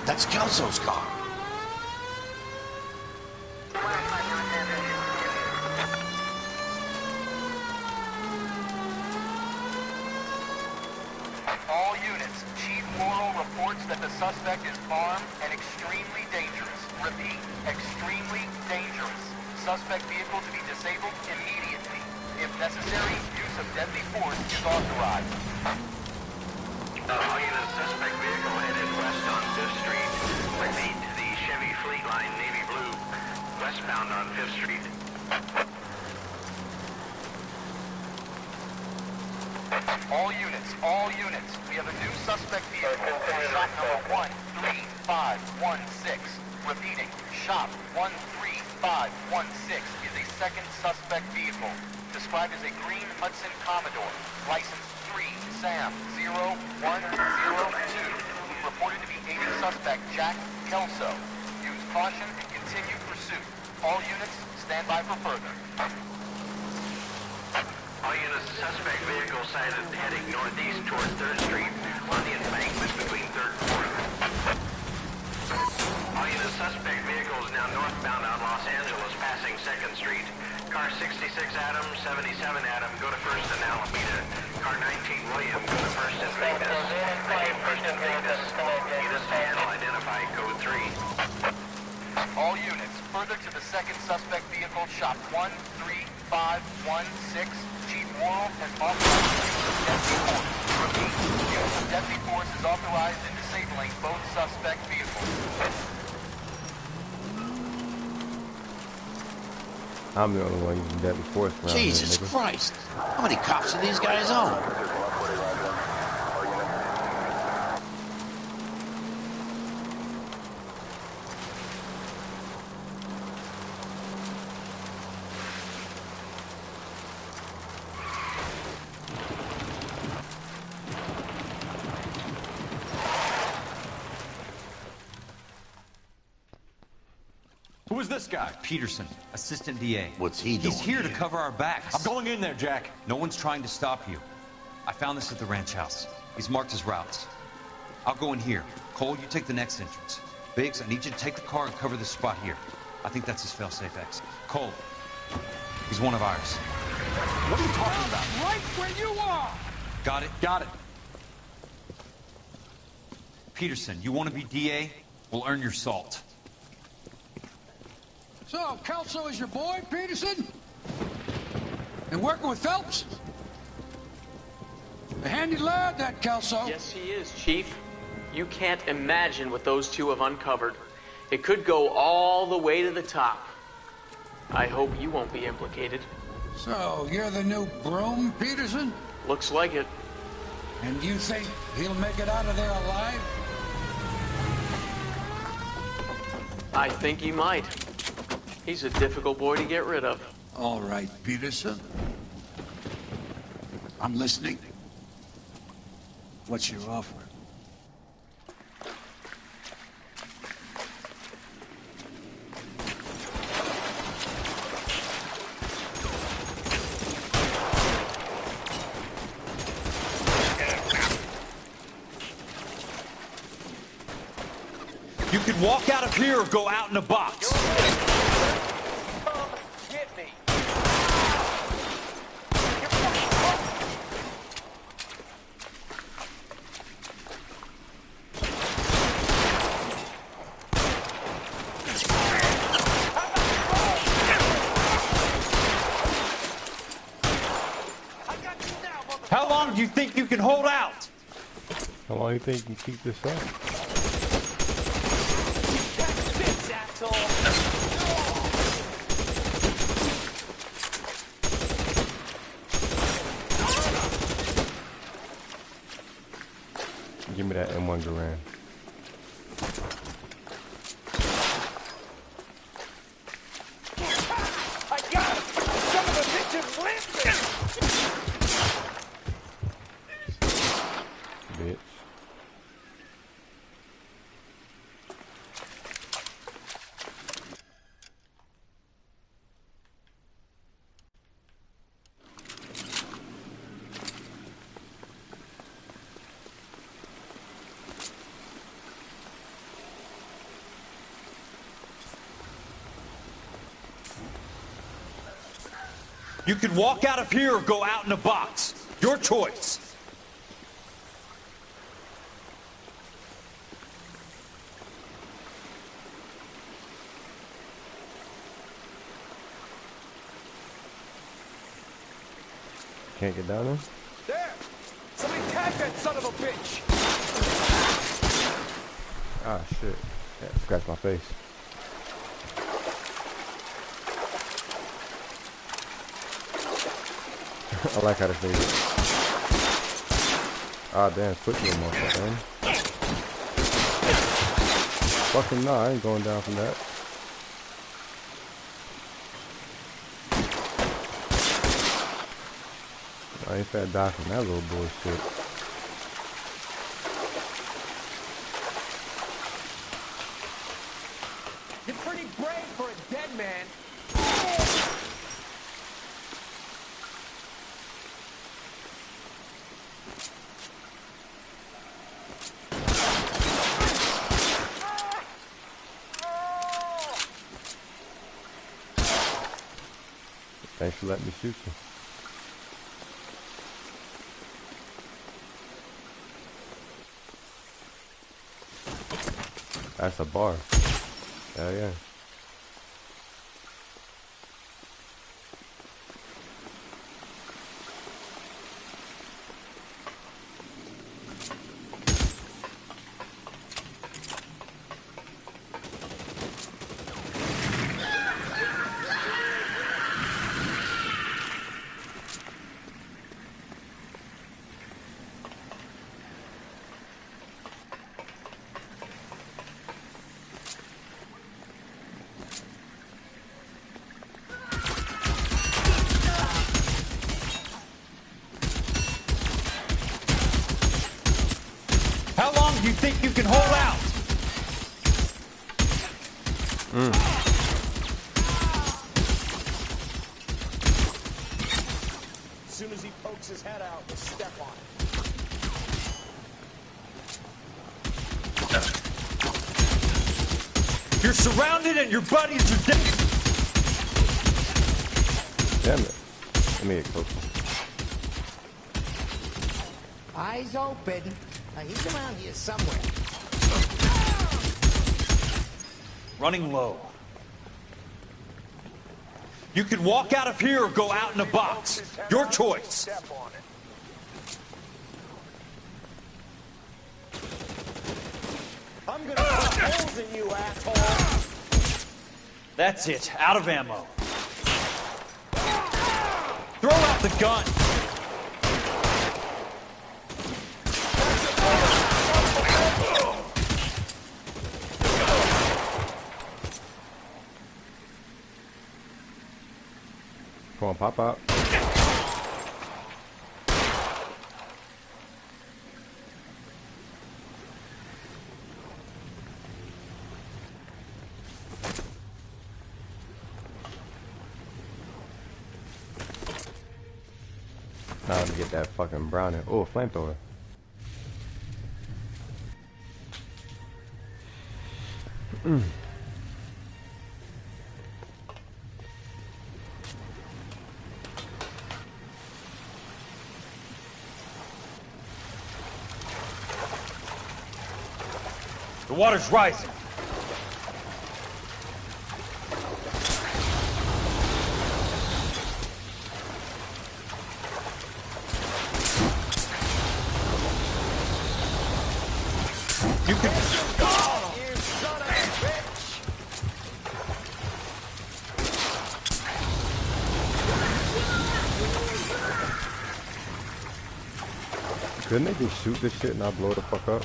That's Kelso's car. All units, Chief Morrow reports that the suspect is armed and extremely dangerous. Repeat, extremely dangerous. Suspect vehicle to be disabled immediately. If necessary, use of deadly force is authorized. All units, suspect vehicle headed west on 5th Street. Repeat, the Chevy Fleet Line navy blue, westbound on 5th Street. All units, we have a new suspect vehicle in shop number 13516. Repeating, shop 13516 is a second suspect vehicle, described as a green Hudson Commodore, license 3 Sam 0102, reported to be aiding suspect Jack Kelso. Use caution and continue pursuit. All units, stand by for further. All units, suspect vehicle sighted heading northeast toward 3rd Street on the embankment between 3rd and 4th. All units, suspect vehicle is now northbound on Los Angeles, passing 2nd Street. Car 66 Adam, 77 Adam, go to 1st and Alameda. Car 19 William, go to 1st and Vegas. Repeat, 1st and Vegas. Units to handle, identify code 3. All units, further to the second suspect vehicle, shop 13516. Chief Morrow has authorized use of deadly force. Repeat, use of deadly force is authorized in disabling both suspect vehicles. I'm the only one using deadly force around here, Jesus nigga. Christ. How many cops do these guys own? Who is this guy? Peterson, assistant DA. What's he doing? He's here to cover our backs. I'm going in there, Jack. No one's trying to stop you. I found this at the ranch house. He's marked his routes. I'll go in here. Cole, you take the next entrance. Biggs, I need you to take the car and cover this spot here. I think that's his fail-safe exit. Cole, he's one of ours. What are you talking about? Right where you are! Got it? Got it. Peterson, you want to be DA? We'll earn your salt. So, Kelso is your boy, Peterson? And working with Phelps? A handy lad, that Kelso. Yes, he is, Chief. You can't imagine what those two have uncovered. It could go all the way to the top. I hope you won't be implicated. So, you're the new broom, Peterson? Looks like it. And you think he'll make it out of there alive? I think he might. He's a difficult boy to get rid of. All right, Peterson. I'm listening. What's your offer? You could walk out of here or go out in a box. Get me. How long do you think you can hold out? How long do you think you can keep this up? Give me that M1 Garand. I got him! Son of a bitch is limping! Bitch. You can walk out of here or go out in a box. Your choice. Can't get down there? There! Somebody tag that son of a bitch! Ah, shit. Yeah, scratch my face. I like how to say it. Ah, damn, switch me, motherfucker. Fucking nah, I ain't going down from that. I ain't finna die from that little bullshit. You're pretty brave for a dead man. Thanks for letting me shoot you. That's a bar. Hell yeah. How long do you think you can hold out? As soon as he pokes his head out, we'll step on it. You're surrounded and your buddies are dead. Damn it. Let me get closer. Eyes open. He's around here somewhere. Running low. You can walk out of here or go out in a box. Your choice. I'm gonna put holes in you, asshole! That's it. Out of ammo. Throw out the gun. Come on, pop out. Time to get that fucking brownie. Oh, flamethrower. The water's rising. You can... You son of a bitch! Couldn't they just shoot this shit and not blow the fuck up?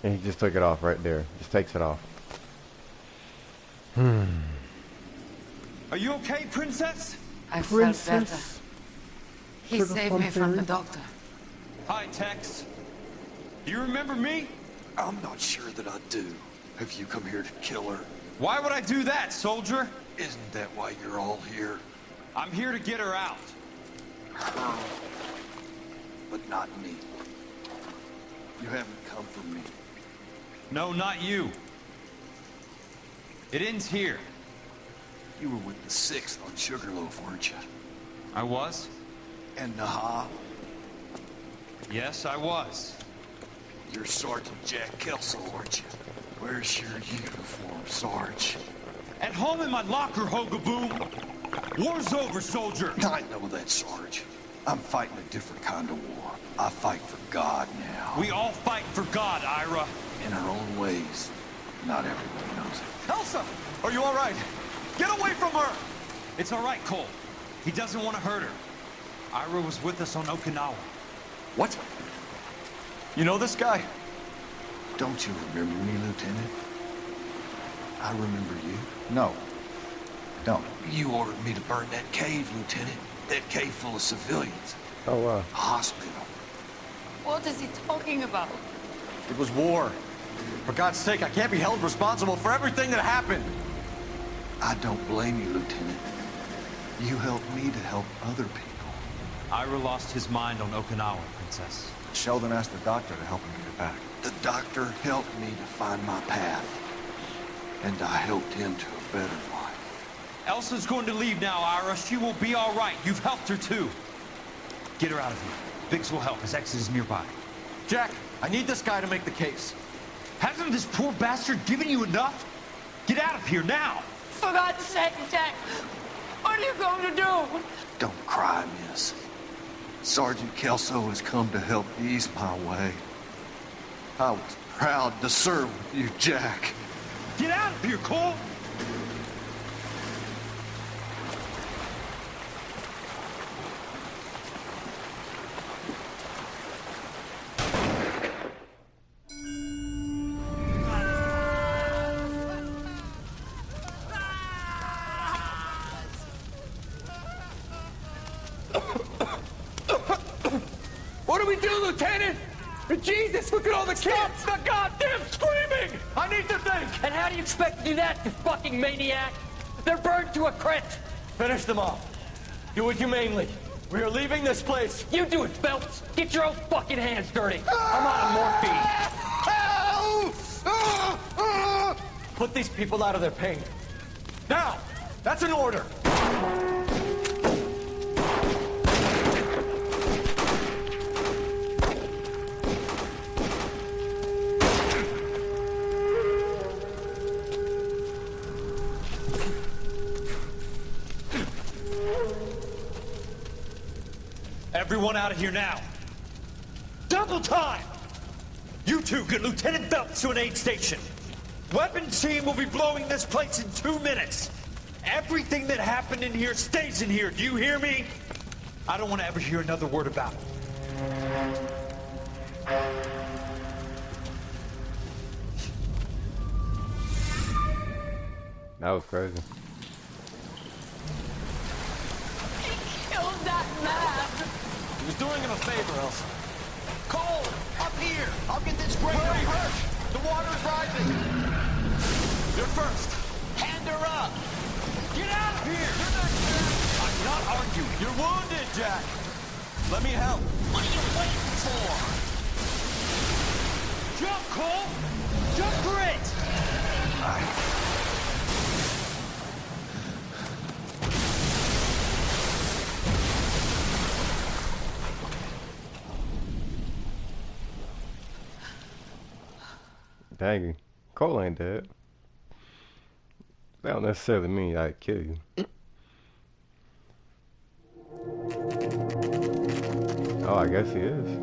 And he just took it off right there. Just takes it off. Are you okay, Princess? I felt better. He saved me from the doctor. Hi, Tex. Do you remember me? I'm not sure that I do. Have you come here to kill her? Why would I do that, soldier? Isn't that why you're all here? I'm here to get her out. Her. But not me. You haven't come for me. No, not you. It ends here. You were with the 6th on Sugarloaf, weren't you? I was? And Naha? Yes, I was. You're Sergeant Jack Kelso, aren't you? Where's your uniform, Sarge? At home in my locker, Hogaboom. War's over, soldier. I know that, Sarge. I'm fighting a different kind of war. I fight for God now. We all fight for God, Ira. In our own ways. Not everybody knows it. Elsa! Are you all right? Get away from her! It's all right, Cole. He doesn't want to hurt her. Ira was with us on Okinawa. What? You know this guy? Don't you remember me, Lieutenant? I remember you. No. Don't. You ordered me to burn that cave, Lieutenant. That cave full of civilians. Oh, wow. A hospital. What is he talking about? It was war. For God's sake, I can't be held responsible for everything that happened. I don't blame you, Lieutenant. You helped me to help other people. Ira lost his mind on Okinawa, Princess. Sheldon asked the doctor to help him get back. The doctor helped me to find my path. And I helped him to a better life. Elsa's going to leave now, Ira. She will be all right. You've helped her, too. Get her out of here. Biggs will help. His ex is nearby. Jack, I need this guy to make the case. Hasn't this poor bastard given you enough? Get out of here now! For God's sake, Jack! What are you going to do? Don't cry, miss. Sergeant Kelso has come to help ease my way. I was proud to serve with you, Jack. Get out of here, Cole! What do we do, Lieutenant? Jesus, look at all the kids! Stop the goddamn screaming! I need to think! And how do you expect to do that, you fucking maniac? They're burned to a crisp! Finish them off. Do it humanely. We are leaving this place. You do it, Phelps! Get your own fucking hands dirty! I'm out of morphine! Put these people out of their pain. Now! That's an order! Everyone out of here now. Double time! You two get Lieutenant Phelps to an aid station. Weapons team will be blowing this place in 2 minutes. Everything that happened in here stays in here. Do you hear me? I don't want to ever hear another word about it. That was crazy. Killed that man! He was doing him a favor, Elsa. Cole, up here! I'll get this crate over. The water's rising! You're first! Hand her up! Get out of here! You're not Jack! I'm not arguing. You're wounded, Jack! Let me help. What are you waiting for? Jump, Cole! Jump for it! Dang, Cole ain't dead. That don't necessarily mean I'd kill you. Oh, I guess he is.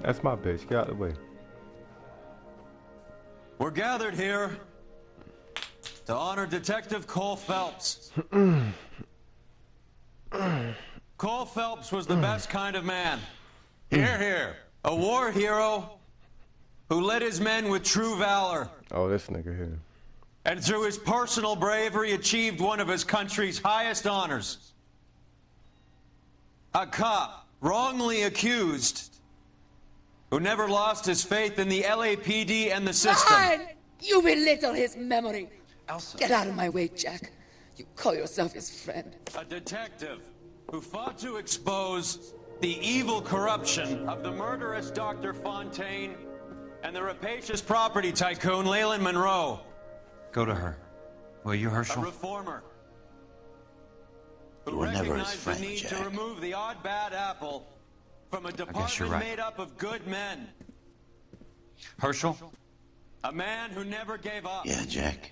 That's my bitch. Get out of the way. We're gathered here To honor Detective Cole Phelps. Cole Phelps was the best kind of man. Hear, hear. A war hero who led his men with true valor. Oh, this nigga here. And through his personal bravery achieved one of his country's highest honors. A cop, wrongly accused, who never lost his faith in the LAPD and the system. Fine! You belittle his memory. Elsa. Get out of my way, Jack. You call yourself his friend. A detective who fought to expose the evil corruption of the murderous Dr. Fontaine and the rapacious property tycoon Leyland Monroe. Go to her. Will you, A Herschel? reformer who You were never his recognized friend, the need Jack. to remove the odd bad apple from a guess you're department right. made up of good men. Herschel? A man who never gave up. Yeah, Jack.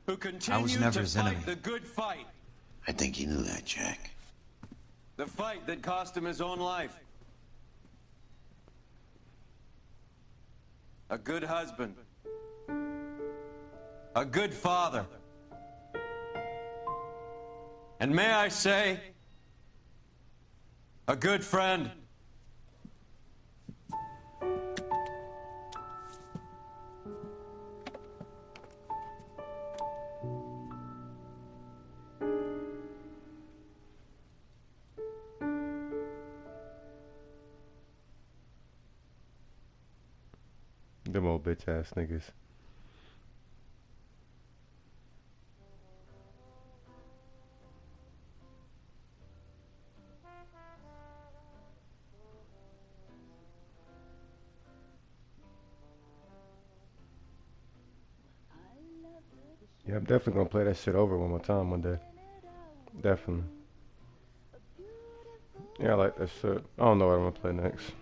Who continued never to his fight enemy. the good fight. I think you knew that, Jack. The fight that cost him his own life. A good husband. A good father. And may I say, a good friend. Them old bitch ass niggas. Yeah, I'm definitely gonna play that shit over one more time one day. Definitely. Yeah, I like that shit. I don't know what I'm gonna play next.